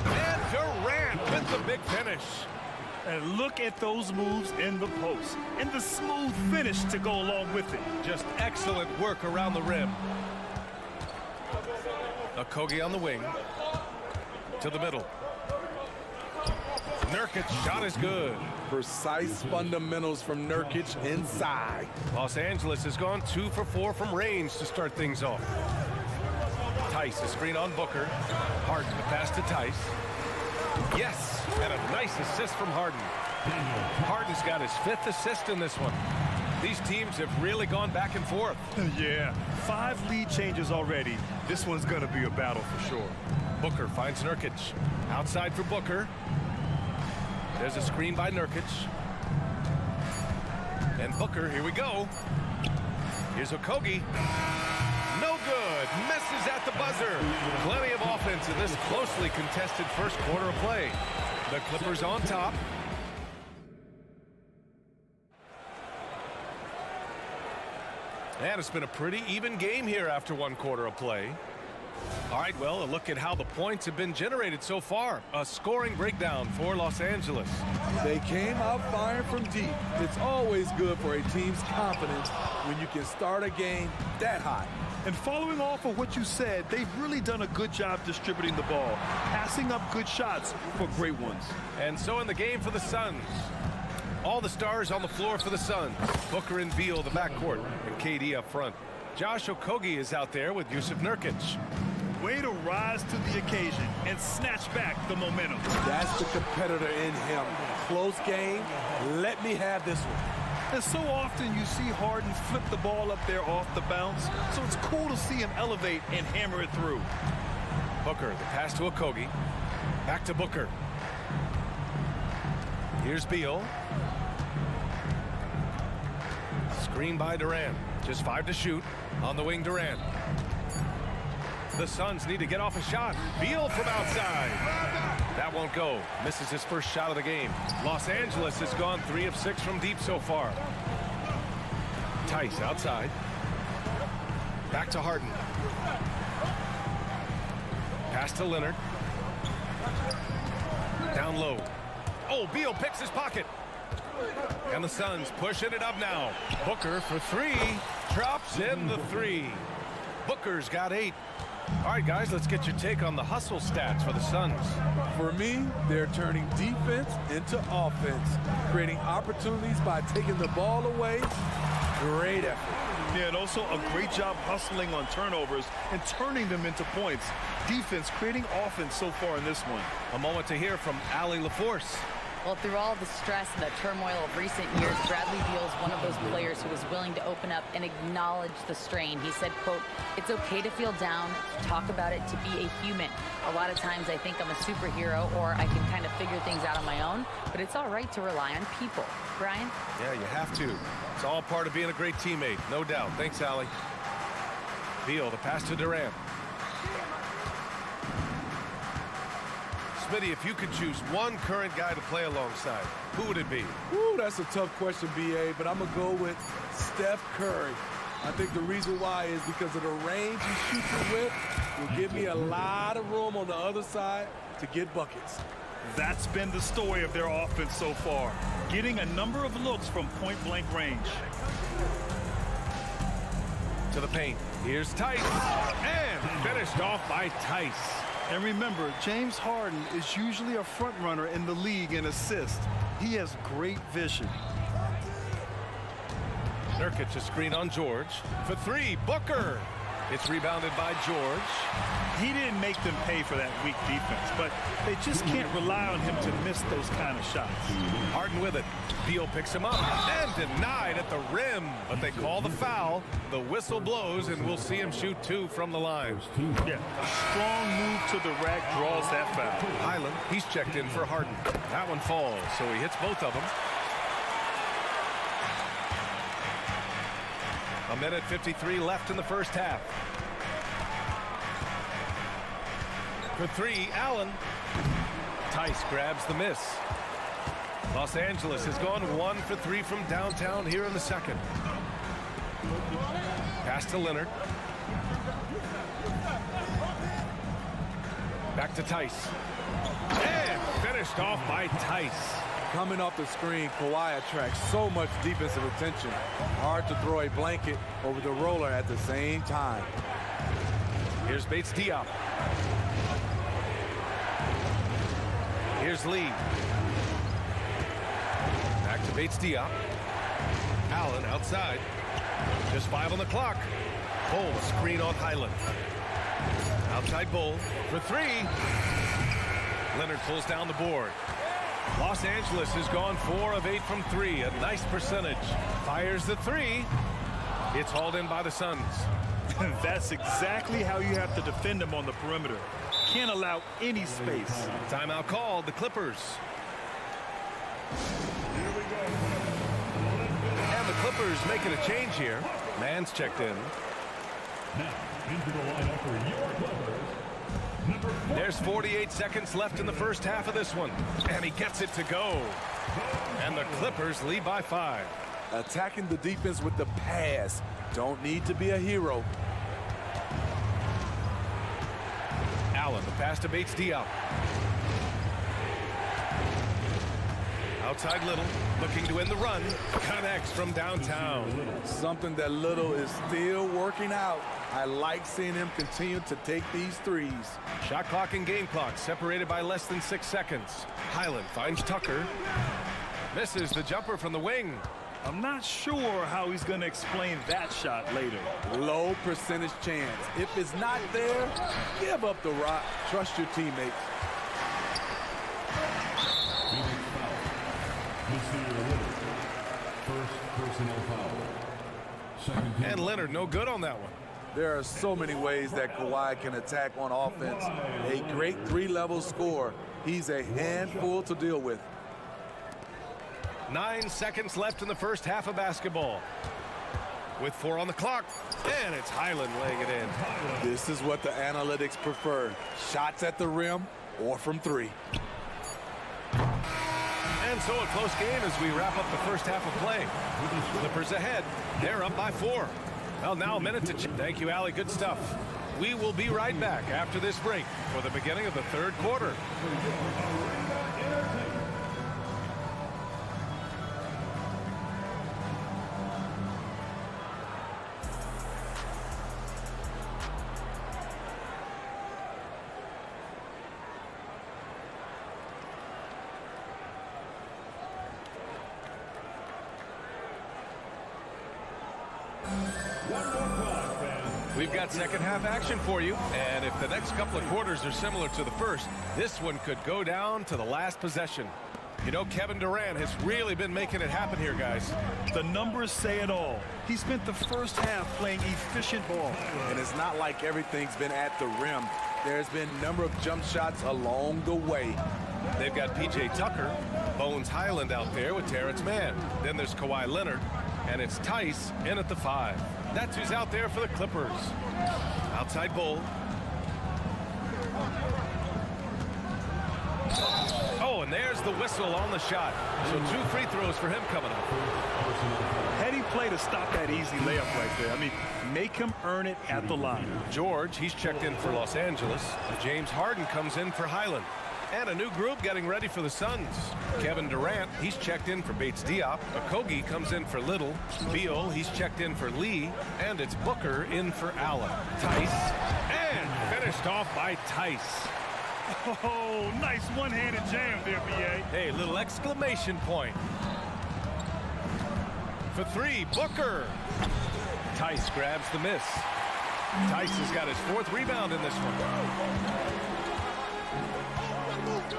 And Durant with the big finish. And look at those moves in the post. And the smooth finish to go along with it. Just excellent work around the rim. Okogie on the wing. To the middle. Nurkic shot is good. Precise fundamentals from Nurkic inside. Los Angeles has gone 2 for 4 from range to start things off. Tice, a screen on Booker. Harden, the pass to Tice. Yes, and a nice assist from Harden. Harden's got his 5th assist in this one. These teams have really gone back and forth. Yeah, 5 lead changes already. This one's going to be a battle for sure. Booker finds Nurkic. Outside for Booker. There's a screen by Nurkic. And Booker, here we go. Here's Okogie. No good. Misses at the buzzer. Plenty of offense in this closely contested first quarter of play. The Clippers on top. And it's been a pretty even game here after 1 quarter of play. All right, well, a look at how the points have been generated so far. A scoring breakdown for Los Angeles. They came out firing from deep. It's always good for a team's confidence when you can start a game that high. And following off of what you said, they've really done a good job distributing the ball, passing up good shots for great ones. And so in the game for the Suns, all the stars on the floor for the Suns. Booker and Beal, the backcourt, and KD up front. Josh Okogie is out there with Yusuf Nurkic. Way to rise to the occasion and snatch back the momentum. That's the competitor in him. Close game. Let me have this one. And so often you see Harden flip the ball up there off the bounce, so it's cool to see him elevate and hammer it through. Booker, the pass to Okogie. Back to Booker. Here's Beal. Screen by Durant. Just 5 to shoot. On the wing, Durant. The Suns need to get off a shot. Beal from outside. That won't go. Misses his first shot of the game. Los Angeles has gone 3 of 6 from deep so far. Tice outside. Back to Harden. Pass to Leonard. Down low. Oh, Beal picks his pocket. And the Suns pushing it up now. Booker for 3. Drops in the 3. Booker's got 8. All right, guys, let's get your take on the hustle stats for the Suns. For me, they're turning defense into offense, creating opportunities by taking the ball away. Great effort. Yeah, and also a great job hustling on turnovers and turning them into points. Defense creating offense so far in this one. A moment to hear from Allie LaForce. Well, through all the stress and the turmoil of recent years, Bradley Beal is one of those players who is willing to open up and acknowledge the strain. He said, quote, "It's okay to feel down, to talk about it, to be a human. A lot of times I think I'm a superhero or I can kind of figure things out on my own, but it's all right to rely on people." Brian? Yeah, you have to. It's all part of being a great teammate, no doubt. Thanks, Allie. Beal, the pass to Durant. Smitty, if you could choose one current guy to play alongside, who would it be? Ooh, that's a tough question, BA, but I'm going to go with Steph Curry. I think the reason why is because of the range he shoots it with will give me a lot of room on the other side to get buckets. That's been the story of their offense so far, getting a number of looks from point-blank range. To the paint. Here's Tice. And finished off by Tice. And remember, James Harden is usually a front runner in the league in assists. He has great vision. Nurkic, a screen on George. For 3, Booker. It's rebounded by George. He didn't make them pay for that weak defense, but they just can't rely on him to miss those kind of shots. Harden with it. Beal picks him up and denied at the rim, but they call the foul. The whistle blows, and we'll see him shoot 2 from the line. Yeah, a strong move to the rack draws that foul. Highland, he's checked in for Harden. That one falls, so he hits both of them. 1:53 left in the first half. For 3, Allen. Tice grabs the miss. Los Angeles has gone 1 for 3 from downtown here in the second. Pass to Leonard. Back to Tice. And finished off by Tice. Coming off the screen, Kawhi attracts so much defensive attention. Hard to throw a blanket over the roller at the same time. Here's Bates Diop. Here's Lee. Back to Bates Diop. Allen outside. Just 5 on the clock. Bull screen on Highland. Outside Bull for 3. Leonard pulls down the board. Los Angeles has gone 4 of 8 from 3. A nice percentage. Fires the 3. It's hauled in by the Suns. That's exactly how you have to defend them on the perimeter. Can't allow any space. Timeout called. The Clippers. And the Clippers making a change here. Mann's checked in. Now, into the lineup for your Clippers. There's 48 seconds left in the first half of this one. And he gets it to go. And the Clippers lead by 5. Attacking the defense with the pass. Don't need to be a hero. Allen, the pass to Bates Diop. Outside Little, looking to end the run. Connects from downtown. Something that Little is still working out. I like seeing him continue to take these threes. Shot clock and game clock separated by less than 6 seconds. Highland finds Tucker. Misses the jumper from the wing. I'm not sure how he's going to explain that shot later. Low percentage chance. If it's not there, give up the rock. Trust your teammates. First personal foul. And Leonard no good on that one. There are so many ways that Kawhi can attack on offense. A great 3-level scorer. He's a handful to deal with. 9 seconds left in the first half of basketball. With 4 on the clock. And it's Highland laying it in. This is what the analytics prefer. Shots at the rim or from 3. And so a close game as we wrap up the first half of play. Clippers ahead. They're up by 4. Well, now a minute to check. Thank you, Allie. Good stuff. We will be right back after this break for the beginning of the third quarter. We've got second half action for you, and if the next couple of quarters are similar to the first, this one could go down to the last possession. You know, Kevin Durant has really been making it happen here, guys. The numbers say it all. He spent the first half playing efficient ball. And it's not like everything's been at the rim. There's been a number of jump shots along the way. They've got P.J. Tucker, Bones Highland out there with Terrence Mann. Then there's Kawhi Leonard, and it's Tice in at the 5. That's who's out there for the Clippers. Outside Bull. Oh, and there's the whistle on the shot. So 2 free throws for him coming up. Heady play to stop that easy layup right there. I mean, make him earn it at the line. George, he's checked in for Los Angeles. James Harden comes in for Highland. And a new group getting ready for the Suns. Kevin Durant, he's checked in for Bates Diop. Okogie comes in for Little. Beal, he's checked in for Lee. And it's Booker in for Allen. Tice. And finished off by Tice. Oh, nice one-handed jam there, B.A. Hey, little exclamation point. For 3, Booker. Tice grabs the miss. Tice has got his 4th rebound in this one.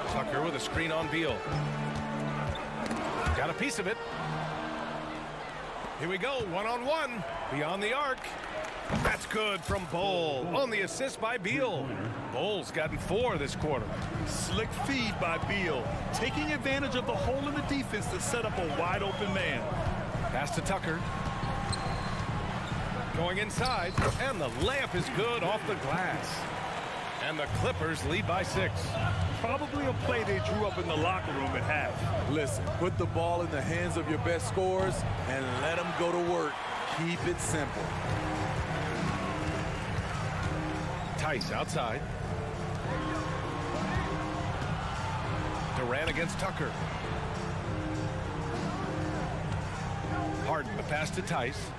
Tucker with a screen on Beal. Got a piece of it. Here we go, 1-on-1. Beyond the arc. That's good from Bull. On the assist by Beal. Bull's gotten 4 this quarter. Slick feed by Beal. Taking advantage of the hole in the defense to set up a wide open man. Pass to Tucker. Going inside. And the layup is good off the glass. And the Clippers lead by 6. Probably a play they drew up in the locker room at half. Listen, put the ball in the hands of your best scorers and let them go to work. Keep it simple. Tice outside. Durant against Tucker. Harden, the pass to Tice.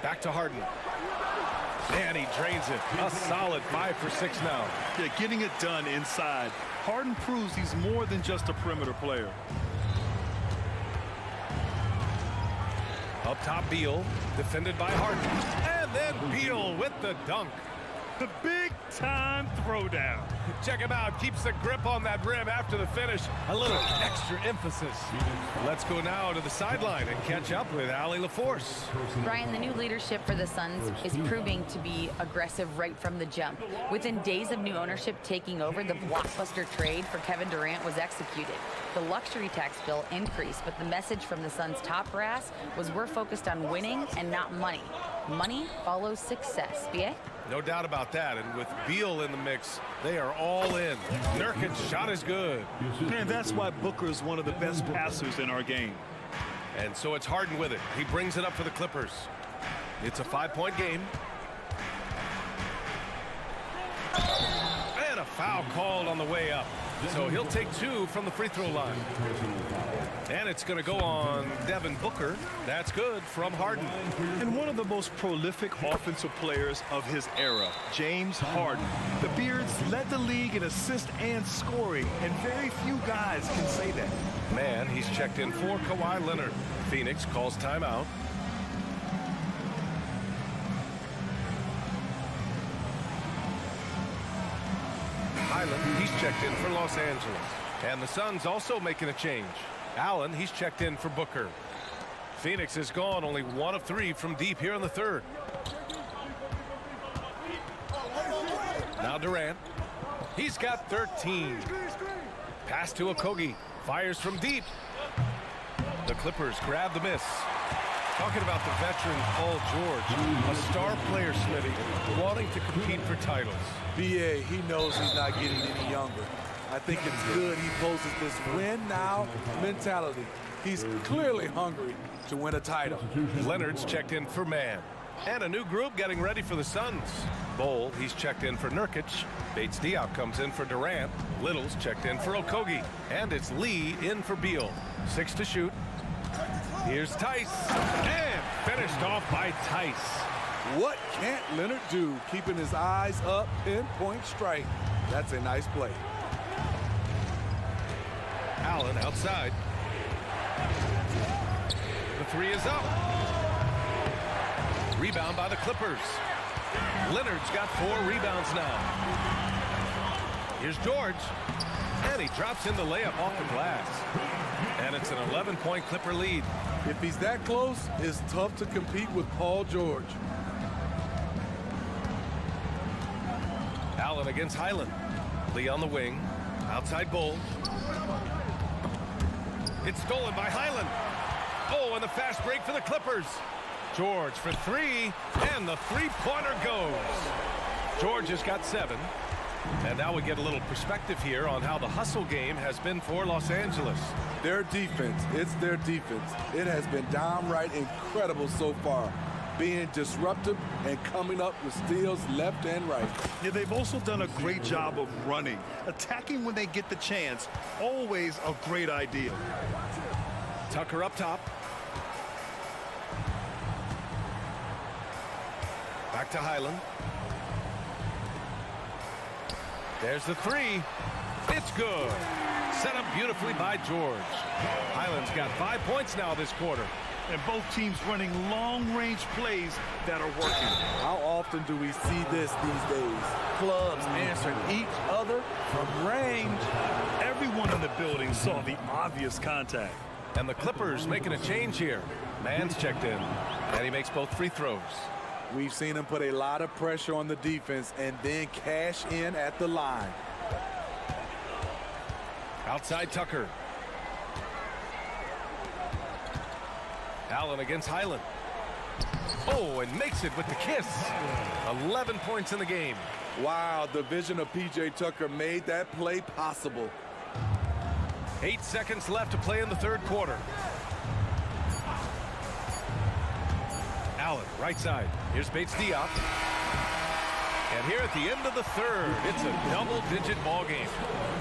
Back to Harden. And he drains it. A solid 5 for 6 now. Yeah, getting it done inside. Harden proves he's more than just a perimeter player. Up top, Beal, defended by Harden. And then Beal with the dunk. The big-time throwdown. Check him out. Keeps the grip on that rim after the finish. A little extra emphasis. Let's go now to the sideline and catch up with Allie LaForce. Brian, the new leadership for the Suns is proving to be aggressive right from the jump. Within days of new ownership taking over, the blockbuster trade for Kevin Durant was executed. The luxury tax bill increased, but the message from the Suns' top brass was we're focused on winning and not money. Money follows success. B.A.? No doubt about that, and with Beal in the mix, they are all in. Nurkic's shot is good. Man, that's why Booker is one of the best passers in our game. And so it's Harden with it. He brings it up for the Clippers. It's a 5-point game. And a foul called on the way up. So he'll take 2 from the free throw line. And it's going to go on Devin Booker. That's good from Harden. And one of the most prolific offensive players of his era, James Harden. The Beards led the league in assists and scoring, and very few guys can say that. Man, he's checked in for Kawhi Leonard. Phoenix calls timeout. Highland, he's checked in for Los Angeles. And the Suns also making a change. Allen, he's checked in for Booker. Phoenix is gone, only 1 of 3 from deep here in the third. Now Durant. He's got 13. Pass to Okogie. Fires from deep. The Clippers grab the miss. Talking about the veteran Paul George, a star player, Smitty, wanting to compete for titles. B.A., he knows he's not getting any younger. I think it's good he poses this win-now mentality. He's clearly hungry to win a title. Leonard's checked in for Man. And a new group getting ready for the Suns. Bowl, he's checked in for Nurkic. Bates Diop comes in for Durant. Little's checked in for Okogie. And it's Lee in for Beal. 6 to shoot. Here's Tice. And finished off by Tice. What can't Leonard do? Keeping his eyes up, pinpoint strike. That's a nice play. Allen outside. The 3 is up. Rebound by the Clippers. Leonard's got 4 rebounds now. Here's George. And he drops in the layup off the glass. And it's an 11-point Clipper lead. If he's that close, it's tough to compete with Paul George. Allen against Highland. Lee on the wing. Outside Bull. It's stolen by Highland. Oh, and the fast break for the Clippers. George for 3, and the three-pointer goes. George has got 7. And now we get a little perspective here on how the hustle game has been for Los Angeles. Their defense, it's their defense. It has been downright incredible so far, being disruptive and coming up with steals left and right. Yeah, they've also done a great job of running. Attacking when they get the chance, always a great idea. Tucker up top. Back to Highland. There's the 3. It's good. Set up beautifully by George. Highland's got 5 points now this quarter. And both teams running long-range plays that are working. How often do we see this these days? Clubs answering each other from range. Everyone in the building saw the obvious contact. And the Clippers making a change here. Man's checked in, and he makes both free throws. We've seen him put a lot of pressure on the defense and then cash in at the line. Outside Tucker. Allen against Highland. Oh, and makes it with the kiss. 11 points in the game. Wow, the vision of P.J. Tucker made that play possible. 8 seconds left to play in the third quarter. Allen, right side. Here's Bates Diop. And here at the end of the third, it's a double-digit ball game.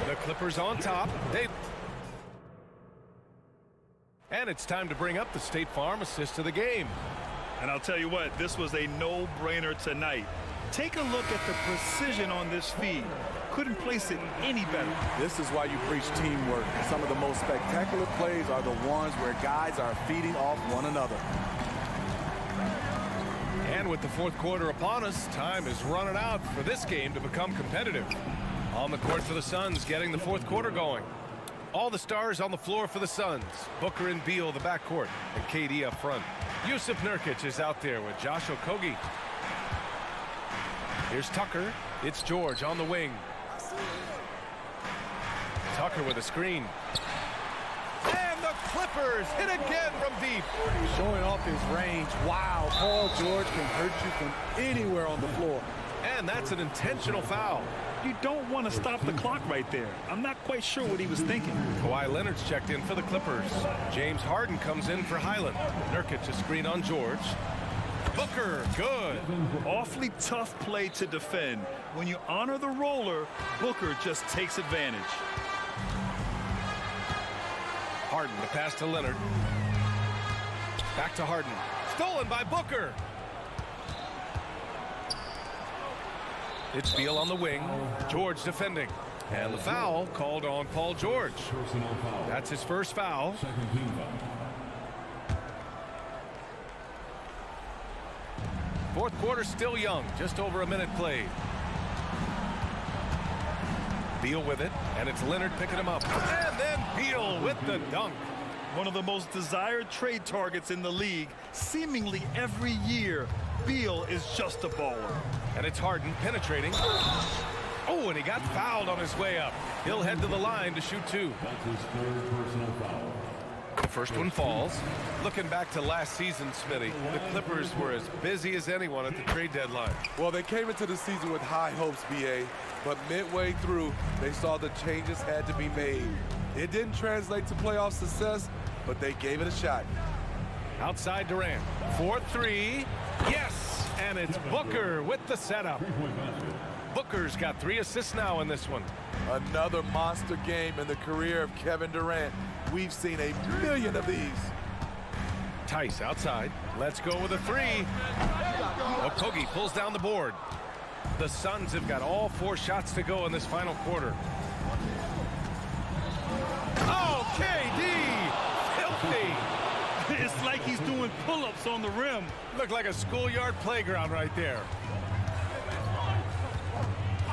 The Clippers on top. And it's time to bring up the State Farm assist of the game. And I'll tell you what, this was a no-brainer tonight. Take a look at the precision on this feed. Couldn't place it any better. This is why you preach teamwork. Some of the most spectacular plays are the ones where guys are feeding off one another. And with the fourth quarter upon us, time is running out for this game to become competitive. On the court for the Suns, getting the fourth quarter going. All the stars on the floor for the Suns. Booker and Beal, the backcourt, and KD up front. Yusuf Nurkic is out there with Josh Okogie. Here's Tucker. It's George on the wing. Tucker with a screen. And the Clippers hit again from deep. Showing off his range. Wow, Paul George can hurt you from anywhere on the floor. And that's an intentional foul. You don't want to stop the clock right there. I'm not quite sure what he was thinking. Kawhi Leonard's checked in for the Clippers. James Harden comes in for Highland. Nurkic a screen on George. Booker, good. Awfully tough play to defend. When you honor the roller, Booker just takes advantage. Harden, the pass to Leonard. Back to Harden. Stolen by Booker. It's Beal on the wing. George defending. And the foul called on Paul George. That's his first foul. Fourth quarter still young. Just over a minute played. Beal with it, and it's Leonard picking him up. And then Beal with the dunk. One of the most desired trade targets in the league. Seemingly every year, Beal is just a baller. And it's Harden penetrating. Oh, and he got fouled on his way up. He'll head to the line to shoot two. That's his third personal foul. The first one falls. Looking back to last season, Smitty, the Clippers were as busy as anyone at the trade deadline. Well, they came into the season with high hopes, BA, but midway through, they saw the changes had to be made. It didn't translate to playoff success, but they gave it a shot. Outside Durant. 4-3. Yes! And it's Booker with the setup. Booker's got 3 assists now in this one. Another monster game in the career of Kevin Durant. We've seen a million of these. Tice outside. Let's go with a 3. Okogie pulls down the board. The Suns have got all 4 shots to go in this final quarter. Oh, KD! Filthy! It's like he's doing pull-ups on the rim. Looked like a schoolyard playground right there.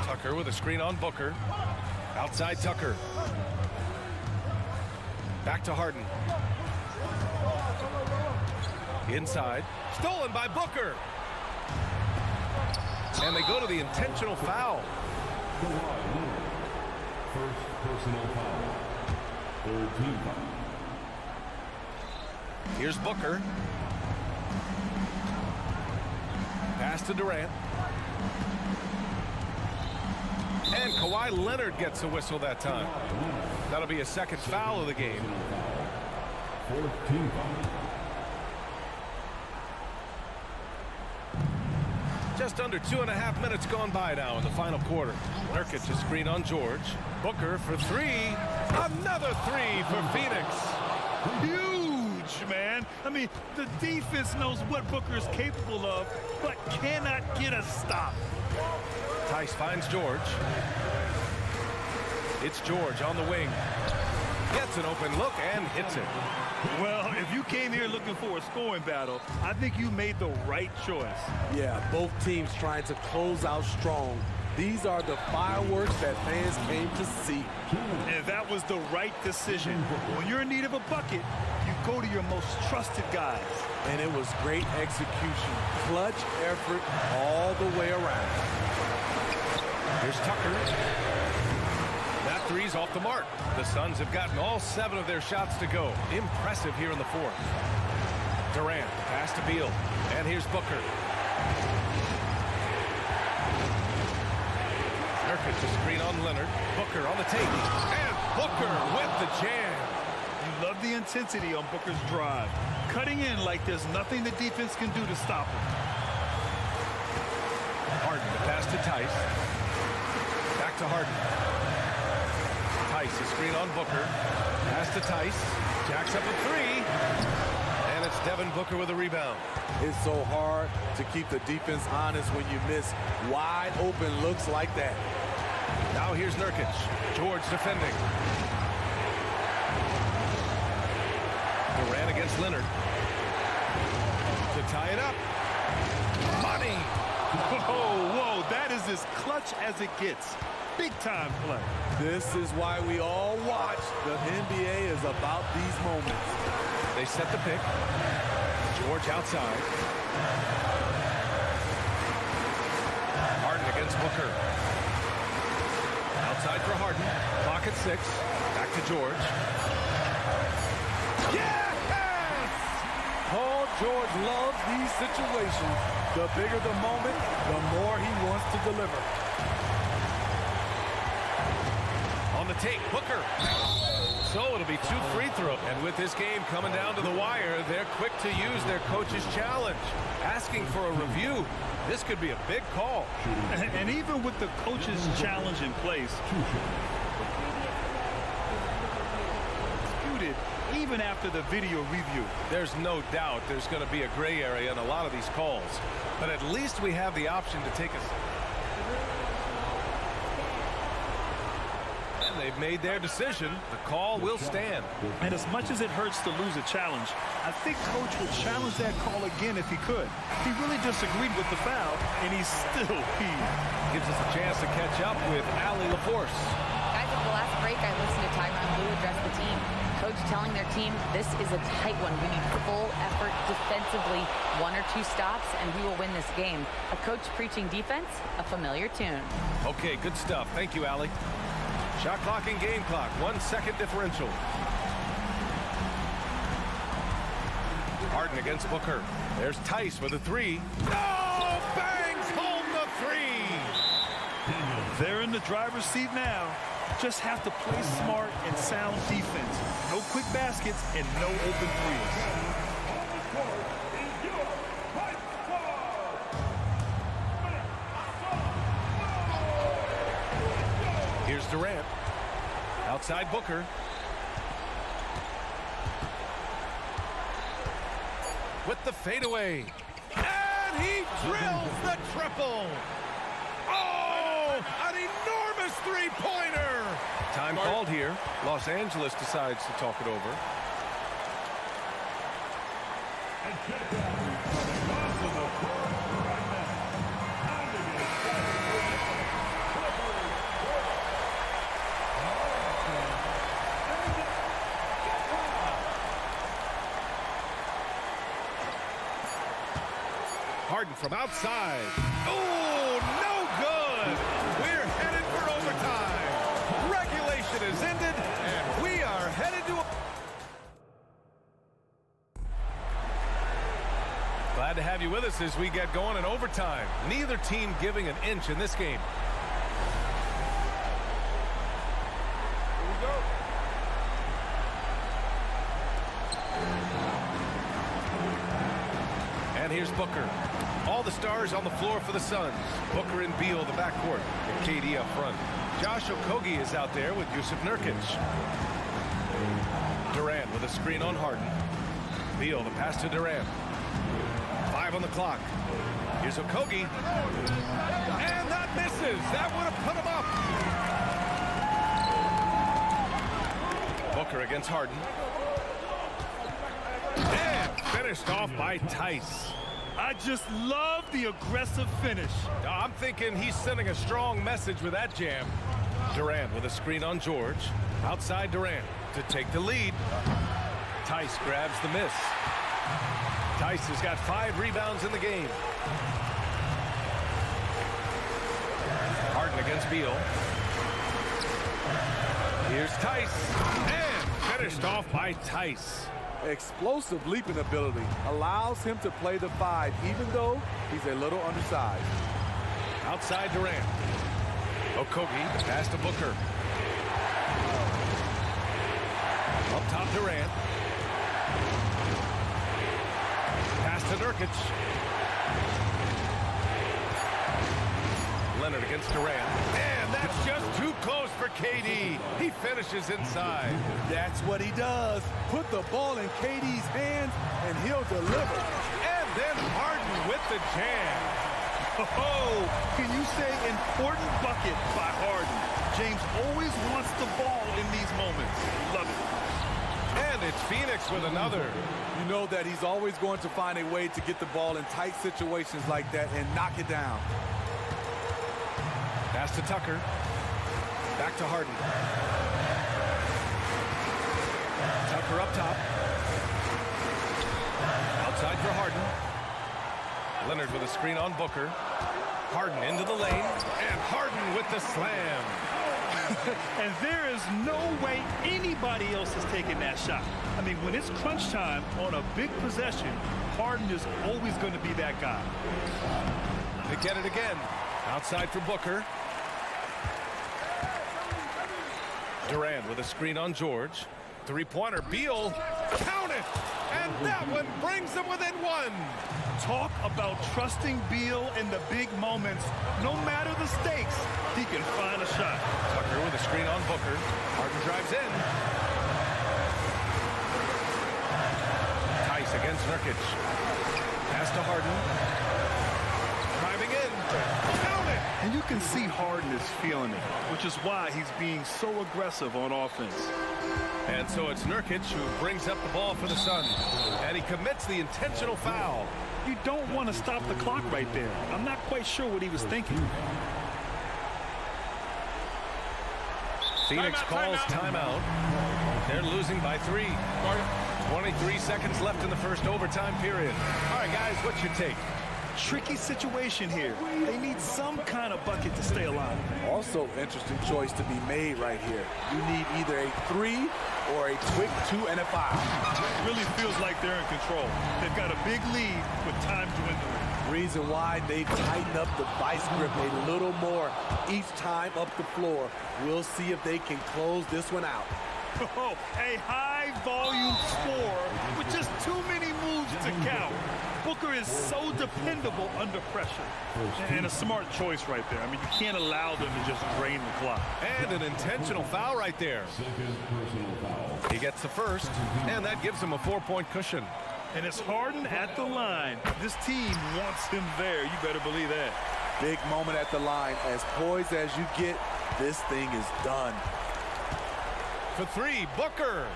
Tucker with a screen on Booker. Outside Tucker. Back to Harden. Inside. Stolen by Booker. And they go to the intentional foul. First personal foul. Third team foul. Here's Booker. Pass to Durant. And Kawhi Leonard gets a whistle that time. That'll be a second foul of the game. Fourth team foul. Just under 2.5 minutes gone by now in the final quarter. Nurkic a screen on George. Booker for 3. Another 3 for Phoenix. Huge, man. I mean, the defense knows what Booker is capable of, but cannot get a stop. Tice finds George. It's George on the wing. Gets an open look and hits it. Well, if you came here looking for a scoring battle, I think you made the right choice. Yeah, both teams trying to close out strong. These are the fireworks that fans came to see. And that was the right decision. When you're in need of a bucket, you go to your most trusted guys. And it was great execution. Clutch effort all the way around. Here's Tucker. That 3's off the mark. The Suns have gotten all 7 of their shots to go. Impressive here in the fourth. Durant, pass to Beal. And here's Booker. Nurkic a screen on Leonard. Booker on the take. And Booker with the jam. You love the intensity on Booker's drive. Cutting in like there's nothing the defense can do to stop him. Harden, the pass to Tice. Back to Harden. Tice, a screen on Booker. Pass to Tice. Jacks up a 3. And it's Devin Booker with a rebound. It's so hard to keep the defense honest when you miss wide open looks like that. Now here's Nurkic. George defending. Durant against Leonard. To tie it up. Money. Whoa, that is as clutch as it gets. Big time play. This is why we all watch. The NBA is about these moments. They set the pick. George outside. Harden against Booker. Outside for Harden. Clock at 6. Back to George. Yes! Paul George loves these situations. The bigger the moment, the more he wants to deliver. On the take, Booker. So it'll be 2 free throws. And with this game coming down to the wire, they're quick to use their coach's challenge. Asking for a review. This could be a big call. And even with the coach's challenge in place, disputed even after the video review. There's no doubt there's going to be a gray area in a lot of these calls. But at least we have the option to take a... And they've made their decision. The call will stand. And as much as it hurts to lose a challenge, I think Coach would challenge that call again if he could. He really disagreed with the foul, and he's still peeved. Gives us a chance to catch up with Allie LaForce. Guys, at the last break, I listened to Tyronn Lue address the team. Coach telling their team, this is a tight one. We need full effort defensively, 1 or 2 stops, and we will win this game. A coach preaching defense, a familiar tune. Okay, good stuff. Thank you, Allie. Shot clock and game clock, 1 second differential. Harden against Booker. There's Tice with a 3. No! Bangs home the 3! They're in the driver's seat now. Just have to play smart and sound defense. No quick baskets and no open threes. Here's Durant. Outside Booker. With the fadeaway. And he drills the triple. Oh, an enormous three-pointer. Time called here. Los Angeles decides to talk it over. Harden from outside. Oh, no good. We're headed for overtime. Regulation is ended, and we are headed to a... Glad to have you with us as we get going in overtime. Neither team giving an inch in this game. Here we go. And here's Booker. All the stars on the floor for the Suns. Booker and Beal, the backcourt. And KD up front. Josh Okogie is out there with Jusuf Nurkic. Durant with a screen on Harden. Beal, the pass to Durant. 5 on the clock. Here's Okogie. And that misses. That would have put him up. Booker against Harden. And finished off by Tice. I just love the aggressive finish. I'm thinking he's sending a strong message with that jam. Durant with a screen on George. Outside Durant to take the lead. Tice grabs the miss. Tice has got 5 rebounds in the game. Harden against Beal. Here's Tice. And finished off by Tice. Explosive leaping ability allows him to play the 5, even though he's a little undersized. Outside Durant. Okogie pass to Booker. Up top Durant. Pass to Nurkic. Leonard against Durant. And that's just too close for KD. He finishes inside. That's what he does. Put the ball in KD's hands, and he'll deliver. And then Harden with the jam. Oh, can you say important bucket by Harden? James always wants the ball in these moments. Love it. And And it's Phoenix with another. You know that he's always going to find a way to get the ball in tight situations like that and knock it down. Pass to Tucker. Back to Harden. Tucker up top. Outside for Harden. Leonard with a screen on Booker. Harden into the lane. And Harden with the slam. And there is no way anybody else is taking that shot. I mean, when it's crunch time on a big possession, Harden is always going to be that guy. They get it again. Outside for Booker. Durant with a screen on George. Three-pointer. Beal. Count it! And that one brings them within one. Talk about trusting Beal in the big moments. No matter the stakes, he can find a shot. Tucker with a screen on Booker. Harden drives in. Tice against Nurkic. Pass to Harden. Driving in. Count it! And you can see Harden is feeling it, which is why he's being so aggressive on offense. And so it's Nurkic who brings up the ball for the Suns. And he commits the intentional foul. You don't want to stop the clock right there. I'm not quite sure what he was thinking. Phoenix calls timeout. They're losing by 3. 23 seconds left in the first overtime period. All right, guys, what's your take? Tricky situation here. They need some kind of bucket to stay alive. Also, interesting choice to be made right here. You need either a 3 or a quick 2 and a 5. It really feels like they're in control. They've got a big lead with time dwindling. Reason why they've tightened up the vice grip a little more each time up the floor. We'll see if they can close this one out. Oh, a high-volume score with just too many moves to count. Booker is so dependable under pressure. And a smart choice right there. I mean, you can't allow them to just drain the clock. And an intentional foul right there. He gets the first, and that gives him a 4-point cushion. And it's Harden at the line. This team wants him there. You better believe that. Big moment at the line. As poised as you get, this thing is done. For 3, Booker.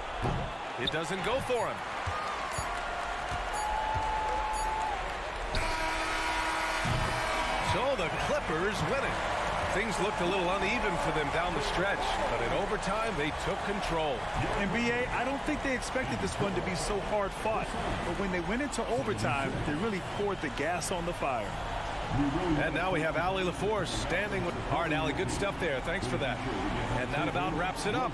It doesn't go for him. So the Clippers winning. Things looked a little uneven for them down the stretch, but in overtime, they took control. NBA, I don't think they expected this one to be so hard fought, but when they went into overtime, they really poured the gas on the fire. And now we have Allie LaForce standing with... All right, Allie, good stuff there. Thanks for that. And that about wraps it up.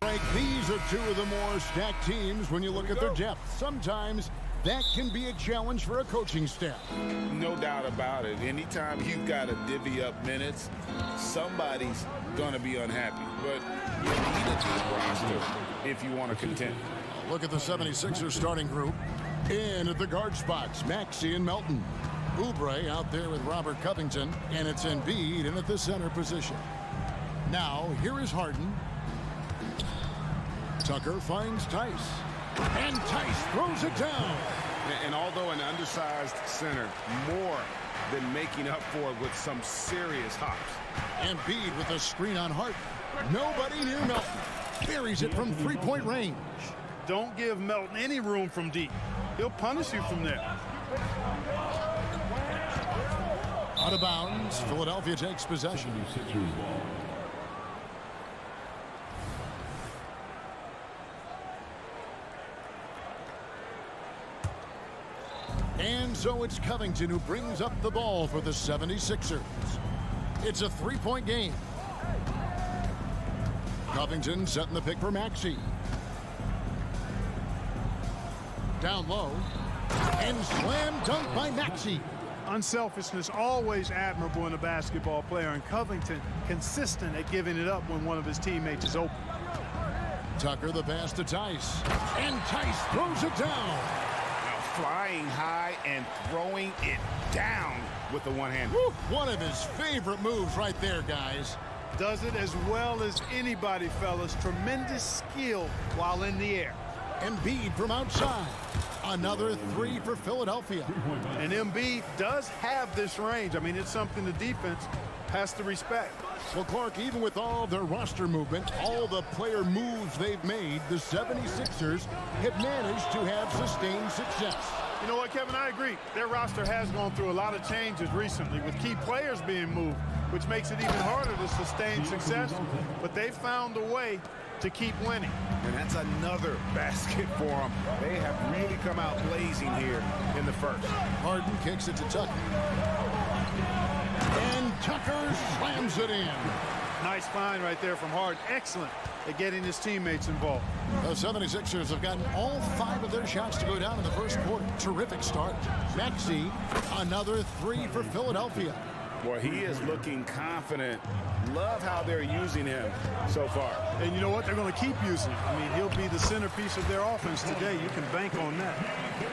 Right, these are two of the more stacked teams when you look at their depth. Sometimes that can be a challenge for a coaching staff. No doubt about it. Anytime you've got to divvy up minutes, somebody's going to be unhappy. But you need a deep roster if you want to contend. Look at the 76ers starting group. In at the guard spots, Maxey and Melton. Oubre out there with Robert Covington, and it's Embiid in at the center position. Now, here is Harden. Tucker finds Tice. And Tice throws it down. And although an undersized center, more than making up for it with some serious hops. Embiid with a screen on Harden. Nobody near Melton. Buries it from three-point range. Don't give Melton any room from deep. He'll punish you from there. Out of bounds, Philadelphia takes possession. And so it's Covington who brings up the ball for the 76ers. It's a three-point game. Covington setting the pick for Maxey. Down low. And slam dunk by Maxey. Unselfishness always admirable in a basketball player, and Covington consistent at giving it up when one of his teammates is open. Tucker the pass to Tice. And Tice throws it down. Flying high and throwing it down with the one hand. One of his favorite moves right there, guys. Does it as well as anybody, fellas. Tremendous skill while in the air. Embiid from outside. Another three for Philadelphia. And Embiid does have this range. I mean, it's something the defense has to respect. Well, Clark, even with all their roster movement, all the player moves they've made, the 76ers have managed to have sustained success. You know what, Kevin? I agree. Their roster has gone through a lot of changes recently with key players being moved, which makes it even harder to sustain success. But they found a way to keep winning. And that's another basket for them. They have really come out blazing here in the first. Harden kicks it to Tucker. And Tucker slams it in. Nice find right there from Harden. Excellent at getting his teammates involved. The 76ers have gotten all 5 of their shots to go down in the first quarter. Terrific start. Maxey, another three for Philadelphia. Boy, he is looking confident. Love how they're using him so far. And you know what? They're going to keep using him. I mean, he'll be the centerpiece of their offense today. You can bank on that.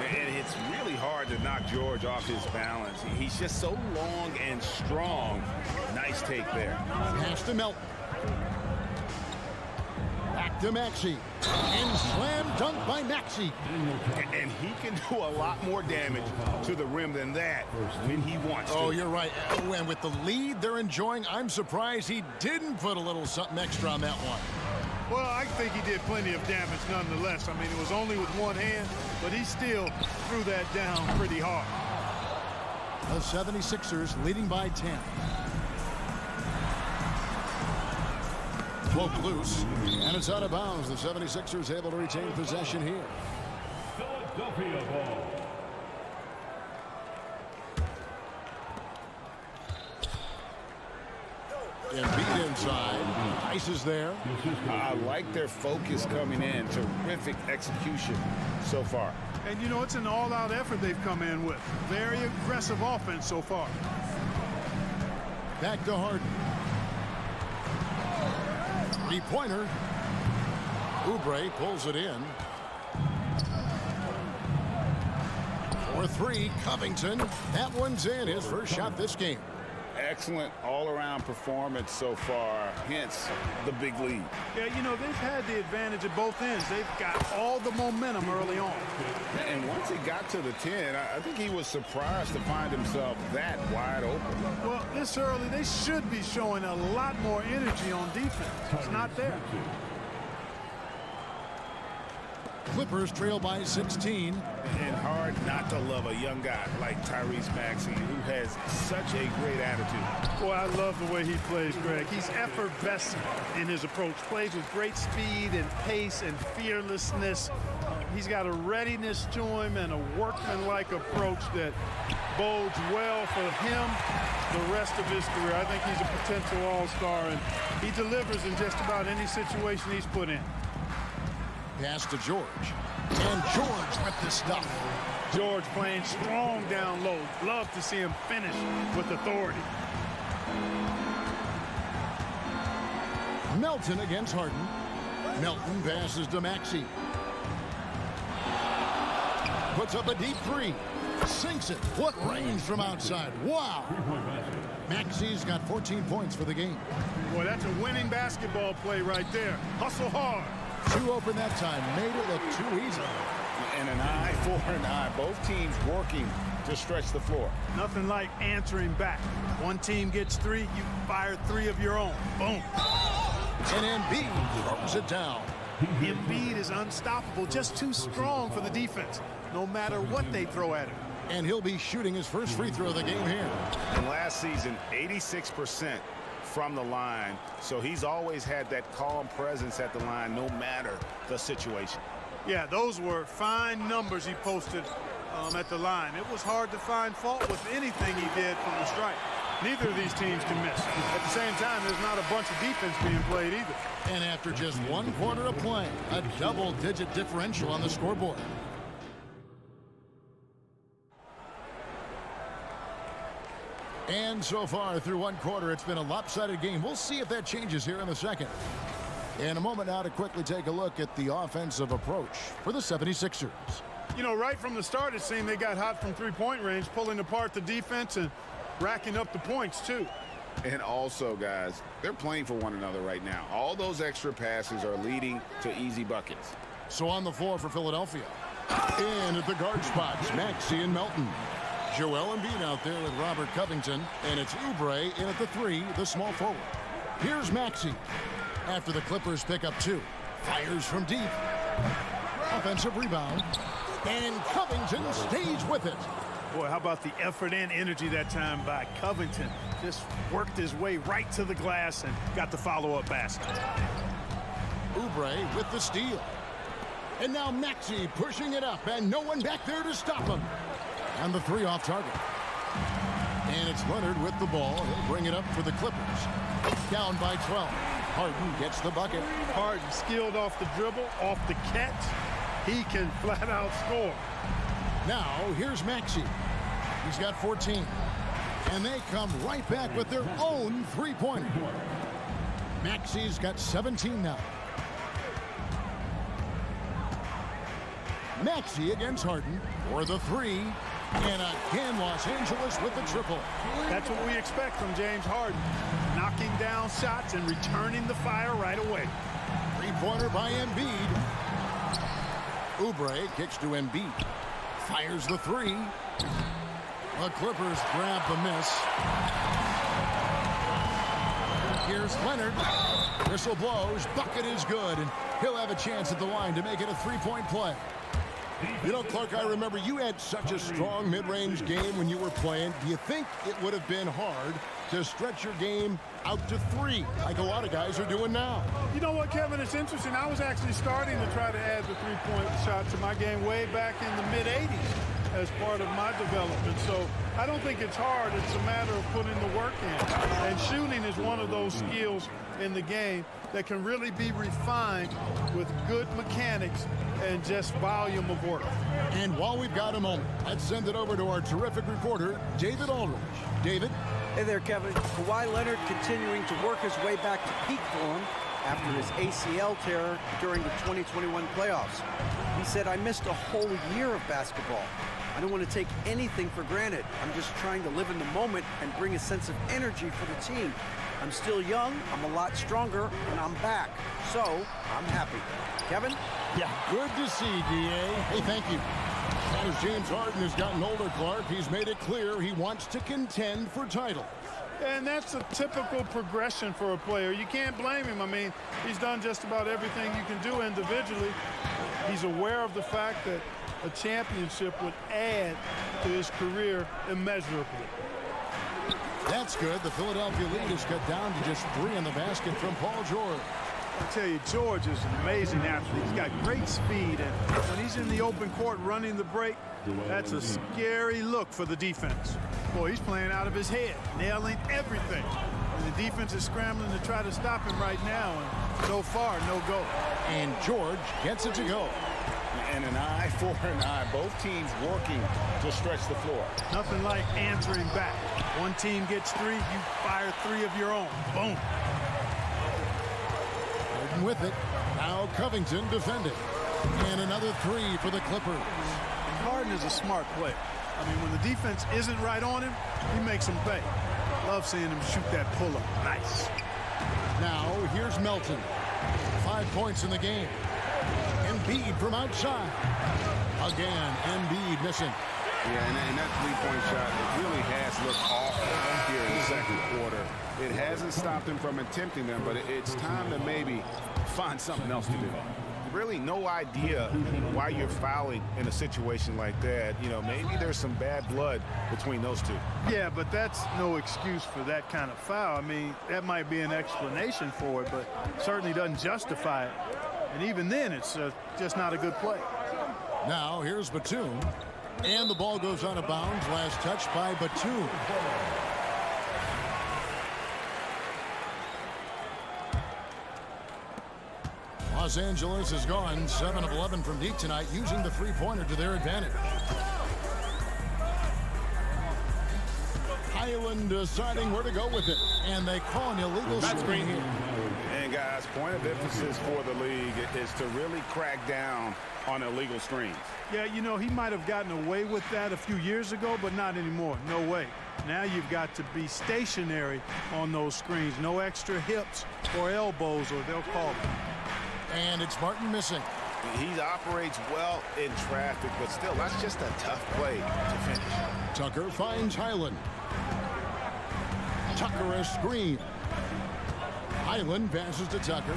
And it's really hard to knock George off his balance. He's just so long and strong. Nice take there. Pass to Melton. Back to Maxey. And slam dunk by Maxey. And he can do a lot more damage to the rim than that when he wants to. Oh, you're right. Oh, and with the lead they're enjoying, I'm surprised he didn't put a little something extra on that one. Well, I think he did plenty of damage nonetheless. I mean, it was only with one hand, but he still threw that down pretty hard. The 76ers leading by 10. Poke loose, and it's out of bounds. The 76ers able to retain possession here. Philadelphia ball. Embiid inside. Ice is there. I like their focus coming in. Terrific execution so far. And, you know, it's an all-out effort they've come in with. Very aggressive offense so far. Back to Harden. Three-pointer. Oubre pulls it in. For three, Covington. That one's in. His first shot this game. Excellent all-around performance so far, hence the big lead. Yeah, you know, they've had the advantage at both ends. They've got all the momentum early on. And once he got to the 10, I think he was surprised to find himself that wide open. Well, this early, they should be showing a lot more energy on defense. It's not there. Clippers trail by 16. And hard not to love a young guy like Tyrese Maxey, who has such a great attitude. Boy, I love the way he plays, Greg. He's effervescent in his approach. Plays with great speed and pace and fearlessness. He's got a readiness to him and a workmanlike approach that bodes well for him the rest of his career. I think he's a potential all-star, and he delivers in just about any situation he's put in. Pass to George. And George with the stuff. George playing strong down low. Love to see him finish with authority. Melton against Harden. Melton passes to Maxey. Puts up a deep three. Sinks it. What range from outside. Wow. Maxey's got 14 points for the game. Boy, that's a winning basketball play right there. Hustle hard. Two open that time. Made it look too easy. And an eye for an eye. Both teams working to stretch the floor. Nothing like answering back. One team gets three, you fire three of your own. Boom. And Embiid throws it down. Embiid is unstoppable, just too strong for the defense, no matter what they throw at him. And he'll be shooting his first free throw of the game here. And last season, 86% from the line. So he's always had that calm presence at the line, no matter the situation. Yeah, those were fine numbers he posted at the line. It was hard to find fault with anything he did from the stripe. Neither of these teams can miss. At the same time, there's not a bunch of defense being played either. And after just 1 quarter of play, a double-digit differential on the scoreboard. And so far through 1 quarter, it's been a lopsided game. We'll see if that changes here in the second. In a moment now to quickly take a look at the offensive approach for the 76ers. You know, right from the start, it seemed they got hot from three-point range, pulling apart the defense and racking up the points, too. And also, guys, they're playing for one another right now. All those extra passes are leading to easy buckets. So on the floor for Philadelphia. In at the guard spots, Maxey and Melton. Joel Embiid out there with Robert Covington. And it's Oubre in at the three, the small forward. Here's Maxey. After the Clippers pick up two. Fires from deep. Offensive rebound. And Covington stays with it. Boy, how about the effort and energy that time by Covington. Just worked his way right to the glass and got the follow-up basket. Oubre with the steal. And now Maxey pushing it up, and no one back there to stop him. And the three off target. And it's Leonard with the ball. He'll bring it up for the Clippers. Down by 12. Harden gets the bucket. Harden skilled off the dribble, off the catch. He can flat out score. Now, here's Maxey. He's got 14. And they come right back with their own three-pointer. Maxey's got 17 now. Maxey against Harden for the three. And again, Los Angeles with the triple. That's what we expect from James Harden. Knocking down shots and returning the fire right away. Three-pointer by Embiid. Oubre kicks to Embiid. Fires the three. The Clippers grab the miss. Here's Leonard. Whistle blows. Bucket is good. And he'll have a chance at the line to make it a three-point play. You know, Clark, I remember you had such a strong mid-range game when you were playing. Do you think it would have been hard to stretch your game out to three, like a lot of guys are doing now? You know what, Kevin? It's interesting. I was actually starting to try to add the three-point shot to my game way back in the mid-'80s as part of my development. So I don't think it's hard. It's a matter of putting the work in. And shooting is one of those skills in the game that can really be refined with good mechanics and just volume of work. And while we've got a moment, let's send it over to our terrific reporter, David Aldridge. David? Hey there, Kevin. Kawhi Leonard continuing to work his way back to peak form after his ACL tear during the 2021 playoffs. He said, "I missed a whole year of basketball. I don't want to take anything for granted. I'm just trying to live in the moment and bring a sense of energy for the team. I'm still young, I'm a lot stronger, and I'm back. So, I'm happy." Kevin? Yeah, good to see, D.A. Hey, thank you. As James Harden has gotten older, Clark, he's made it clear he wants to contend for titles. And that's a typical progression for a player. You can't blame him. I mean, he's done just about everything you can do individually. He's aware of the fact that a championship would add to his career immeasurably. That's good. The Philadelphia lead is cut down to just 3 in the basket from Paul George. I tell you, George is an amazing athlete. He's got great speed, and when he's in the open court running the break, that's a scary look for the defense. Boy, he's playing out of his head, nailing everything. And the defense is scrambling to try to stop him right now, and so far, no go. And George gets it to go. And an eye for an eye. Both teams working to stretch the floor. Nothing like answering back. One team gets 3, you fire 3 of your own. Boom. Harden with it. Now Covington defending. And another 3 for the Clippers. And Harden is a smart player. I mean, when the defense isn't right on him, he makes them pay. Love seeing him shoot that pull-up. Nice. Now here's Melton. 5 points in the game. Embiid from outside. Again, Embiid missing. Yeah, and that three-point shot, it really has looked awful here in the second quarter. It hasn't stopped him from attempting them, but it's time to maybe find something else to do. Really no idea why you're fouling in a situation like that. You know, maybe there's some bad blood between those two. Yeah, but that's no excuse for that kind of foul. I mean, that might be an explanation for it, but certainly doesn't justify it. And even then, it's just not a good play. Now here's Batum. And the ball goes out of bounds. Last touch by Batum. Los Angeles has gone 7 of 11 from deep tonight, using the three-pointer to their advantage. Highland deciding where to go with it. And they call an illegal screen here. And guys, point of emphasis for the league is to really crack down on illegal screens. Yeah, you know, he might have gotten away with that a few years ago, but not anymore. No way. Now you've got to be stationary on those screens. No extra hips or elbows, or they'll call it. And it's Martin missing. He operates well in traffic, but still, that's just a tough play to finish. Tucker finds Highland. Tucker a screen. Highland passes to Tucker.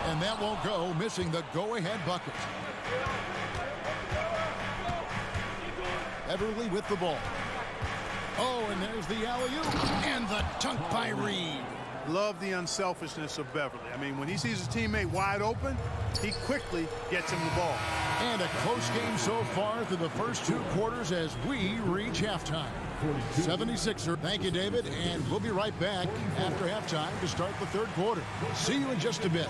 And that won't go, missing the go-ahead bucket. Beverly with the ball. Oh, and there's the alley-oop. And the dunk by Reed. Love the unselfishness of Beverly. I mean, when he sees his teammate wide open, he quickly gets him the ball. And a close game so far through the first 2 quarters as we reach halftime. 76er. Thank you, David. And we'll be right back after halftime to start the third quarter. See you in just a bit.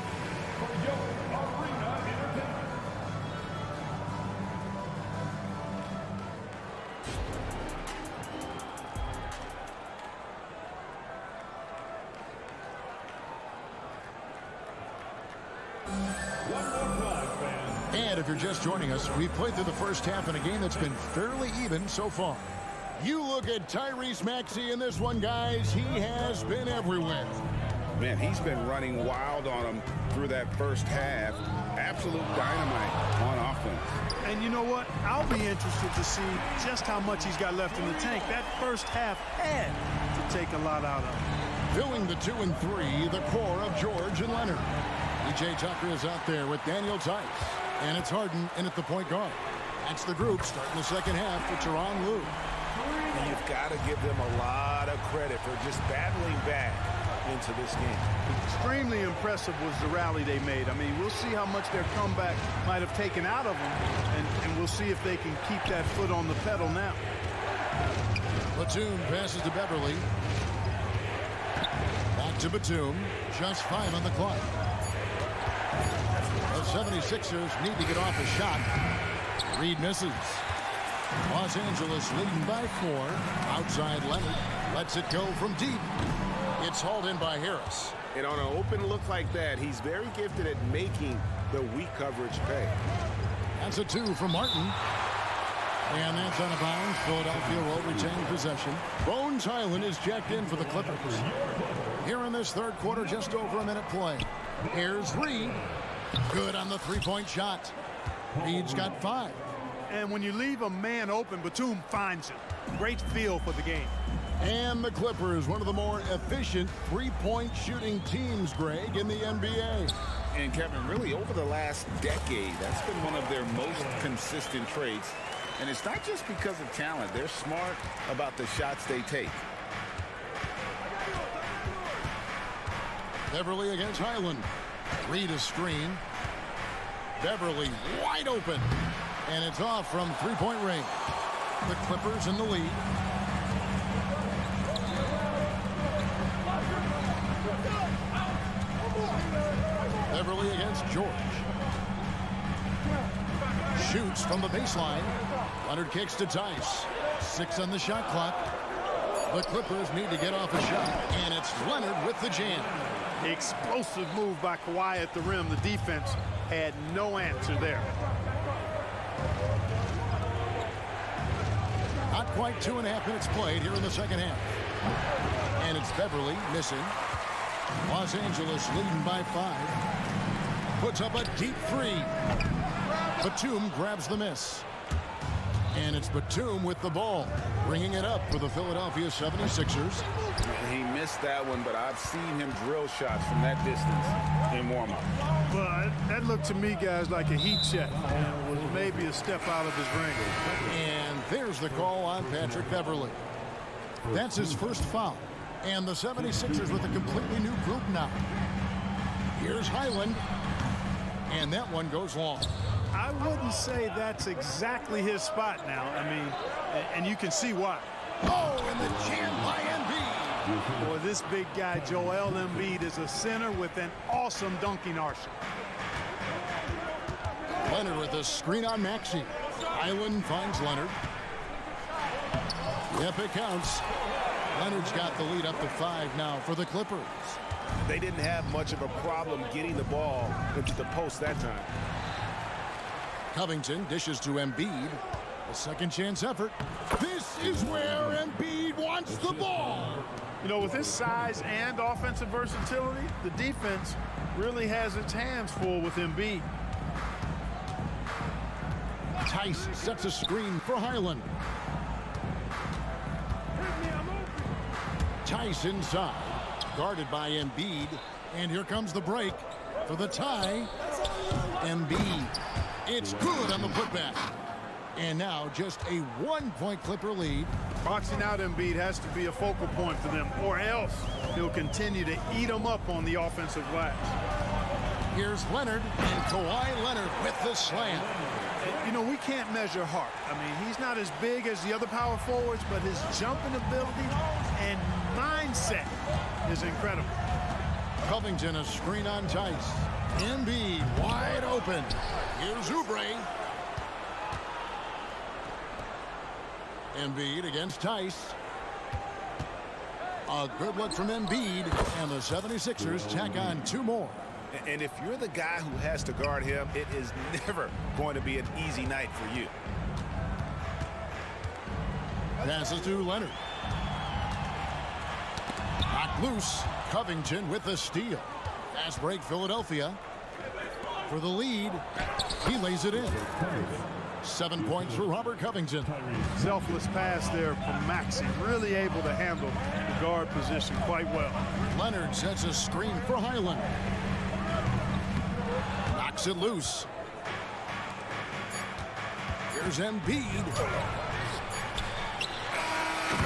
And if you're just joining us, we've played through the first half in a game that's been fairly even so far. You look at Tyrese Maxey in this one, guys. He has been everywhere. Man, he's been running wild on him through that first half. Absolute dynamite on offense. And you know what? I'll be interested to see just how much he's got left in the tank. That first half had to take a lot out of him. Filling the 2 and 3, the core of George and Leonard. E.J. Tucker is out there with Daniel Tice. And it's Harden in at the point guard. That's the group starting the second half for Tyronn Lue. And you've got to give them a lot of credit for just battling back into this game. Extremely impressive was the rally they made. I mean, we'll see how much their comeback might have taken out of them, and we'll see if they can keep that foot on the pedal now. Batum passes to Beverly. Back to Batum. Just 5 on the clock. The 76ers need to get off a shot. Reed misses. Los Angeles leading by 4. Outside Leonard lets it go from deep. It's hauled in by Harris. And on an open look like that, he's very gifted at making the weak coverage pay. That's a 2 from Martin. And that's out of bounds. Philadelphia will retain possession. Bones Highland is checked in for the Clippers. Here in this third quarter, just over a minute play. Here's Reed. Good on the three-point shot. Reed's got 5. And when you leave a man open, Batum finds it. Great feel for the game. And the Clippers, one of the more efficient three-point shooting teams, Greg, in the NBA. And Kevin, really over the last decade, that's been one of their most consistent traits. And it's not just because of talent. They're smart about the shots they take. Beverly against Highland. Reed a screen. Beverly wide open. And it's off from three-point range. The Clippers in the lead. Beverly against George. Shoots from the baseline. Leonard kicks to Tice. 6 on the shot clock. The Clippers need to get off a shot, and it's Leonard with the jam. Explosive move by Kawhi at the rim. The defense had no answer there. Not quite 2.5 minutes played here in the second half. And it's Beverly missing. Los Angeles leading by 5. Puts up a deep 3. Batum grabs the miss. And it's Batum with the ball, bringing it up for the Philadelphia 76ers. He missed that one, but I've seen him drill shots from that distance in warm-up. But that looked to me, guys, like a heat check. And was maybe a step out of his ring. And there's the call on Patrick Beverly. That's his first foul. And the 76ers with a completely new group now. Here's Highland. And that one goes long. I wouldn't say that's exactly his spot now. I mean, and you can see why. Oh, and the jam by Embiid. Boy, this big guy, Joel Embiid, is a center with an awesome dunking arsenal. Leonard with a screen on Maxey. Highland finds Leonard. Yep, it counts. Leonard's got the lead up to 5 now for the Clippers. They didn't have much of a problem getting the ball into the post that time. Covington dishes to Embiid. A second chance effort. This is where Embiid wants the ball. You know, with his size and offensive versatility, the defense really has its hands full with Embiid. Tice sets a screen for Highland. Tice inside, guarded by Embiid. And here comes the break for the tie. Embiid. It's good on the putback. And now just a 1-point Clipper lead. Boxing out Embiid has to be a focal point for them, or else he'll continue to eat them up on the offensive glass. Here's Leonard, and Kawhi Leonard with the slam. You know, we can't measure heart. I mean, he's not as big as the other power forwards, but his jumping ability and mindset is incredible. Covington a screen on Tice. Embiid wide open. Here's Oubre. Embiid against Tice. A good look from Embiid, and the 76ers tack on 2 more. And if you're the guy who has to guard him, it is never going to be an easy night for you. Passes to Leonard. Knocked loose. Covington with the steal. Fast break Philadelphia. For the lead, he lays it in. 7 points for Robert Covington. Selfless pass there from Maxey. Really able to handle the guard position quite well. Leonard sets a screen for Highland. Knocks it loose. Here's Embiid.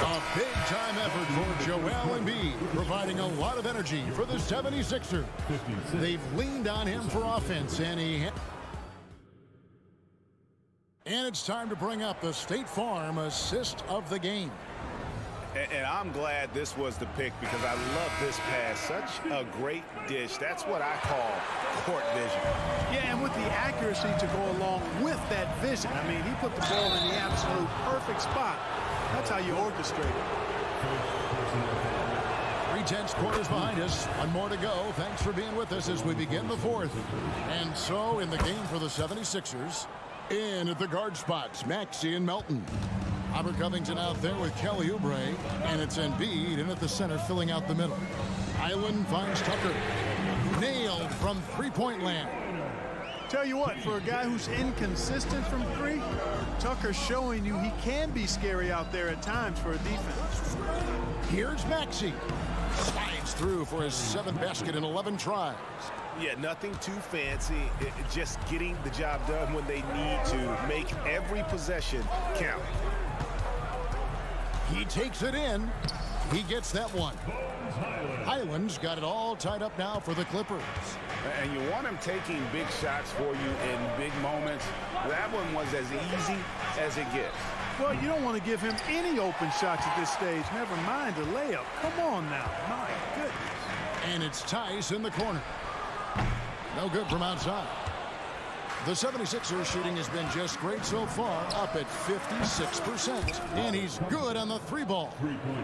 A big-time effort for Joel Embiid, providing a lot of energy for the 76ers. They've leaned on him for offense, and it's time to bring up the State Farm assist of the game. And I'm glad this was the pick because I love this pass. Such a great dish. That's what I call court vision. Yeah, and with the accuracy to go along with that vision. I mean, he put the ball in the absolute perfect spot. That's how you orchestrate it. 3/10 quarters behind us. 1 more to go. Thanks for being with us as we begin the 4th. And so in the game for the 76ers, in at the guard spots, Maxey and Melton. Robert Covington out there with Kelly Oubre, and it's Embiid in at the center filling out the middle. Highland finds Tucker. Nailed from three-point land. Tell you what, for a guy who's inconsistent from 3, Tucker's showing you he can be scary out there at times for a defense. Here's Maxey. Slides through for his 7th basket in 11 tries. Yeah, nothing too fancy. Just getting the job done when they need to. Make every possession count. He takes it in. He gets that one. Highland's got it all tied up now for the Clippers. And you want him taking big shots for you in big moments. That one was as easy as it gets. Well, you don't want to give him any open shots at this stage. Never mind a layup. Come on now. My goodness. And it's Tice in the corner. No good from outside. The 76ers shooting has been just great so far, up at 56%. And he's good on the three ball.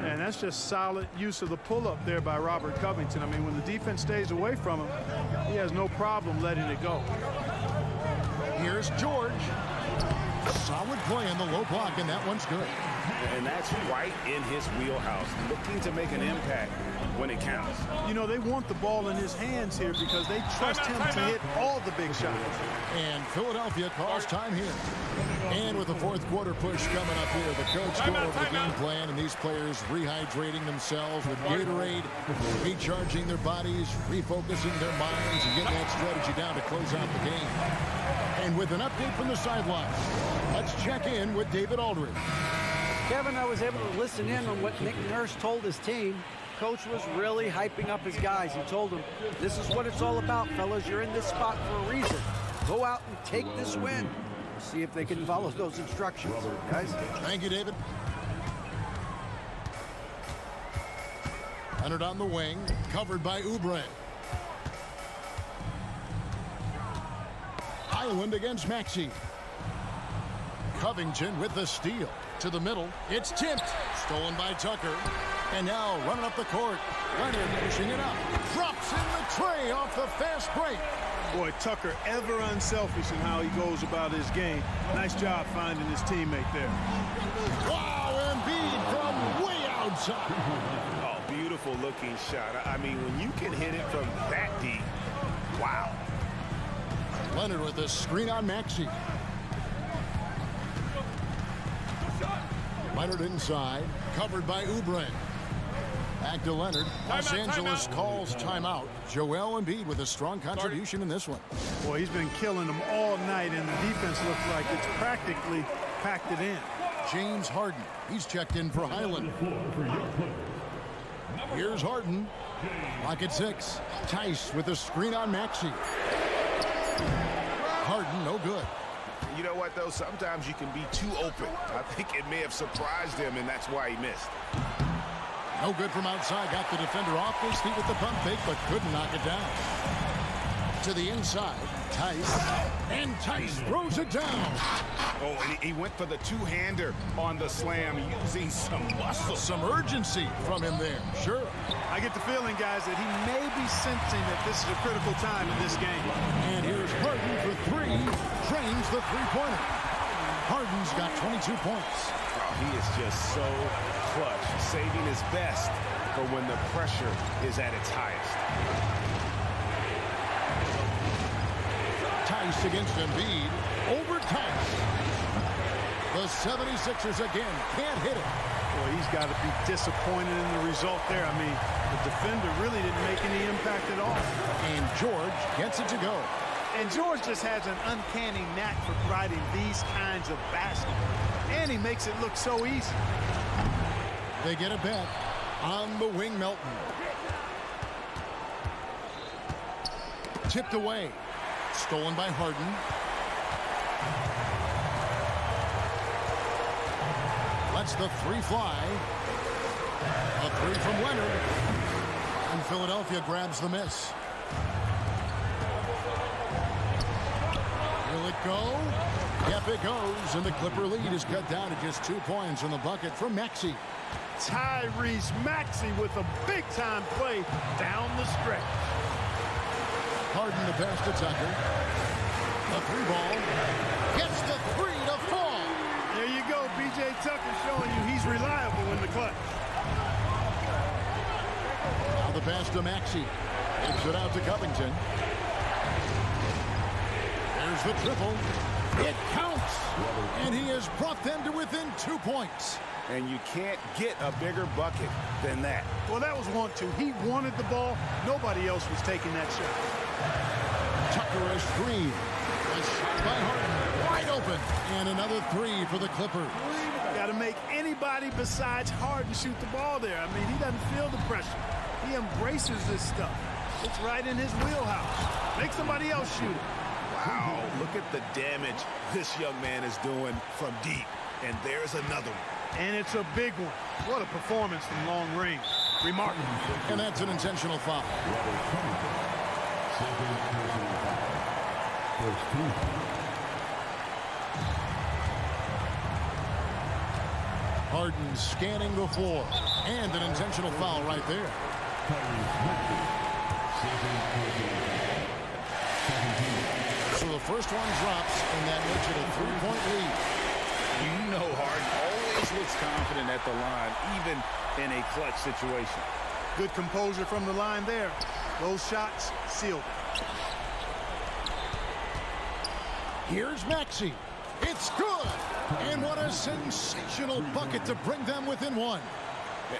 And that's just solid use of the pull-up there by Robert Covington. I mean, when the defense stays away from him, he has no problem letting it go. Here's George. Solid play in the low block, and that one's good. And that's right in his wheelhouse, looking to make an impact when it counts. You know, they want the ball in his hands here because they trust him to hit all the big shots. And Philadelphia calls time here. And with the fourth quarter push coming up here, the coach going over the game plan, and these players rehydrating themselves with Gatorade, recharging their bodies, refocusing their minds, and getting that strategy down to close out the game. And with an update from the sidelines, let's check in with David Aldridge. Kevin, I was able to listen in on what Nick Nurse told his team. Coach was really hyping up his guys. He told them, this is what it's all about, fellas. You're in this spot for a reason. Go out and take this win. See if they can follow those instructions, guys. Thank you, David. Leonard on the wing, covered by Oubre. Highland against Maxey. Covington with the steal. To the middle. It's tipped. Stolen by Tucker. And now running up the court. Leonard pushing it up. Drops in the tray off the fast break. Boy, Tucker ever unselfish in how he goes about his game. Nice job finding his teammate there. Wow, Embiid from way outside. Oh, beautiful looking shot. I mean, when you can hit it from that deep, wow. Leonard with a screen on Maxey. Leonard inside, covered by Oubre. Back to Leonard. Los Angeles calls timeout. Joel Embiid with a strong contribution in this one. Boy, he's been killing them all night, and the defense looks like it's practically packed it in. James Harden. He's checked in for Highland. Here's Harden. Lock at 6. Tice with a screen on Maxey. Harden, no good. You know what, though? Sometimes you can be too open. I think it may have surprised him, and that's why he missed. No good from outside. Got the defender off his feet with the pump fake, but couldn't knock it down. To the inside, Tice. And Tice throws it down. Oh, and he went for the two-hander on the slam, using some muscle. Some urgency from him there. Sure. I get the feeling, guys, that he may be sensing that this is a critical time in this game. And here's Harden for 3. Drains the three-pointer. Harden's got 22 points. Oh, he is just so clutch, saving his best for when the pressure is at its highest. Tice against Embiid. Over Tice. The 76ers again can't hit it. Boy, he's got to be disappointed in the result there. I mean, the defender really didn't make any impact at all. And George gets it to go. And George just has an uncanny knack for providing these kinds of baskets. And he makes it look so easy. They get a bet on the wing, Melton. Tipped away. Stolen by Harden. Lets the 3 fly. A 3 from Leonard. And Philadelphia grabs the miss. Will it go? Yep, it goes. And the Clipper lead is cut down to just 2 points in the bucket from Maxey. Tyrese Maxey with a big-time play down the stretch. Harden the pass to Tucker. The 3 ball. Gets the 3 to fall. There you go. B.J. Tucker showing you he's reliable in the clutch. Now the pass to Maxey. Takes it out to Covington. There's the triple. It counts. And he has brought them to within 2 points. And you can't get a bigger bucket than that. Well, that was 1-2. He wanted the ball. Nobody else was taking that shot. Tucker a screen. A shot by Harden. Wide open. And another 3 for the Clippers. Got to make anybody besides Harden shoot the ball there. I mean, he doesn't feel the pressure. He embraces this stuff. It's right in his wheelhouse. Make somebody else shoot it. Wow, look at the damage this young man is doing from deep. And there's another one. And it's a big one. What a performance from long range. Remarkable. And that's an intentional foul. Harden scanning the floor. And an intentional foul right there. So the first one drops, and that makes it a 3-point lead. You know Harden always looks confident at the line, even in a clutch situation. Good composure from the line there. Those shots sealed. Here's Maxey. It's good. And what a sensational bucket to bring them within one.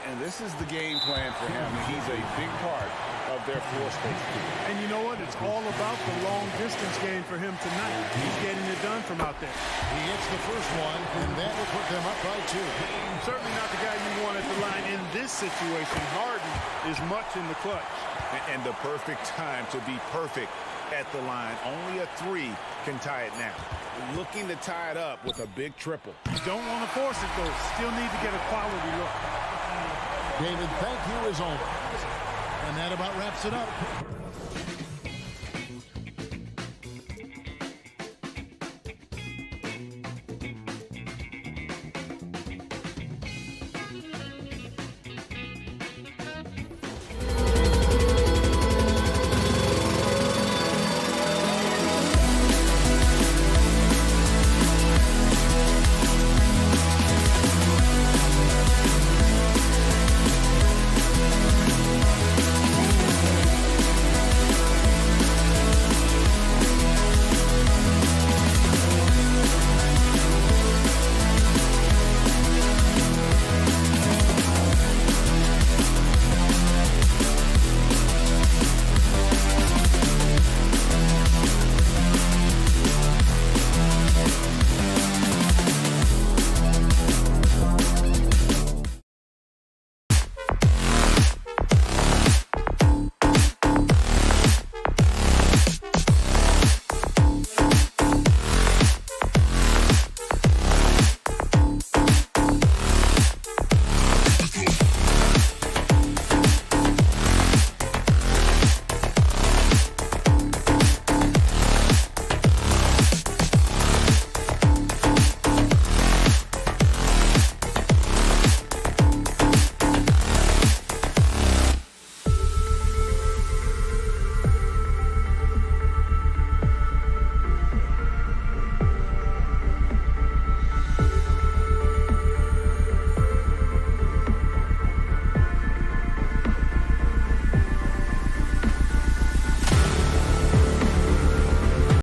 And this is the game plan for him. He's a big part of their floor space. And you know what? It's all about the long distance game for him tonight. He's getting it done from out there. He hits the first one, and that will put them up by 2. Certainly not the guy you want at the line in this situation. Harden is much in the clutch. And the perfect time to be perfect at the line. Only a 3 can tie it now. Looking to tie it up with a big triple. You don't want to force it, though. Still need to get a quality look. David, thank you as always. And that about wraps it up.